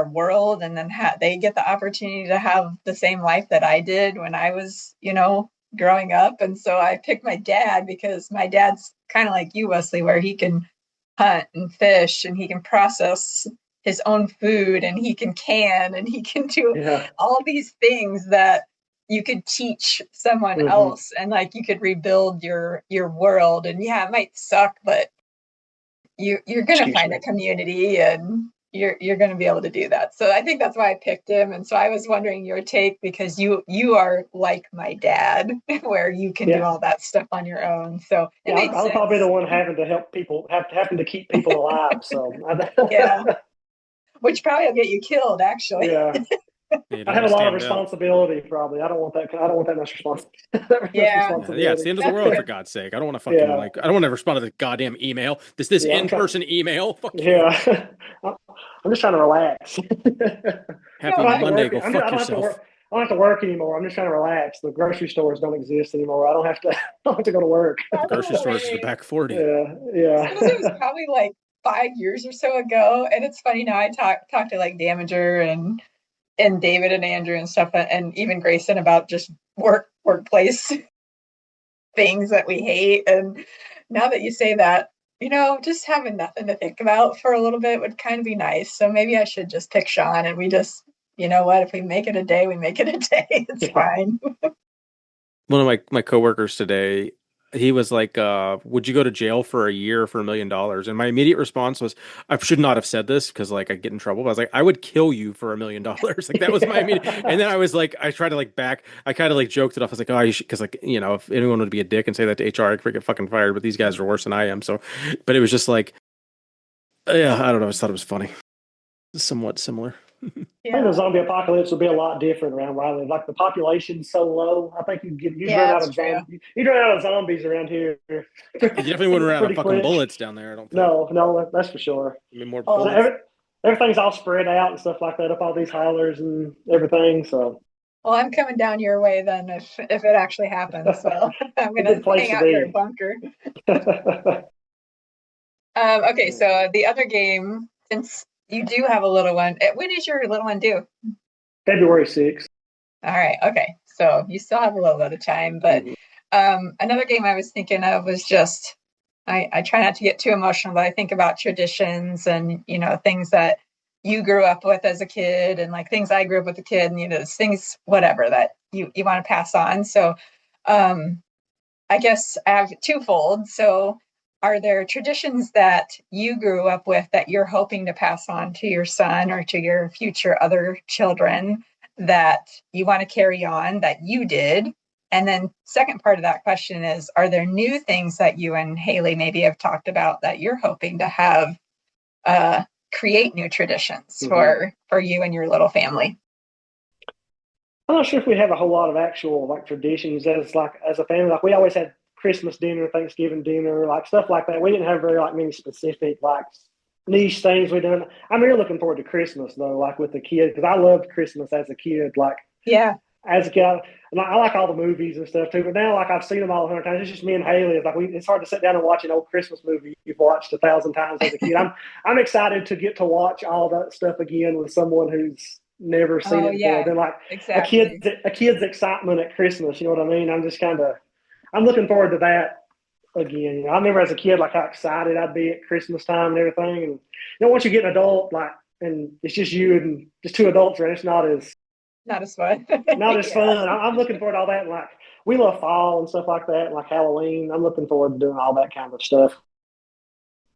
world, and then they get the opportunity to have the same life that I did when I was, growing up? And so I picked my dad because my dad's kind of like you, Wesley, where he can hunt and fish and he can process his own food and he can and he can do all these things that you could teach someone else, and you could rebuild your world. And it might suck, but you're going to find a community and you're going to be able to do that. So I think that's why I picked him. And so I was wondering your take, because you are like my dad, where you can do all that stuff on your own. So I'm probably the one having to help people, having to keep people alive. So which probably will get you killed, actually. Yeah. I have a lot of responsibility. Probably, I don't want that much responsibility. It's the end of the world, for God's sake. I don't want to fucking I don't want to respond to the goddamn email. This in-person email. I'm just trying to relax. Happy Monday. Go fuck yourself. I don't have to work anymore. I'm just trying to relax. The grocery stores don't exist anymore. I don't have to go to work. The grocery stores is the back 40. Yeah. It was probably 5 years or so ago, and it's funny now. I talked to Damager and David and Andrew and stuff, and even Grayson, about just workplace things that we hate. And now that you say that, just having nothing to think about for a little bit would kind of be nice. So maybe I should just pick Sean, and we just, if we make it a day, we make it a day. It's fine. One of my coworkers today, he was like, would you go to jail for a year for $1 million? And my immediate response was, I should not have said this because I get in trouble. But I was like, I would kill you for $1 million. That was my immediate. And then I was like, I tried to I kind of joked it off. I was like, oh, you should, because if anyone would be a dick and say that to HR, I'd get fucking fired. But these guys are worse than I am. So, but it was just I don't know. I just thought it was funny. Somewhat similar. I think the zombie apocalypse would be a lot different around where I live. The population's so low. I think you'd run out of zombies. You'd run out of zombies around here. You definitely wouldn't run out of fucking bullets down there. I don't think. No, that's for sure. I mean, more bullets. Everything's all spread out and stuff like that up all these hollers and everything. So. Well, I'm coming down your way then if it actually happens. So I'm going to hang out in your bunker. Okay, so the other game, since you do have a little one. When is your little one due? February 6th. All right. Okay. So you still have a little bit of time. But another game I was thinking of was just, I try not to get too emotional, but I think about traditions and, things that you grew up with as a kid, and things I grew up with as a kid, and, things, whatever, that you want to pass on. So I guess I have twofold. So are there traditions that you grew up with that you're hoping to pass on to your son or to your future other children that you want to carry on that you did? And then second part of that question is, are there new things that you and Haley maybe have talked about that you're hoping to have create new traditions for you and your little family? I'm not sure if we have a whole lot of actual like traditions as a family. Like we always had Christmas dinner, Thanksgiving dinner, like stuff like that. We didn't have very like many specific like niche things we done. I'm really looking forward to Christmas though, like with the kids, because I loved Christmas as a kid. Like Yeah. as a kid, I like all the movies and stuff too. But now, like I've seen them all 100 times. It's just me and Haley. It's like it's hard to sit down and watch an old Christmas movie you've watched 1,000 times as a kid. I'm excited to get to watch all that stuff again with someone who's never seen it before. Then like exactly. a kid's excitement at Christmas. You know what I mean? I'm looking forward to that again. I remember as a kid, like how excited I'd be at Christmas time and everything. And once you get an adult, like, and it's just you and just two adults, right? It's not as fun. Not as fun. I'm looking forward to all that. And like, we love fall and stuff like that, and like Halloween. I'm looking forward to doing all that kind of stuff.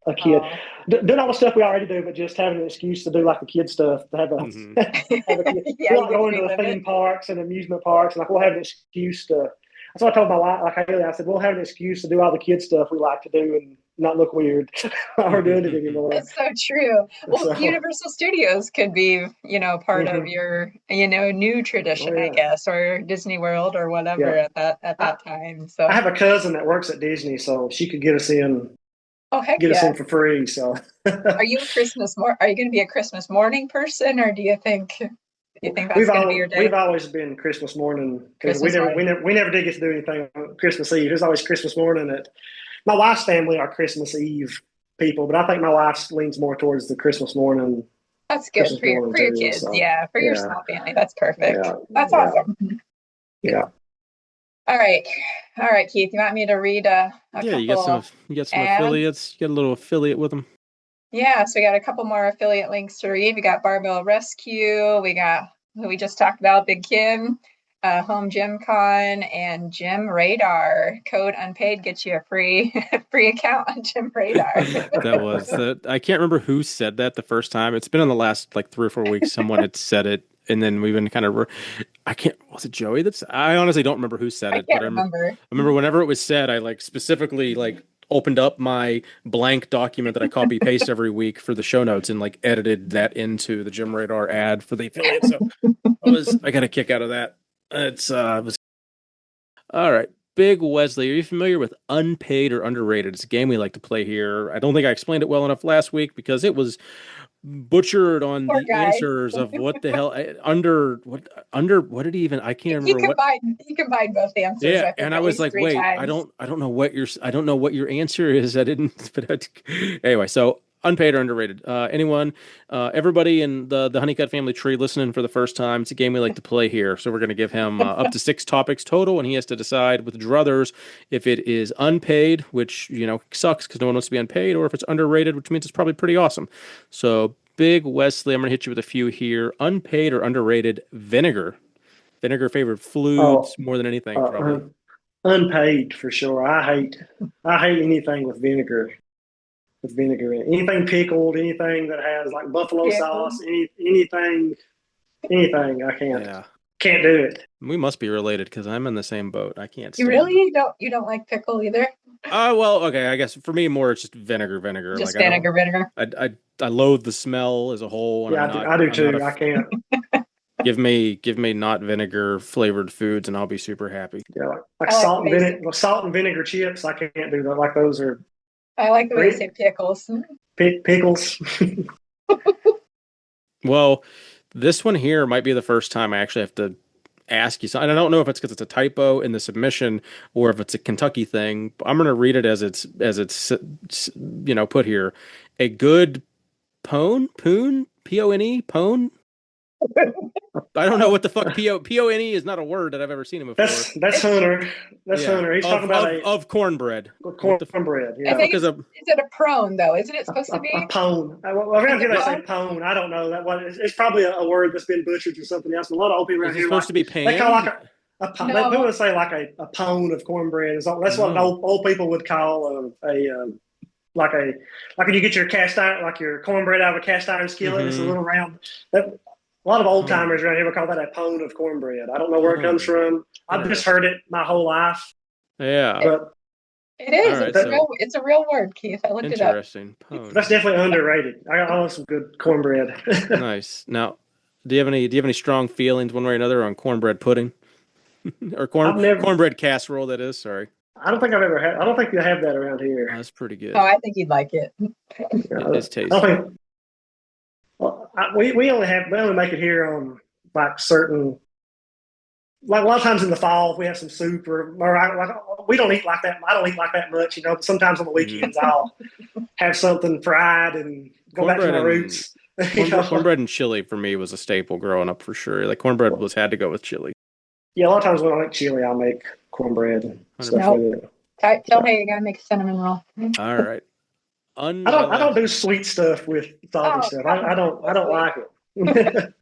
A kid doing all the stuff we already do, but just having an excuse to do like the kid stuff. To have a, have a kid. We like going to the theme parks and amusement parks, and like we'll have an excuse to. That's what I told my wife. Like I said, we'll have an excuse to do all the kid stuff we like to do and not look weird while we're doing it anymore. That's so true. Well, Universal Studios could be, part of your, new tradition, I guess, or Disney World or whatever at that time. So I have a cousin that works at Disney, so she could get us in. Oh, heck get us in for free. So, are you Are you going to be a Christmas morning person, or do you think that's going to be your day? We've always been Christmas morning because we never did get to do anything on Christmas Eve. It was always Christmas morning. My wife's family are Christmas Eve people, but I think my wife leans more towards the Christmas morning. That's good for your kids. So, for your small family. That's perfect. That's awesome. Yeah. All right, Keith. You want me to read a couple? You got some affiliates. You got a little affiliate with them. Yeah, so we got a couple more affiliate links to read. We got Barbell Rescue. We got who we just talked about, Big Kim, Home Gym Con, and Gym Radar. Code unpaid gets you a free account on Gym Radar. I can't remember who said that the first time. It's been in the last like 3 or 4 weeks. Someone had said it. And then we've been kind of, was it Joey? I honestly don't remember who said it. I remember. I remember whenever it was said, I like specifically like opened up my blank document that I copy paste every week for the show notes and like edited that into the Gym Radar ad for the affiliate. So I got a kick out of that. It was all right. Big Wesley, are you familiar with Unpaid or Underrated? It's a game we like to play here. I don't think I explained it well enough last week because it was butchered on answers of what the hell what did he even I can't remember he combined both answers. Yeah, and I was like, wait, I don't know what your answer is. I didn't anyway, so Unpaid or Underrated. Everybody in the Honeycutt family tree listening for the first time, it's a game we like to play here. So we're going to give him up to 6 topics total, and he has to decide with druthers if it is unpaid, which, sucks because no one wants to be unpaid, or if it's underrated, which means it's probably pretty awesome. So Big Wesley, I'm going to hit you with a few here. Unpaid or underrated vinegar? Vinegar favored foods more than anything, probably. Unpaid for sure. I hate anything with vinegar. With vinegar in it. Anything pickled, anything that has like buffalo sauce, anything I can't do it. We must be related because I'm in the same boat. I can't stand You don't like pickle either? Well, okay, I guess for me more it's just vinegar. Just like, vinegar. I loathe the smell as a whole. And I do too. I can't. Give me not vinegar flavored foods and I'll be super happy. Yeah, like salt and vinegar chips. I can't do that. Like those are. I like the way you say pickles. Pickles. Well, this one here might be the first time I actually have to ask you something. And I don't know if it's because it's a typo in the submission or if it's a Kentucky thing. I'm going to read it as it's put here. A good poon, P-O-N-E, pone. I don't know what the fuck P-O-N-E is not a word that I've ever seen him before. That's Hunter. Hunter. He's talking about cornbread. Cornbread. Yeah. I think is it a prone though? Isn't it supposed to be a pone? Around here they say pone. I don't know that one. It's probably a word that's been butchered or something else. A lot of old people around here supposed to be pan. They call like a pone. No. They would say like a pone of cornbread. That's what old people would call like when you get your cast iron, like your cornbread out of a cast iron skillet. Mm-hmm. It's a little round. A lot of old timers around here would call that a pone of cornbread. I don't know where it comes from. I've just heard it my whole life. Yeah. But it is. Right, it's a real word, Keith. I looked it up. Interesting. That's definitely underrated. I got some good cornbread. Nice. Now, Do you have any strong feelings one way or another on cornbread pudding or cornbread casserole? That is, sorry. I don't think I've ever had. I don't think you have that around here. Oh, that's pretty good. Oh, I think you'd like it. It is tasty. We only make it here on like certain. Like a lot of times in the fall, if we have some soup we don't eat like that. I don't eat like that much, But sometimes on the weekends, I'll have something fried and go back to my roots. Cornbread and chili for me was a staple growing up for sure. Like cornbread had to go with chili. Yeah, a lot of times when I make chili, I'll make cornbread and stuff like that. Tell hey, you gotta make a cinnamon roll. All right. I don't do sweet stuff with salty stuff. I don't like it.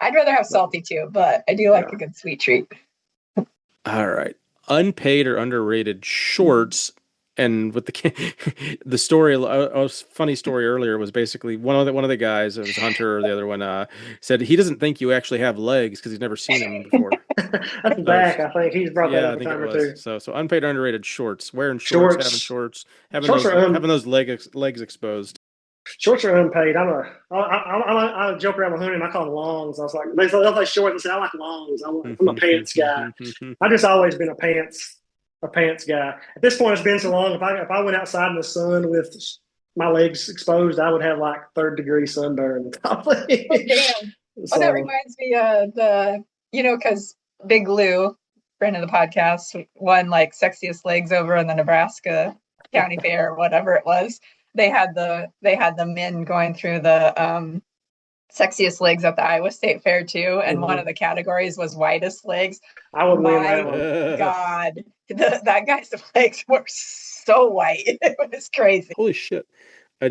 I'd rather have salty too, but I do like a good sweet treat. All right. Unpaid or underrated shorts. And with the story, a funny story earlier was basically one of the guys, it was Hunter, or the other one, said he doesn't think you actually have legs because he's never seen them before. That's Zach, I think he's brought that up a time or two. So unpaid or underrated shorts, wearing shorts, having shorts, having those legs exposed. Shorts are unpaid. I joke around with Hunter and I call them longs. I was like, they like shorts and say I like longs. I'm a pants guy. I've just always been a pants guy. At this point, it's been so long. If I went outside in the sun with my legs exposed, I would have like 3rd-degree sunburn. Probably. Oh, damn. So, that reminds me of because Big Lou, friend of the podcast, won like sexiest legs over in the Nebraska County Fair or whatever it was. They had the men going through the sexiest legs at the Iowa State Fair too, and one of the categories was whitest legs. I would win that one. God, that guy's legs were so white. It was crazy. Holy shit! My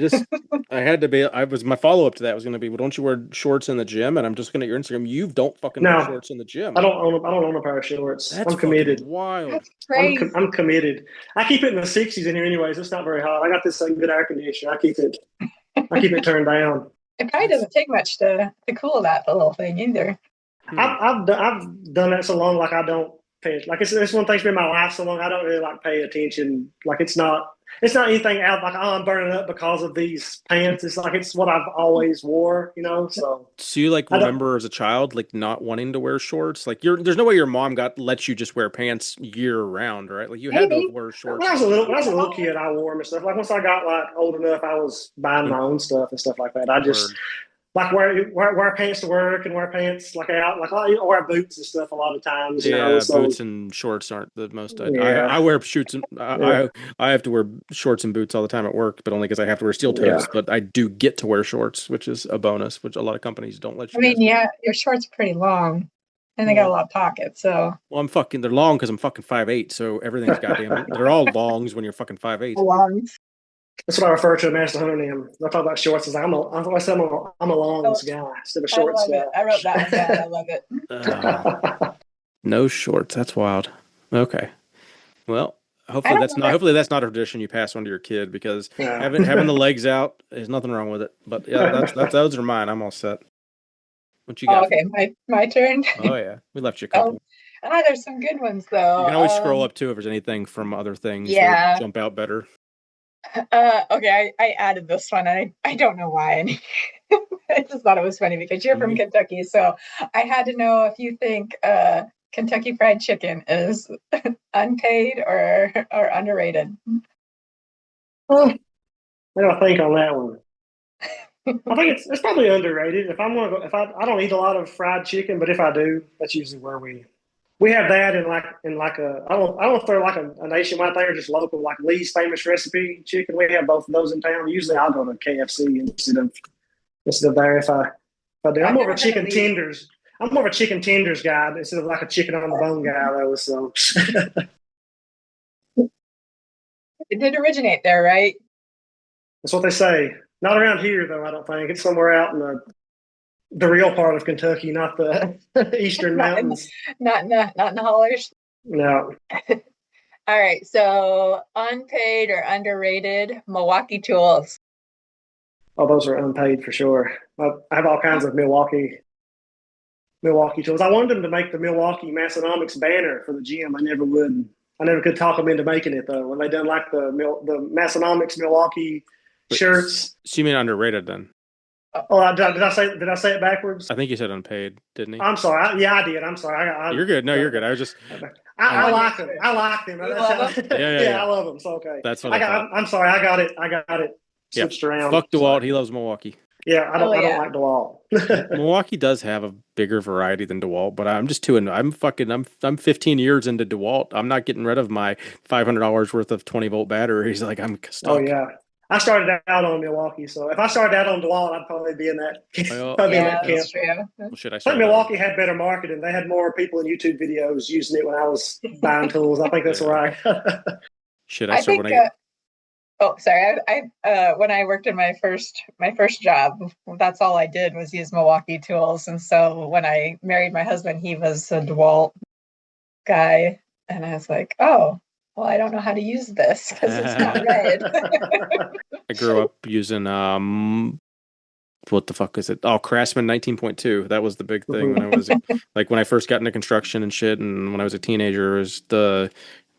follow up to that was going to be, well, don't you wear shorts in the gym? And I'm just looking at your Instagram. You don't fucking wear shorts in the gym. I don't own a pair of shorts. I'm committed. Wild. That's crazy. I'm committed. I keep it in the 60s in here anyways. It's not very hot. I got this good air conditioner. I keep it turned down. It probably doesn't take much to cool the little thing either. I've done that so long, like I don't pay. Like it's one thing's been my life so long. I don't really like pay attention. Like it's not anything out like, oh, I'm burning up because of these pants. It's like it's what I've always wore, So you like remember as a child like not wanting to wear shorts? Like there's no way your mom lets you just wear pants year round, right? Like you had to wear shorts. When I was a little kid, I wore them and stuff. Like once I got like old enough, I was buying my own stuff and stuff like that. I just like wear pants to work and wear pants like out, like I wear boots and stuff a lot of times. Boots and shorts aren't the most. I wear shorts. I have to wear shorts and boots all the time at work, but only because I have to wear steel toes. Yeah. But I do get to wear shorts, which is a bonus, which a lot of companies don't let you. Your shorts are pretty long, and they got a lot of pockets. So they're long because I'm fucking 5'8", so everything's goddamn. They're all longs when you're fucking 5'8". Longs. That's what I refer to them as the homonym. I talk about shorts as I'm a longs guy instead of shorts guy. I wrote that one down. I love it. No shorts. That's wild. Okay. Well, hopefully that's not a tradition you pass on to your kid, because having the legs out, there's nothing wrong with it. But yeah, those are mine. I'm all set. What you got? Okay, my turn. Oh yeah, we left you a couple. There's some good ones though. You can always scroll up too if there's anything from other things that jump out better. Okay, I added this one, and I don't know why. I just thought it was funny because you're from Kentucky, so I had to know if you think Kentucky Fried Chicken is unpaid or underrated. I gotta think on that one. I think it's probably underrated. If I'm gonna go, I don't eat a lot of fried chicken, but if I do, that's usually where we have that in like a I don't know if they're like a nationwide thing or just local, like Lee's Famous Recipe chicken. We have both of those in town. Usually I'll go to KFC instead of there if I do. I'm more of a chicken tenders. I'm more of a chicken tenders guy instead of like a chicken on the bone guy though. So it did originate there, right? That's what they say. Not around here though, I don't think. It's somewhere out in the real part of Kentucky, not the eastern mountains. Not in the hollers. No. All right. So unpaid or underrated Milwaukee tools. Oh, those are unpaid for sure. I have all kinds of Milwaukee tools. I wanted them to make the Milwaukee Massonomics banner for the gym. I never could talk them into making it though. When they done like the Massonomics Milwaukee shirts. So you mean underrated then? Oh, did I say it backwards? I think you said unpaid, didn't he? I'm sorry. I did. I'm sorry. You're good. No, you're good. I was just. I like them. I like them. Yeah. I love them. So okay. That's what I thought. I'm sorry. I got it switched around. Fuck DeWalt. He loves Milwaukee. Yeah, I don't like DeWalt. Milwaukee does have a bigger variety than DeWalt, but I'm just I'm 15 years into DeWalt. I'm not getting rid of my $500 worth of 20-volt batteries. Like, I'm stuck. Oh yeah. I started out on Milwaukee, so if I started out on DeWalt, I'd probably be in that. That's true. Well, I think Milwaukee had better marketing. They had more people in YouTube videos using it when I was buying tools. I think that's right. Oh, sorry. I when I worked in my first job, that's all I did was use Milwaukee tools. And so when I married my husband, he was a DeWalt guy, and I was like, oh, well, I don't know how to use this because it's not red. I grew up using what the fuck is it? Oh, Craftsman 19.2. That was the big thing when I was like when I first got into construction and shit, and when I was a teenager, it was the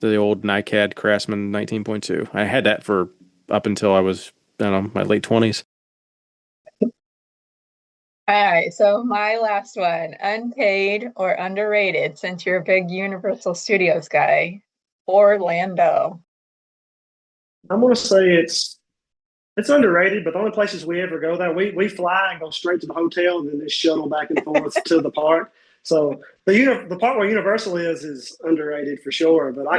old NiCad Craftsman 19.2. I had that for up until I was, I don't know, my late 20s. All right, so my last one, unpaid or underrated, since you're a big Universal Studios guy, Orlando. I'm going to say it's underrated, but the only places we ever go there, we fly and go straight to the hotel and then just shuttle back and forth to the park. So the part where Universal is underrated for sure, but I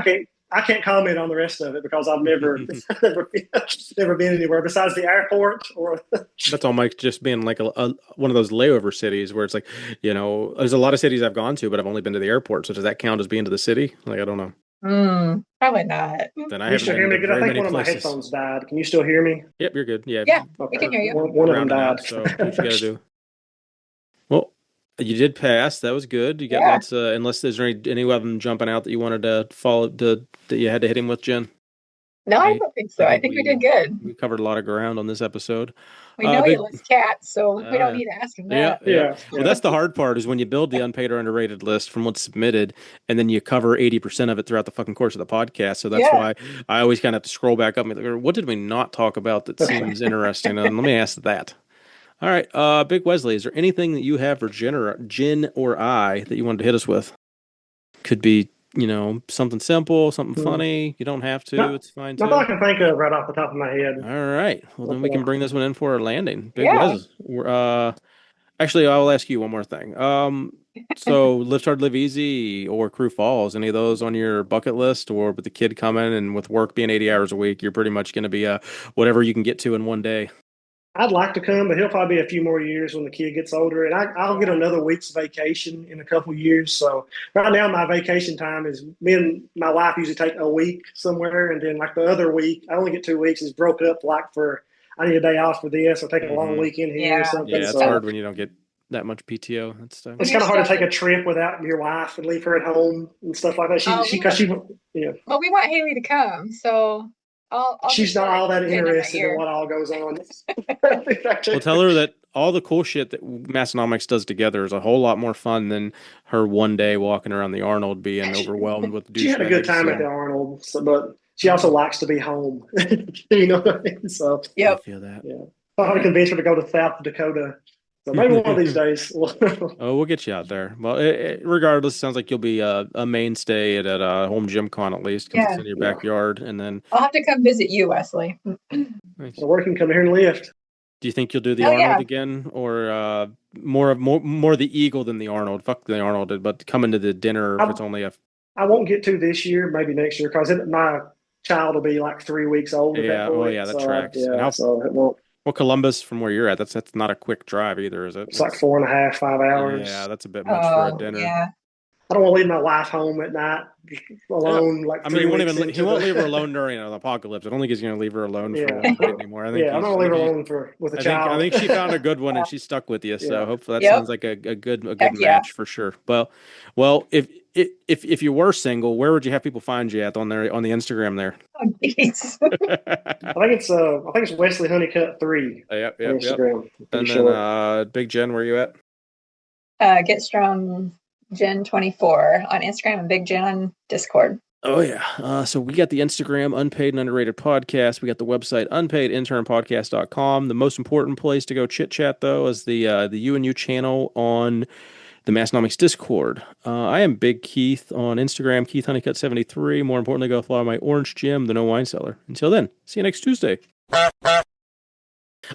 can't comment on the rest of it because I've never been anywhere besides the airport. Or that's all Mike just being like a one of those layover cities where it's like, you know, there's a lot of cities I've gone to, but I've only been to the airport. So does that count as being to the city? Like, I don't know. Probably not. Then I still hear me good. I think one of my headphones died. Can you still hear me? Yep, you're good. Yeah, we can hear you. One of them died. So what you gotta do? Well, you did pass. That was good. You got lots of. Unless there's any of them jumping out that you wanted to follow that you had to hit him with, Jen. No, I don't think so. I think we did good. We covered a lot of ground on this episode. We know he loves cats, so we don't need to ask him that. Yeah. Well, that's the hard part is when you build the unpaid or underrated list from what's submitted, and then you cover 80% of it throughout the fucking course of the podcast. So that's why I always kind of have to scroll back up and be like, what did we not talk about that seems interesting? And let me ask that. All right, Big Wesley, is there anything that you have for Jen or I that you wanted to hit us with? Could be, you know, something simple, something funny. You don't have to. No, it's fine too. Nothing I can think of right off the top of my head. All right. Well, then we can bring this one in for our landing. Big Wesley. Actually, I'll ask you one more thing. So Live Hard, Live Easy or Crew Falls, any of those on your bucket list? Or with the kid coming and with work being 80 hours a week, you're pretty much going to be whatever you can get to in one day? I'd like to come, but he'll probably be a few more years when the kid gets older. And I'll get another week's vacation in a couple of years. So right now my vacation time is me and my wife usually take a week somewhere. And then like the other week, I only get 2 weeks, is broke up like I need a day off for this or take a long weekend here or something. Yeah, it's hard when you don't get that much PTO and stuff. It's kind of hard to take a trip without your wife and leave her at home and stuff like that. Well, we want Haley to come, so she's not all that interested in what all goes on. Well, tell her that all the cool shit that Massonomics does together is a whole lot more fun than her one day walking around the Arnold being overwhelmed with douchebags. She had a good time at the Arnold, but she also likes to be home. You know what I mean? So I feel that. Yeah, I'm trying to convince her to go to South Dakota. So maybe one of these days. We'll get you out there. Well, regardless, it sounds like you'll be a mainstay at a home gym con at least, because it's in your backyard. And then I'll have to come visit you, Wesley. Nice. Or can come here and lift. Do you think you'll do the Arnold again, or more the Eagle than the Arnold? Fuck the Arnold, but coming to the dinner if it's only I won't get to this year, maybe next year, because my child will be like 3 weeks old. Yeah, that tracks. Yeah, so it won't. Well, Columbus, from where you're at, that's not a quick drive either, is it? It's like 4.5, 5 hours. Yeah, that's a bit much for a dinner. Yeah. I don't want to leave my wife home at night alone. He won't leave her alone during an apocalypse. I don't think he's going to leave her alone for one night anymore. I'm not going to leave her alone with a child. I think she found a good one and she stuck with you. So hopefully that sounds like a good match for sure. Well, if you were single, where would you have people find you at on the Instagram there? Oh, geez. I think it's Wesley Honeycutt 3. Yep. Instagram. And then Big Jen, where are you at? Get Strong Jen 24 on Instagram and Big Jen on Discord. Oh, yeah. So we got the Instagram, Unpaid and Underrated Podcast. We got the website, unpaidinternpodcast.com. The most important place to go chit-chat, though, is the UNU channel on the Massnomics Discord. I am Big Keith on Instagram, Keith Honeycutt73. More importantly, go follow my Orange Gym, the No Wine Cellar. Until then, see you next Tuesday.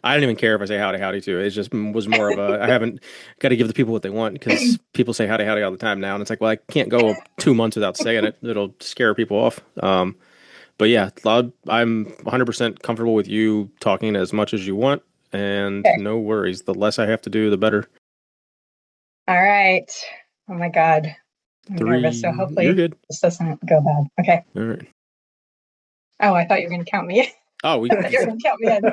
I don't even care if I say howdy too. It just was more of a, I haven't got to give the people what they want because people say howdy all the time now. And it's like, well, I can't go 2 months without saying it. It'll scare people off. But yeah, I'm 100% comfortable with you talking as much as you want. And no worries. The less I have to do, the better. All right. Oh my God. I'm nervous. So hopefully you're good. This doesn't go bad. Okay. All right. Oh, I thought you were going to count me in. Oh, I thought you were going to count me in.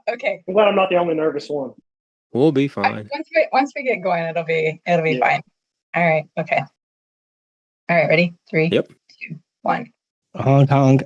Okay. I'm glad I'm not the only nervous one. We'll be fine. Once we get going, it'll be fine. All right. Okay. All right. Ready? 3, 2, 1. Hong Kong.